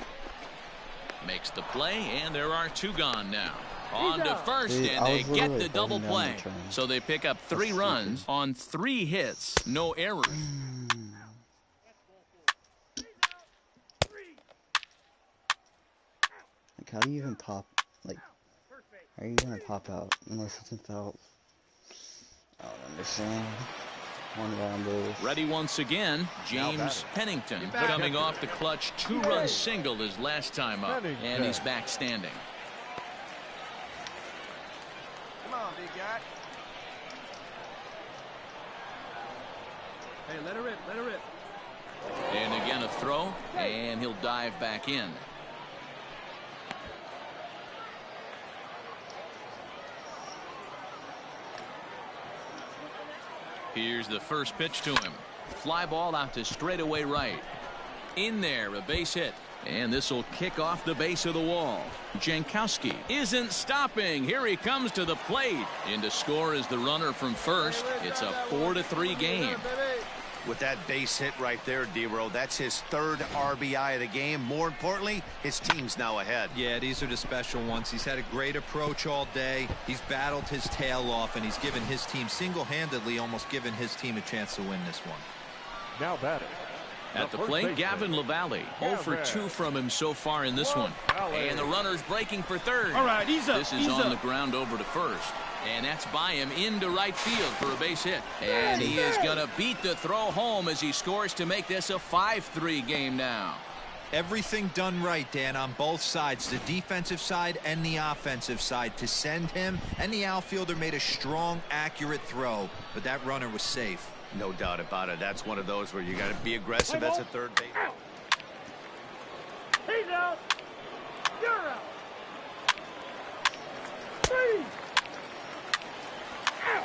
Makes the play, and there are 2 gone now. On to first, and they get the double play. So they pick up 3 runs on 3 hits. No errors. Like, how do you even pop? Like, how are you gonna pop out unless it's in foul? I don't understand. Ready once again, James Pennington coming off the clutch 2-run single his last time up, and he's back standing. Come on, big guy. Hey, let her rip, let her rip. And again a throw, and he'll dive back in. Here's the first pitch to him. Fly ball out to straightaway right. In there, a base hit. And this will kick off the base of the wall. Jankowski isn't stopping. Here he comes to the plate. In to score is the runner from first. It's a 4-3 game. With that base hit right there, D-Row, that's his 3rd RBI of the game. More importantly, his team's now ahead. Yeah, these are the special ones. He's had a great approach all day. He's battled his tail off, and he's given his team single-handedly, almost given his team a chance to win this one. Now batting. At the plate, Gavin LaValle. 0 for 2 from him so far in this one. And the runner's breaking for third. All right, he's up. This is on the ground over to first. And that's by him into right field for a base hit. And he is going to beat the throw home as he scores to make this a 5-3 game now. Everything done right, Dan, on both sides, the defensive side and the offensive side, to send him, and the outfielder made a strong, accurate throw, but that runner was safe. No doubt about it. That's one of those where you got to be aggressive as a third base. He's out. You're out. 3. Out.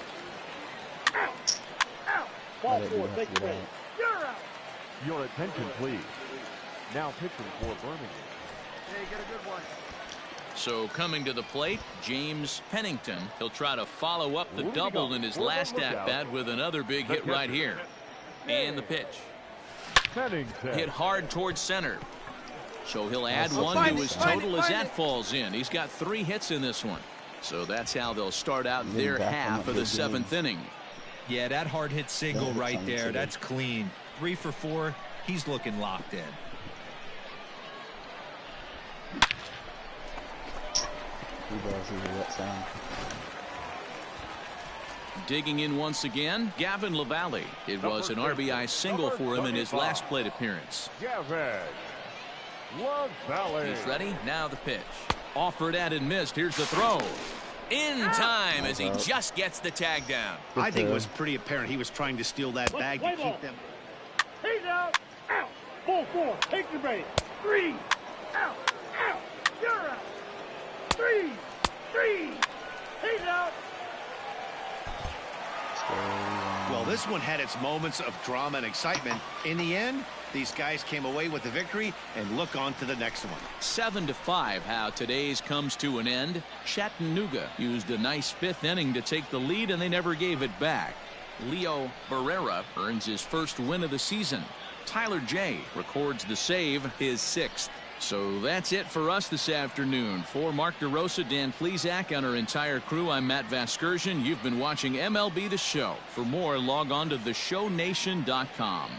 Out. Out. Ball 4, take your base. You're out. Your attention, please. Now pitching for Birmingham. Hey, get a good one. So coming to the plate, James Pennington. He'll try to follow up the double in his last at-bat with another big hit right here. And the pitch. Pennington. Hit hard towards center. So he'll add 1 to his total as that falls in. He's got 3 hits in this one. So that's how they'll start out their half of the 7th inning. Yeah, that hard hit single right there, that's clean. 3 for 4. He's looking locked in. Digging in once again, Gavin LaValle. It was an RBI single for him in his last plate appearance. Gavin LaValle. He's ready. Now the pitch. Offered at and missed. Here's the throw. In time as he just gets the tag down. I think it was pretty apparent he was trying to steal that bag to keep them. He's out. Out. 4-4. Take your base. 3. Out. Out. You're out. 3. He's out. Well, this one had its moments of drama and excitement. In the end, these guys came away with the victory and look on to the next one. 7-5 how today's comes to an end. Chattanooga used a nice fifth inning to take the lead, and they never gave it back. Leo Barrera earns his first win of the season. Tyler J records the save, his 6th. So that's it for us this afternoon. For Mark DeRosa, Dan Plesac, and our entire crew, I'm Matt Vasgersian. You've been watching MLB The Show. For more, log on to theshownation.com.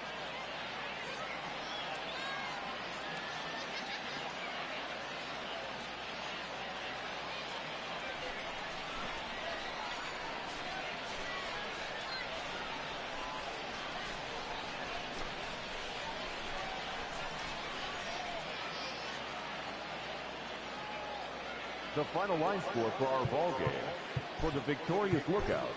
The final line score for our ball game. For the victorious Lookout.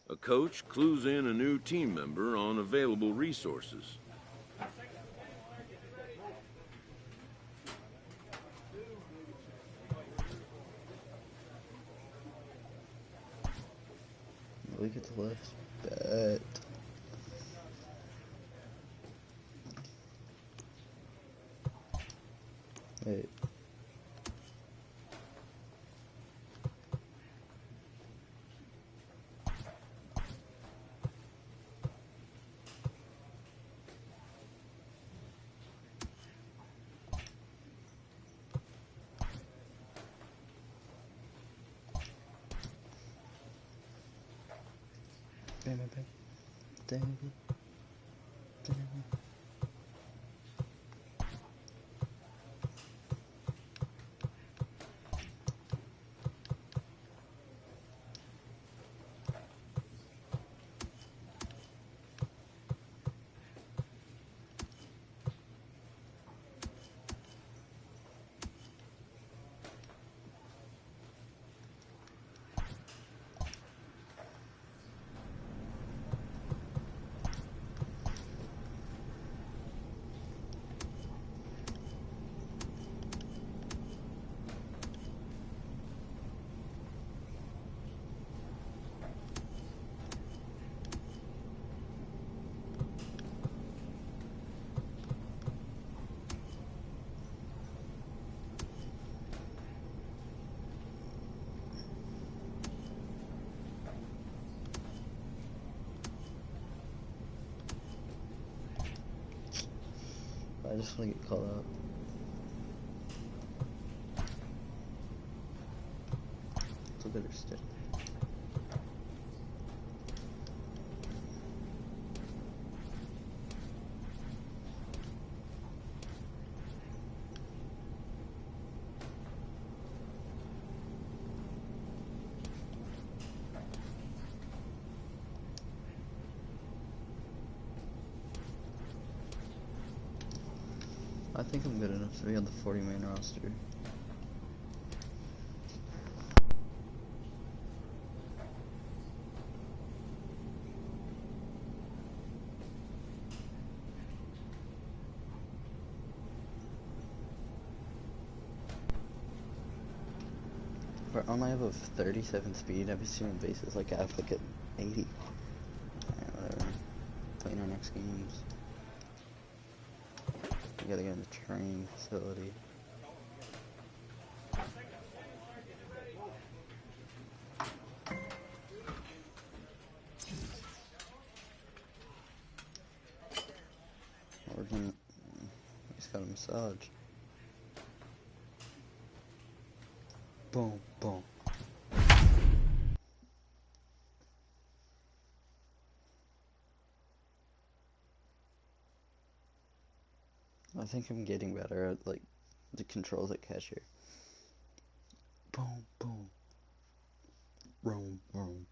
A coach clues in a new team member on available resources. We get the left bet. Wait. I just want to get caught up. It's a better stick. I think I'm good enough to be on the 40-man roster. For only have a 37 speed, every single bases like I have like at 80. Alright, whatever. Playing our next games. We gotta get in the training facility. We're gonna, he's got a massage. Boom, boom. I think I'm getting better at, like, the controls at catcher. Boom, boom. Boom, boom.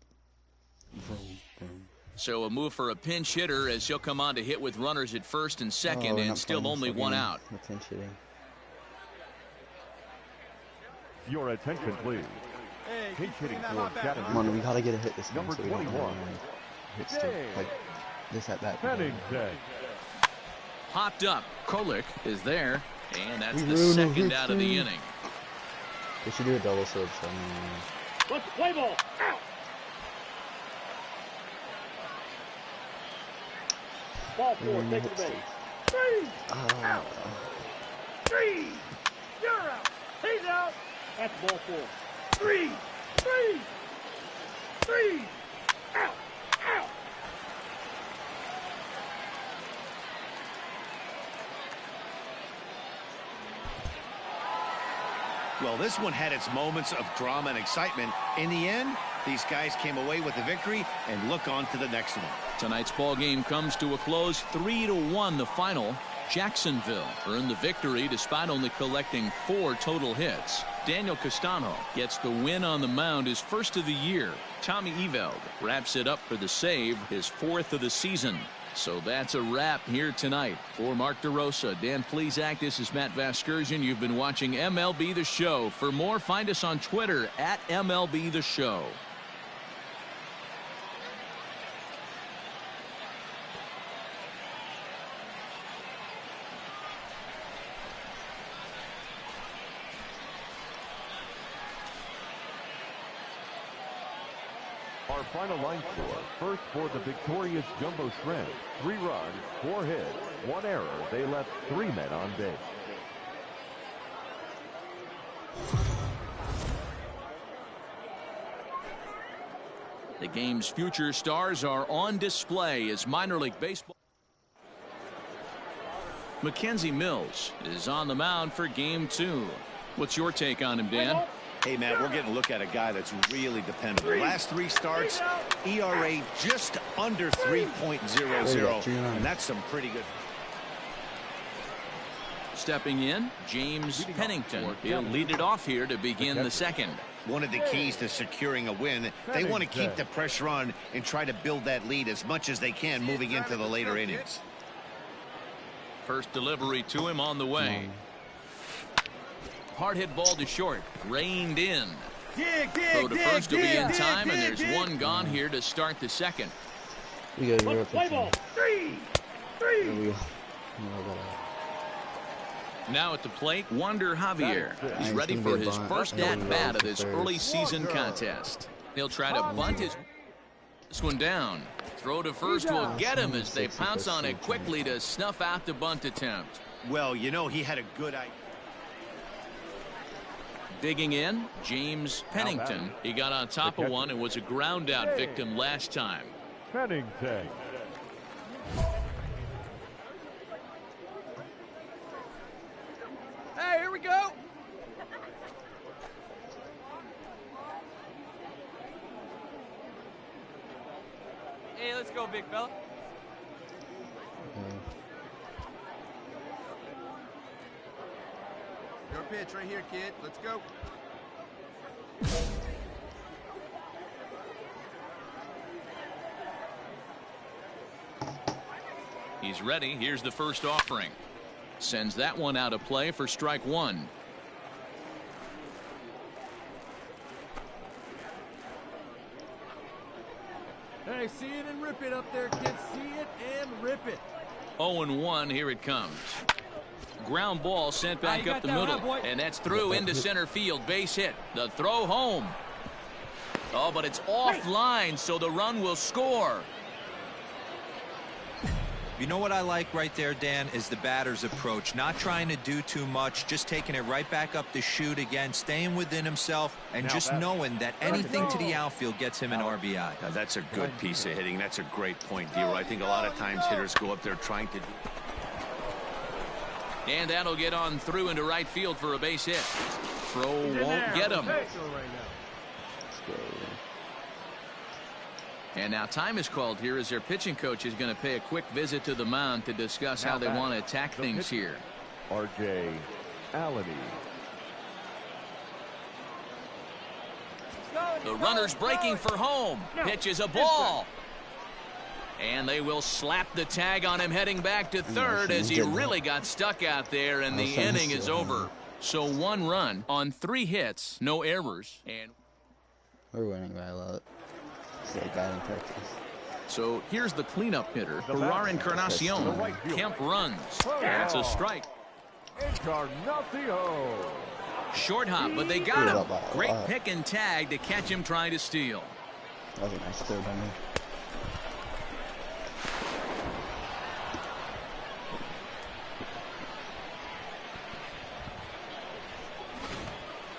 Boom, boom. So a move for a pinch hitter as he'll come on to hit with runners at first and second, and still only one out. Pinch hitting. Your attention, please. Pinch hitting for Academy. Come on, we gotta get a hit this game. Number So we don't 21. have any hits to, like, this at bat. Pennington. Popped up. Krolik is there, and that's the Bruno second out of the Houston. inning. We should do a double switch. Let's play ball. Out. Ball four, take the base. Three. Out. Three. You're out. He's out. That's ball four. Three. Three. Three. Out. Out. Well, this one had its moments of drama and excitement. In the end, these guys came away with the victory and look on to the next one. Tonight's ball game comes to a close, 3-1 the final. Jacksonville earned the victory despite only collecting 4 total hits. Daniel Castano gets the win on the mound, his first of the year. Tommy Eveld wraps it up for the save, his 4th of the season. So that's a wrap here tonight. For Mark DeRosa, Dan Plesac, this is Matt Vasgersian. You've been watching MLB The Show. For more, find us on Twitter at MLB The Show. Our final line score. First for the victorious Jumbo Shrimp. 3 runs, 4 hits, 1 error. They left 3 men on base. The game's future stars are on display as minor league baseball. Mackenzie Mills is on the mound for game 2. What's your take on him, Dan? Hey, Matt, we're getting a look at a guy that's really dependable. Last 3 starts, ERA just under 3.00, and that's some pretty good. Stepping in, James Pennington. He'll lead it off here to begin the second. One of the keys to securing a win, they want to keep the pressure on and try to build that lead as much as they can moving into the later innings. First delivery to him on the way. Hard hit ball to short. Reined in. Throw to first will be in time, and there's one gone here to start the second. We got to Play ball. Three. Now at the plate, Wander Javier. He's ready for his first at-bat of this early season contest. He'll try to bunt this one down. Throw to first will get him as they pounce on it quickly to snuff out the bunt attempt. Well, you know, he had a good idea. Digging in, James Pennington. He got on top of one and was a ground out victim last time. Pennington. Hey, here we go. Hey, let's go, big fella. Your pitch right here, kid. Let's go. He's ready. Here's the first offering. Sends that one out of play for strike 1. Hey, see it and rip it up there, kids. See it and rip it. 0-1, here it comes. Ground ball sent back up the middle, and that's through into center field. Base hit. The throw home. Oh, but it's offline, so the run will score. You know what I like right there, Dan, is the batter's approach. Not trying to do too much, just taking it right back up the chute again, staying within himself, and just knowing that anything to the outfield gets him an RBI. Now, that's a good piece of hitting. That's a great point, Dero. I think a lot of times hitters go up there trying to... And that'll get on through into right field for a base hit. throw won't get him. Let's go. And now time is called here as their pitching coach is going to pay a quick visit to the mound to discuss how they want to attack things here. R.J. Allen. The runner's breaking for home. Pitch is a ball. And they will slap the tag on him heading back to third as he really got stuck out there, and the inning is over. So 1 run on 3 hits, no errors. And we're winning by a lot. It's like batting practice. So here's the cleanup hitter, Ferrar Encarnacion. Kemp runs. That's a strike. Encarnacion. Short hop, but they got him. Great pick and tag to catch him trying to steal. That was a nice throw by me.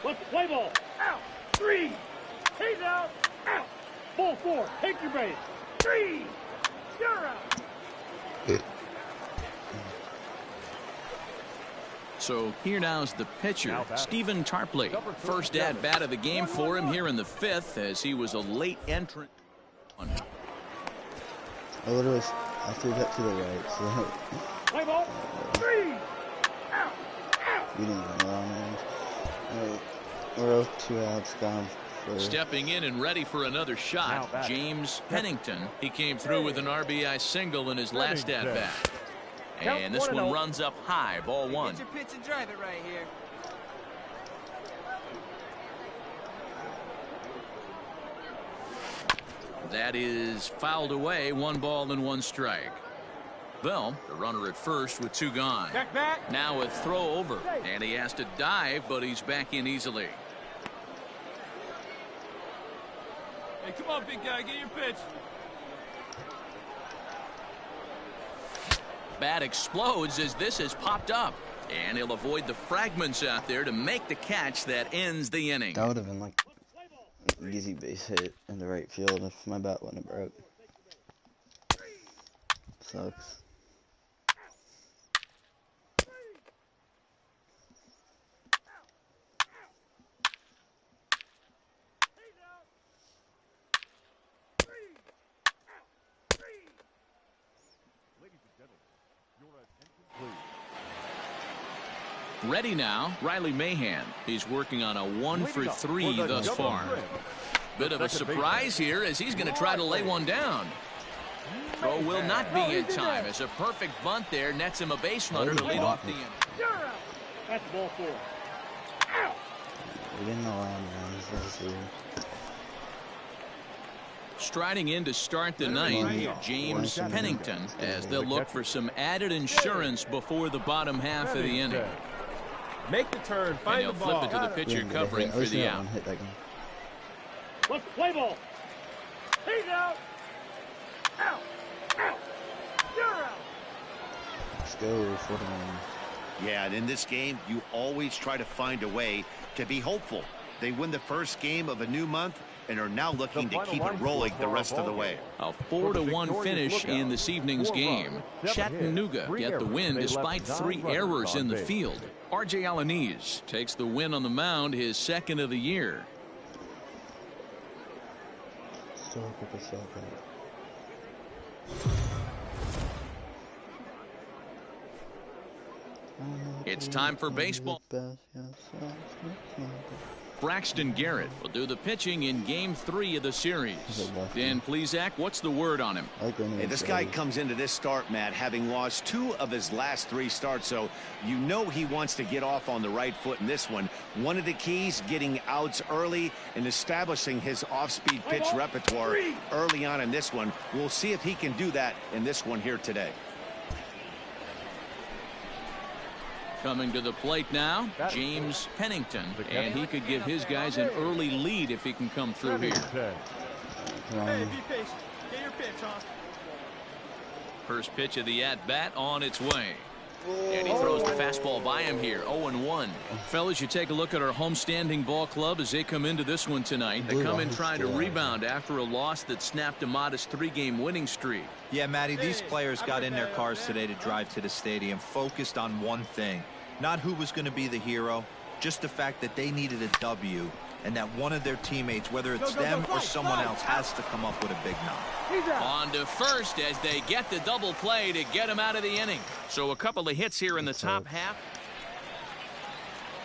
Let's play ball. Out. 3. He's out. Out. Ball 4. Take your base. 3. You're out. So here now's the pitcher, Stephen Tarpley. First at bat of the game for him here in the 5th as he was a late entrant. I threw that to the right, so play ball. 3. Out. Out. We didn't run around. We're 2 outs gone. Stepping in and ready for another shot, James Pennington. He came through with an RBI single in his last at bat. And this one runs up high, ball 1. Get your pitch and drive it right here. That is fouled away, 1 ball and 1 strike. Bell, the runner at first with 2 gone. Now a throw over, and he has to dive, but he's back in easily. Hey, come on, big guy, get your pitch. Bat explodes as this has popped up, and he'll avoid the fragments out there to make the catch that ends the inning. That would have been like an easy base hit in the right field if my bat wouldn't have broke. Sucks. Ready now, Riley Mahan. He's working on a 1 for 3 thus far. Bit of a surprise here as he's going to try to lay one down. Throw will not be in time as a perfect bunt there nets him a base runner to lead off the inning. That's ball 4. We didn't allow runs. This is weird. Striding in to start the 9th, James Pennington, as they'll look for some added insurance before the bottom half of the inning. Make the turn, find the ball. Flip it to the pitcher covering for the out. Let's play ball. He's out. Out. Out. You're out. Let's go, 49. Yeah, and in this game, you always try to find a way to be hopeful. They win the first game of a new month and are now looking to keep it rolling the rest of the way. A 4-1 finish in this evening's game. Chattanooga get the win despite 3 errors in the field. R.J. Alaniz takes the win on the mound, his 2nd of the year. Still pick a shot back. It's time for baseball. Braxton Garrett will do the pitching in Game 3 of the series. Dan Plesac, what's the word on him? Hey, this guy comes into this start, Matt, having lost 2 of his last 3 starts, so you know he wants to get off on the right foot in this one. One of the keys, getting outs early and establishing his off-speed pitch repertoire early on in this one. We'll see if he can do that in this one here today. Coming to the plate now, James Pennington, and he could give his guys an early lead if he can come through here. Hey, be patient. Get your pitch, huh? First pitch of the at-bat on its way. And he throws the fastball by him here, 0-1. Fellas, you take a look at our homestanding ball club as they come into this one tonight. They come in trying to rebound after a loss that snapped a modest 3-game winning streak. Yeah, Matty, these players got in their cars today to drive to the stadium, focused on one thing. Not who was going to be the hero, Just the fact that they needed a W and that one of their teammates, whether it's them or someone else, has to come up with a big knock. On to first as they get the double play to get him out of the inning. So a couple of hits here in the top half.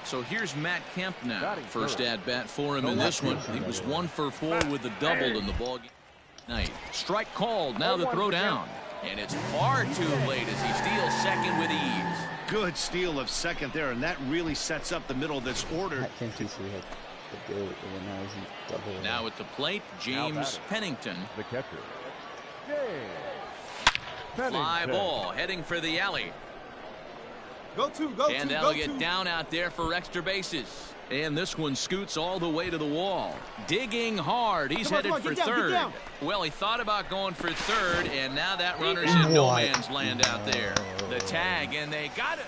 So here's Matt Kemp now. First at bat for him in this one. He was 1 for 4 with a double in the ball game tonight. Strike called. Now the throw down. And it's far too late as he steals second with ease. Good steal of second there, and that really sets up the middle of this order. Matt Kemp used to be the goat, and now he's double. Now at the plate, James Pennington. The catcher. Fly ball heading for the alley. And they'll get down out there for extra bases. And this one scoots all the way to the wall. Digging hard. He's headed for third. Well, he thought about going for third, and now that runner's in no man's land out there. The tag, and they got it.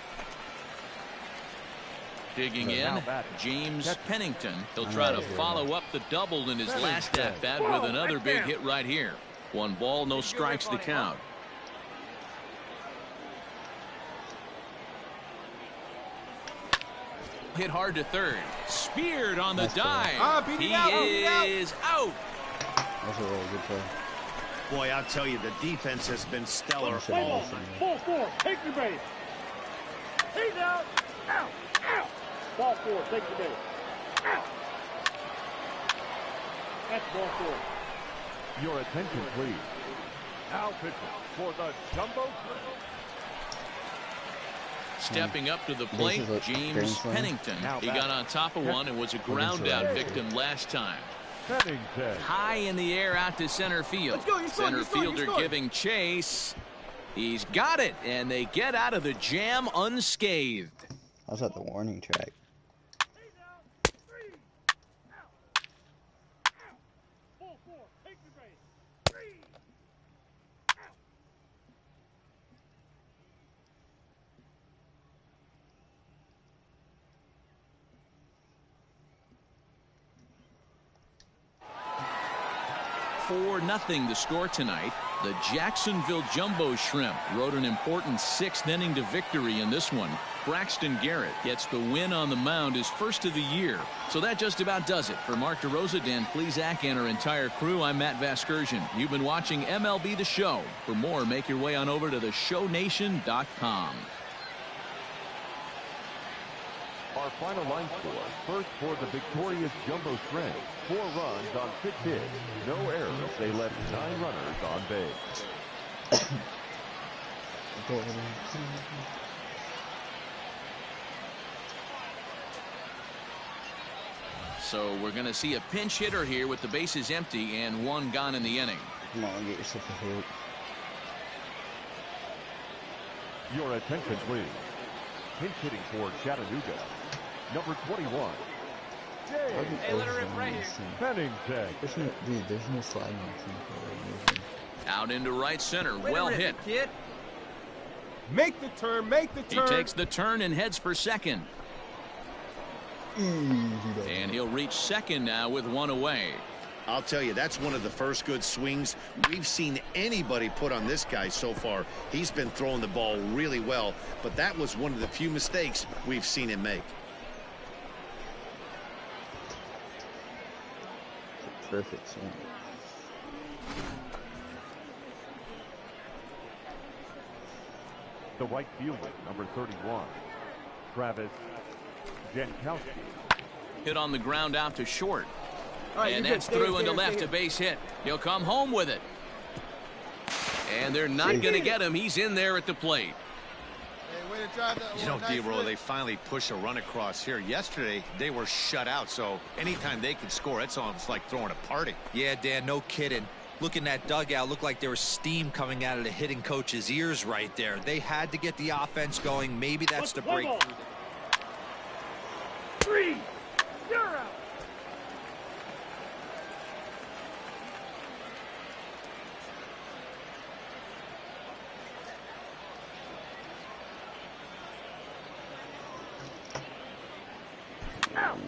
Digging in, James Pennington. He'll try to follow up the double in his last at-bat with another big hit right here. 1 ball, no strikes to count. Hit hard to third. Speared on the dive. He is out. That's a really good play. Boy, I'll tell you, the defense has been stellar. Ball 4, take your base. He's out. Out. Out. Ball 4, take your base. Out. That's ball 4. Your attention, please. Now pitching for the Jumbo Shrimp. Stepping up to the plate, James Pennington. He got on top of one and was a ground out victim last time. High in the air out to center field. Center fielder giving chase. He's got it, and they get out of the jam unscathed. I was at the warning track. Nothing to score tonight. The Jacksonville Jumbo Shrimp rode an important 6th inning to victory in this one. Braxton Garrett gets the win on the mound, his first of the year. So that just about does it. For Mark DeRosa, Dan Plesac, and our entire crew, I'm Matt Vasgersian. You've been watching MLB The Show. For more, make your way on over to theshownation.com. Our final line score, first for the victorious Jumbo Shrimp, 4 runs on 6 hits, no errors. They left 9 runners on base. So we're going to see a pinch hitter here with the bases empty and 1 gone in the inning. Come on, get yourself a hit. Your attention, please. Pinch hitting for Chattanooga, number 21. Hey, let her rip right here. Pennington. Dude, there's no sliding. Out into right center. Well hit. Kid. Make the turn, make the turn. He takes the turn and heads for second. And he'll reach second now with 1 away. I'll tell you, that's one of the first good swings we've seen anybody put on this guy so far. He's been throwing the ball really well, but that was one of the few mistakes we've seen him make. Perfect swing. The right fielder, number 31, Travis Jankowski. Hit on the ground out to short. Right, and that's through into left, a base hit. He'll come home with it. And they're not going to get him. He's in there at the plate. You know, D-Roll, they finally push a run across here. Yesterday, they were shut out, so anytime they can score, it's almost like throwing a party. Yeah, Dan, no kidding. Look in that dugout, looked like there was steam coming out of the hitting coach's ears right there. They had to get the offense going. Maybe that's the break. 3, 0. Out.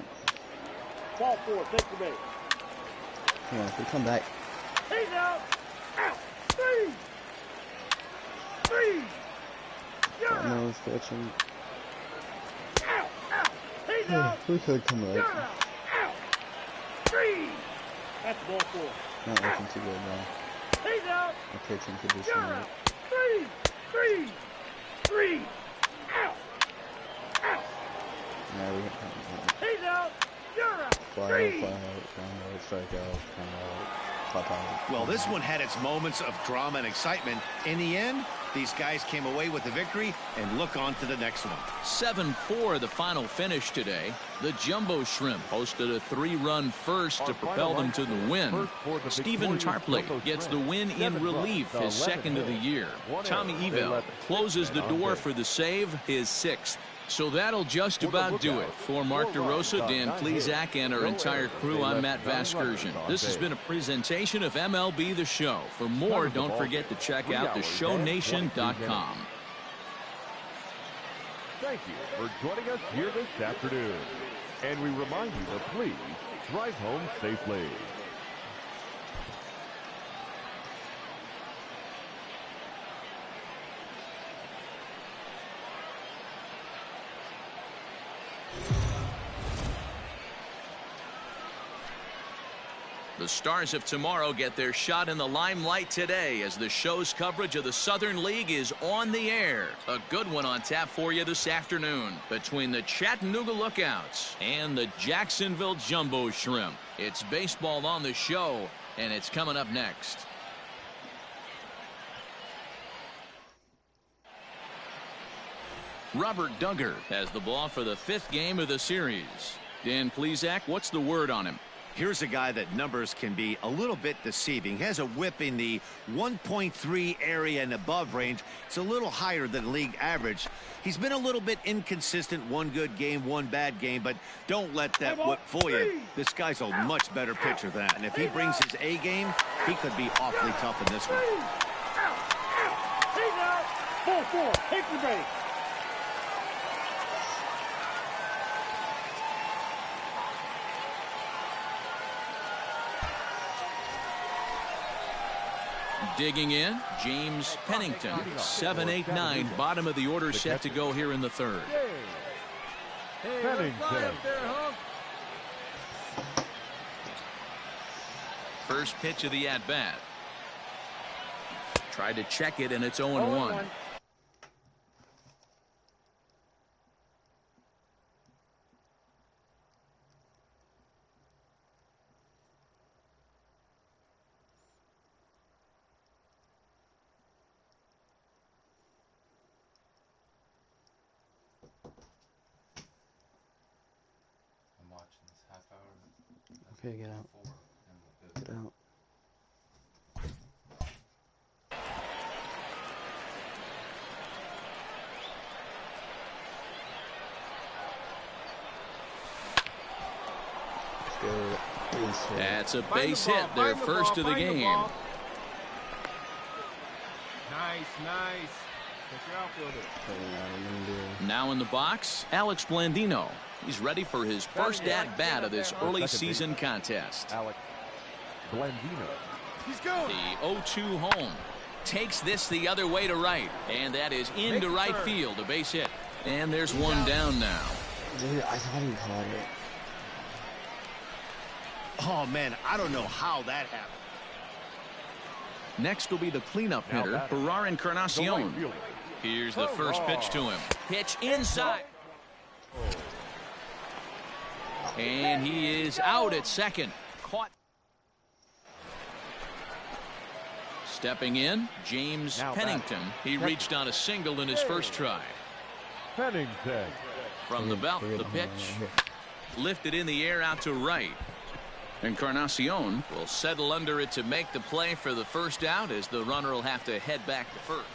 Ball 4, take the base. Come on, if we come back. He's out. Out. 3. 3. 0. Almost catching. Out. Out. He's He's out. We could come You're up. out. Out. 3. That's ball 4. Not looking too good now. He's out. My pitching condition. You're out. 3. 3. 3. Out. Out. No, we can't. He's out. You're out. Fly 3. out, strikeout, pop out. Well, this one had its moments of drama and excitement. In the end, these guys came away with the victory and look on to the next one. 7-4 the final finish today. The Jumbo Shrimp posted a 3-run first to propel them to the win. Stephen Tarplick gets the win in relief, his second of the year. Tommy Evell closes the door for the save, his 6th. So that'll just about do it. For Mark DeRosa, Dan Plesac, and our entire crew, I'm Matt Vasgersian. This has been a presentation of MLB The Show. For more, don't forget to check out theshownation.com. Thank you for joining us here this afternoon. And we remind you to please drive home safely. The Stars of tomorrow get their shot in the limelight today as the show's coverage of the Southern League is on the air. A good one on tap for you this afternoon between the Chattanooga Lookouts and the Jacksonville Jumbo Shrimp. It's baseball on the show, and it's coming up next. Robert Duggar has the ball for the 5th game of the series. Dan Plesac, what's the word on him? Here's a guy that numbers can be a little bit deceiving. He has a whip in the 1.3 area and above range. It's a little higher than league average. He's been a little bit inconsistent. One good game, one bad game, but don't let that whip fool you. This guy's a much better pitcher than that. And if he brings his A game, he could be awfully tough in this one. He's out. 4-4. Take the base. Digging in, James Pennington, 7-8-9, bottom of the order set to go here in the 3rd. Hey, let him fly up there, Hunk. First pitch of the at-bat. Tried to check it, and it's 0-1. Okay, get out. Get out. Let's go. That's a base hit, their first of the game. Nice, nice. Take your outfielder. Now in the box, Alex Blandino. He's ready for his first at-bat of this early season contest. Alex Blandino. He's going. The 0-2 home. Takes this the other way to right. And that is into right field, a base hit. And there's one down now. Dude, I thought he caught it. Oh, man, I don't know how that happened. Next will be the cleanup hitter, Ferrar Encarnacion. Here's the first pitch to him. Pitch inside. And he is out at second. Caught. Stepping in, James Pennington. He reached on a single in his first try. Pennington. From the belt, the pitch. Lifted in the air out to right. Encarnacion will settle under it to make the play for the first out as the runner will have to head back to first.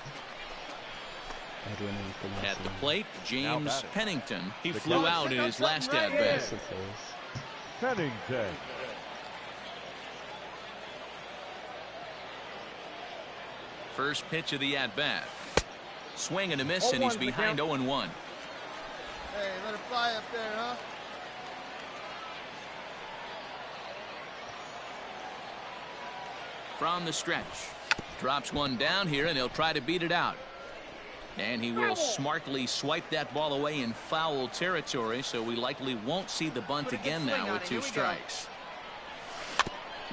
At the plate, James Pennington. He flew out in his last at-bat. Pennington. First pitch of the at-bat. Swing and a miss, and he's behind 0-1. Hey, let it fly up there, huh? From the stretch. Drops one down here, and he'll try to beat it out. And he will smartly swipe that ball away in foul territory, so we likely won't see the bunt again now with 2 strikes.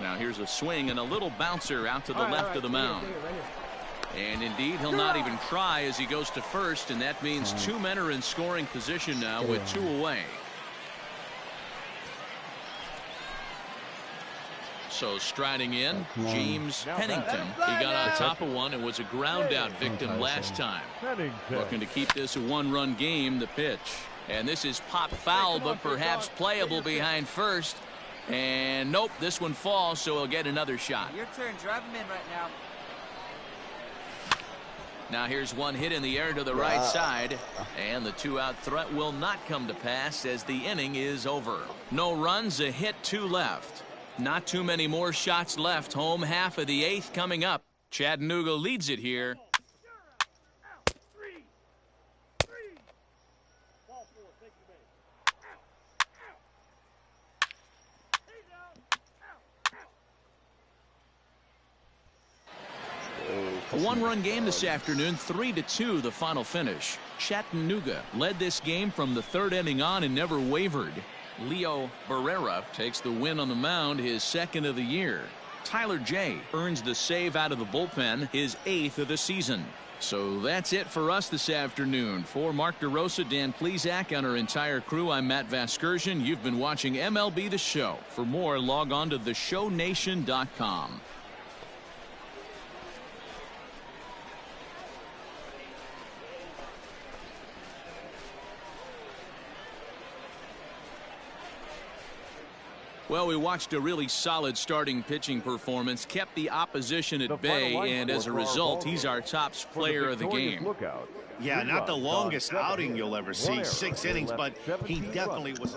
Now here's a swing and a little bouncer out to the left of the mound. And indeed, he'll not even try as he goes to first, and that means 2 men are in scoring position now with 2 away. So striding in, James Pennington. He got on top of one and was a ground out victim last time. Looking to keep this a 1-run game, the pitch. And this is pop foul, but perhaps playable behind first. And nope, this one falls, so he'll get another shot. Your turn. Drive him in right now. Now here's one hit in the air to the right side, and the 2-out threat will not come to pass as the inning is over. No runs, a hit, 2 left. Not too many more shots left. Home half of the 8th coming up. Chattanooga leads it here. A 1-run game this afternoon, 3-2 the final finish. Chattanooga led this game from the 3rd inning on and never wavered. Leo Barrera takes the win on the mound, his 2nd of the year. Tyler Jay earns the save out of the bullpen, his 8th of the season. So that's it for us this afternoon. For Mark DeRosa, Dan Plesac, and our entire crew, I'm Matt Vasgersian. You've been watching MLB The Show. For more, log on to theshownation.com. Well, we watched a really solid starting pitching performance, kept the opposition at bay, and as a result, he's our top player of the game. Yeah, not the longest outing you'll ever see, 6 innings, but he definitely was.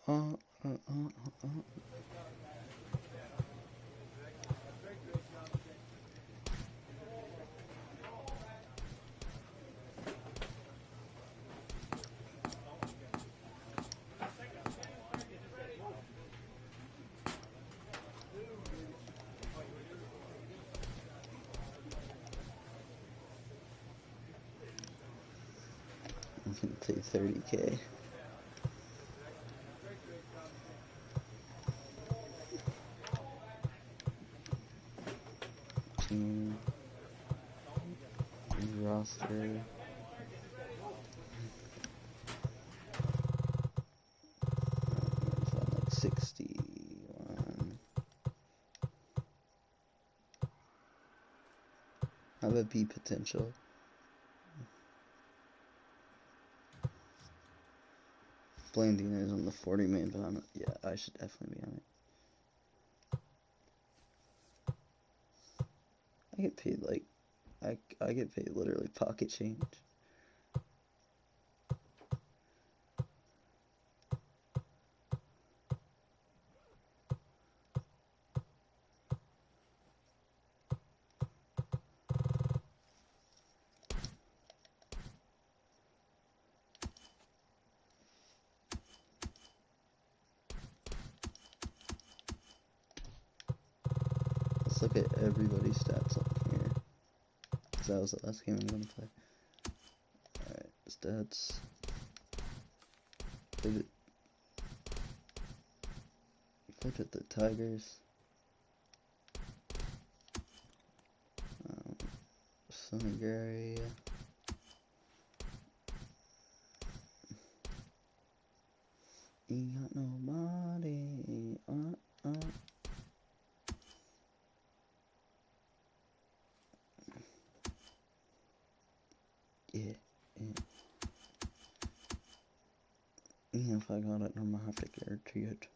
I'm gonna pay $30K. Team roster. Like 61. Have a B potential. Blandina is on the 40 man, but yeah, I should definitely be on it. I get paid like, I get paid literally pocket change. Let's look at everybody's stats on here. Because that was the last game I'm going to play. Alright, stats. Played with the Tigers. Sonny Gray. Ain't got nobody. Yeah. Even if I got it, I'm gonna have to guarantee it.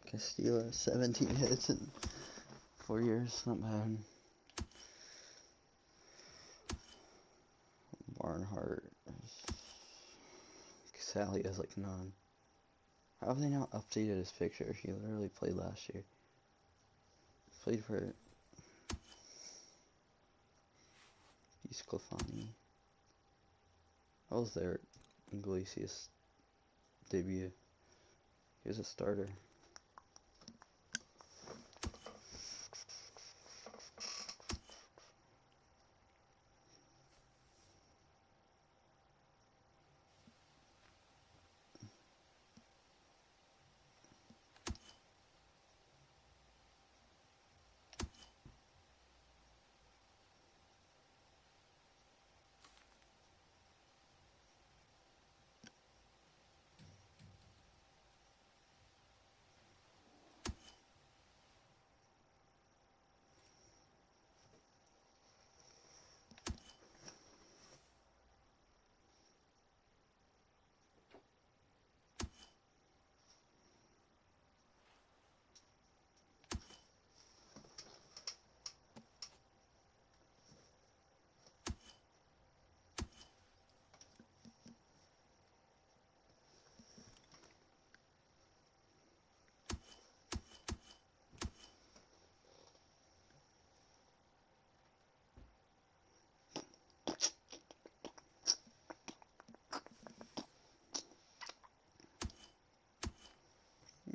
Castillo, 17 hits in 4 years, not bad. Barnhart, Sally has like none. How have they not updated his picture? He literally played last year. Played for East Clefani. I was there in Iglesias' debut. He was a starter.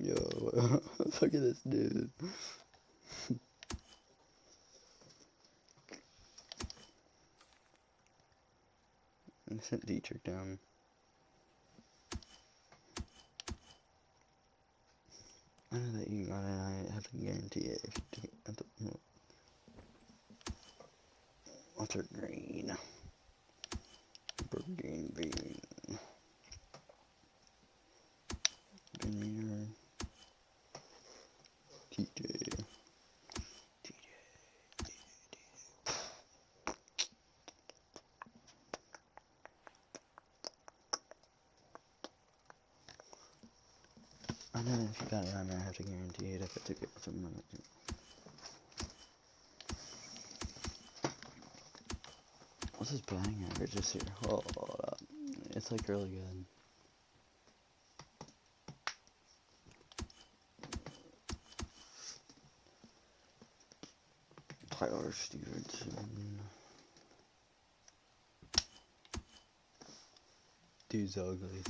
Yo, look at this dude. I sent Dietrich down. I know that you got it, I have to guarantee it if you take it at the Walter Green. Green. Green. TJ. I know if you got it, I'm gonna have to guarantee it if I took it from another. What's his batting average this year? Hold up. It's like really good. Tyler Stevenson. Dude's ugly.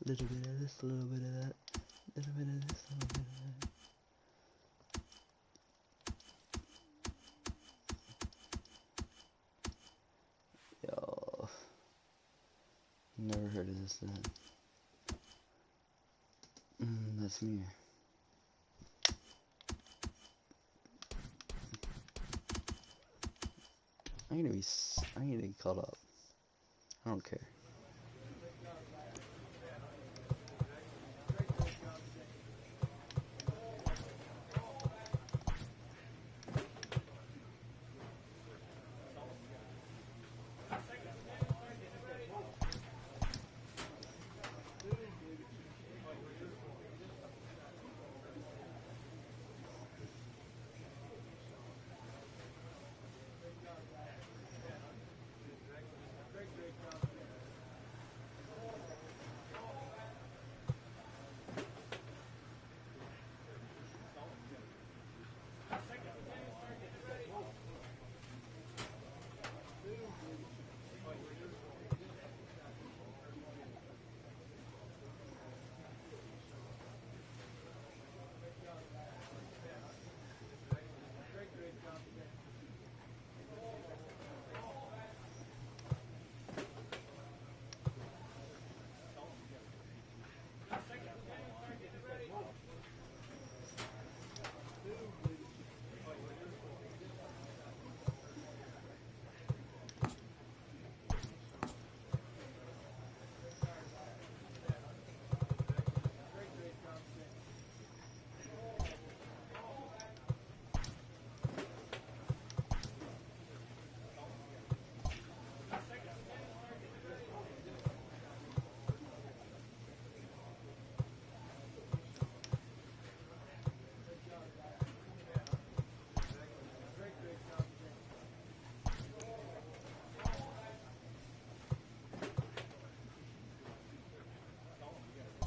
Little bit of this, a little bit of that. Little bit of this, a little bit of that. Yo. Never heard of this then. That's me. I'm gonna be caught up. I don't care.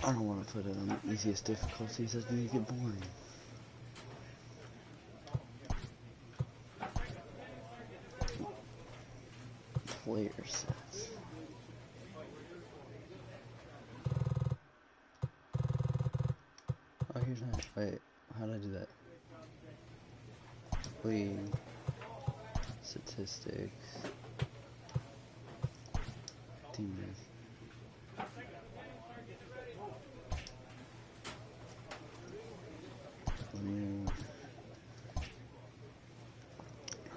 I don't want to put it on the easiest difficulties, that'd make it boring. Player sets. Oh, here's that. Wait, how did I do that? League. Statistics. Team.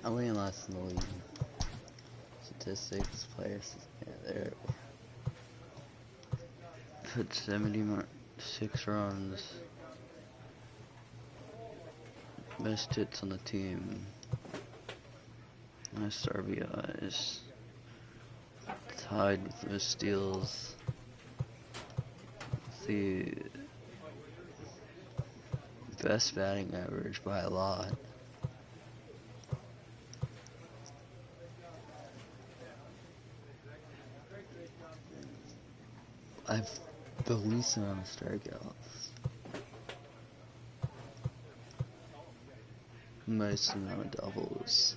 I win last in the league. Statistics, players, yeah, there. Put 76 runs. Best hits on the team. Most RBIs. Tied with most steals. The best batting average by a lot. I've the least amount of strikeouts. Most amount of doubles.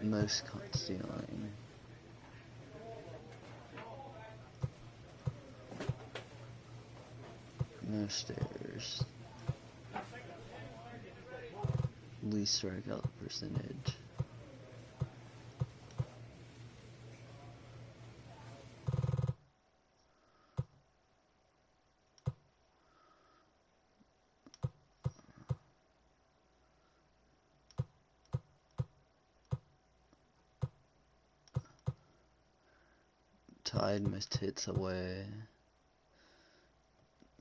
Most caught stealing. Most stairs. Least strikeout percentage. Tied most hits away.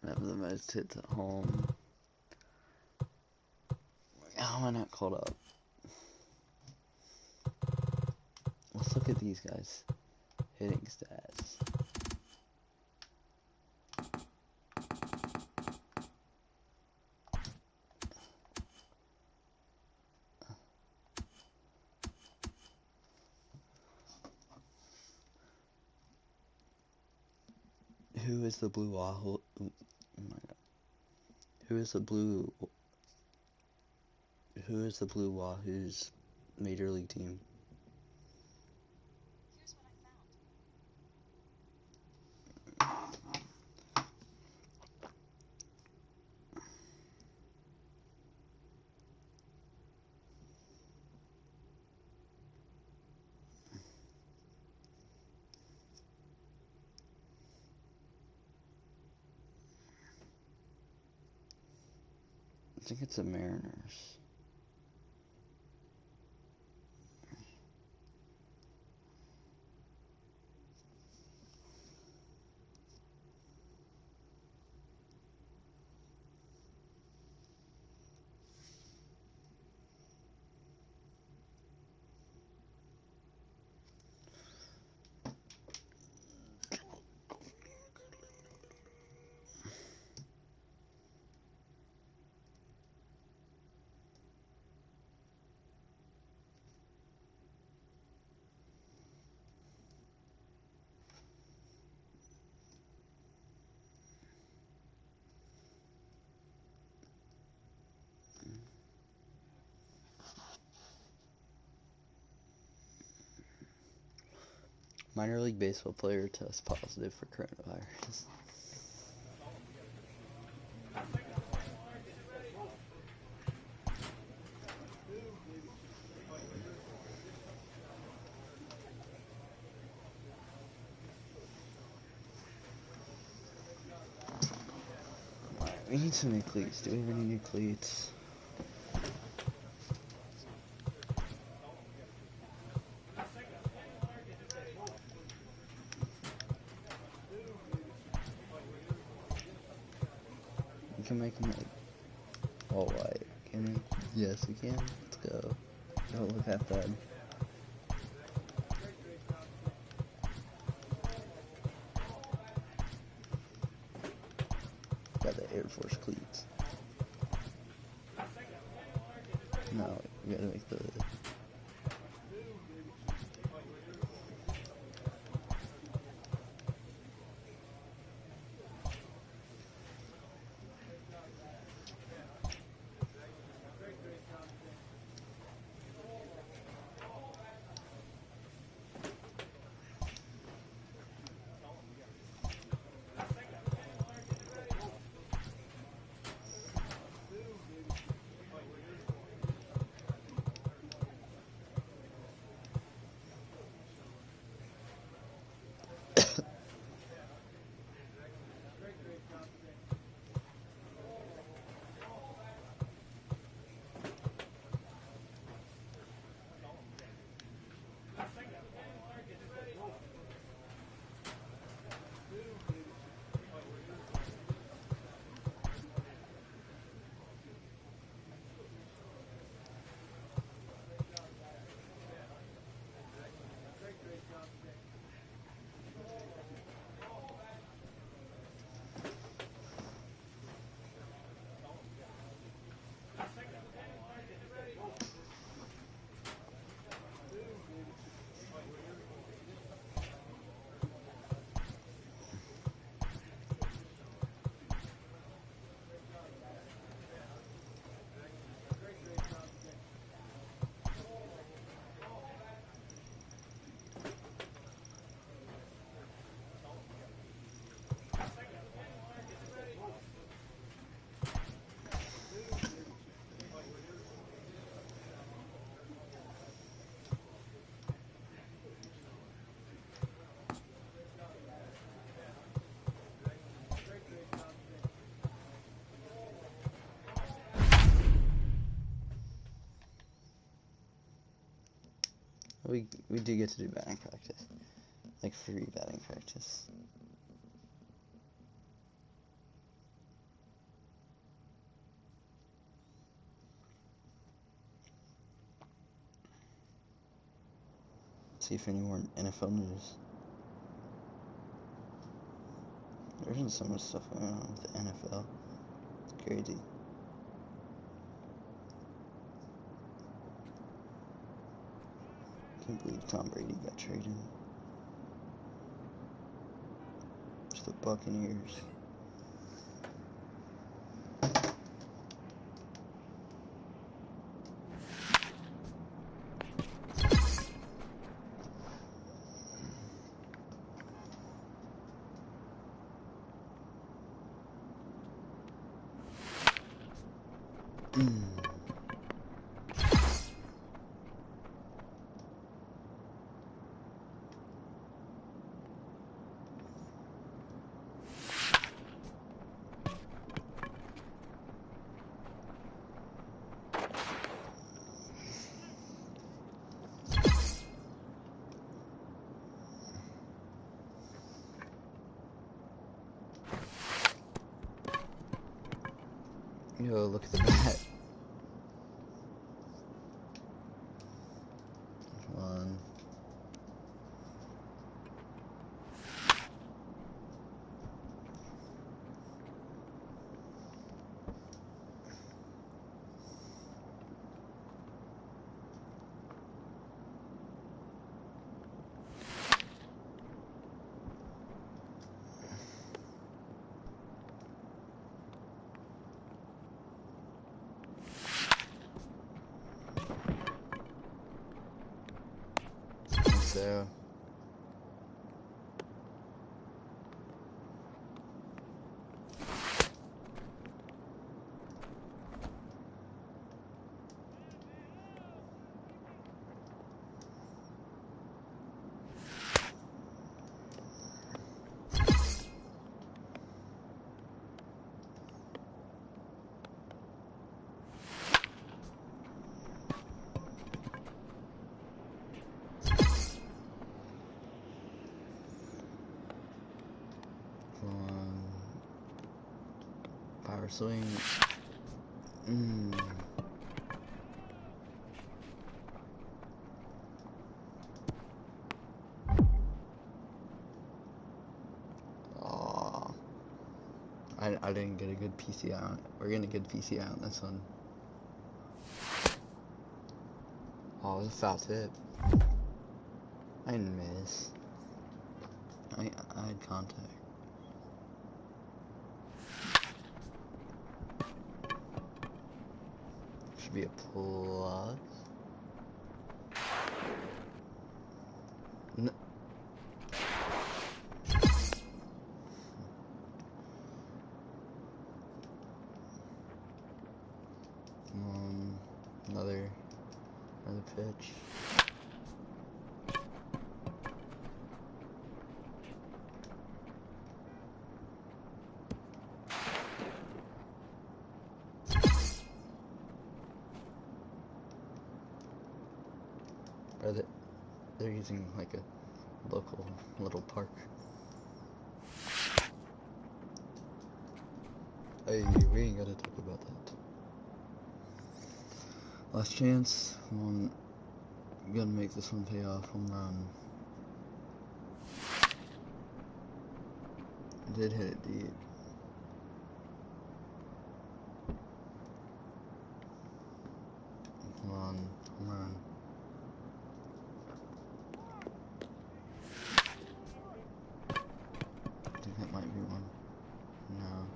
Have the most hits at home. How am I not caught up? Let's look at these guys' hitting stats. Who is the Blue Wahoo? Oh my God. Who is the Blue Wahoo's major league team? I think it's the Mariners. Minor league baseball player tests positive for coronavirus. We need some new cleats. Do we have any new cleats? We can make them like all white. Can we? Yes, we can. Let's go. Don't look half bad. Got the Air Force cleats. No, you gotta make the... We do get to do batting practice, like free batting practice. See if any more NFL news. There isn't so much stuff going on with the NFL. It's crazy. Can't believe Tom Brady got traded to the Buccaneers. Yo, look at the bat. Come on. So power swing. Oh, I didn't get a good PCI on it. We're getting a good PCI on this one. Oh, it was a foul tip. I didn't miss. I had contact. Should be a plus. No. Another pitch. They're using like a local little park. Hey, we ain't gotta talk about that. Last chance. I'm gonna make this one pay off. Home run. I did hit it deep. Come on, home run. I think that might be one. No.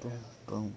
Boom, boom.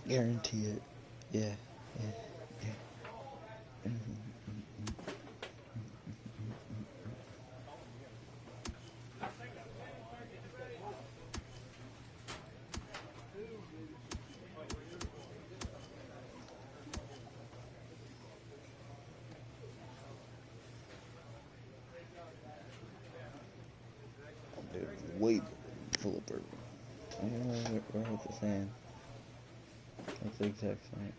Guarantee it. Yeah. Dude, way full of burp. I don't know where it's the same. That's the exact same.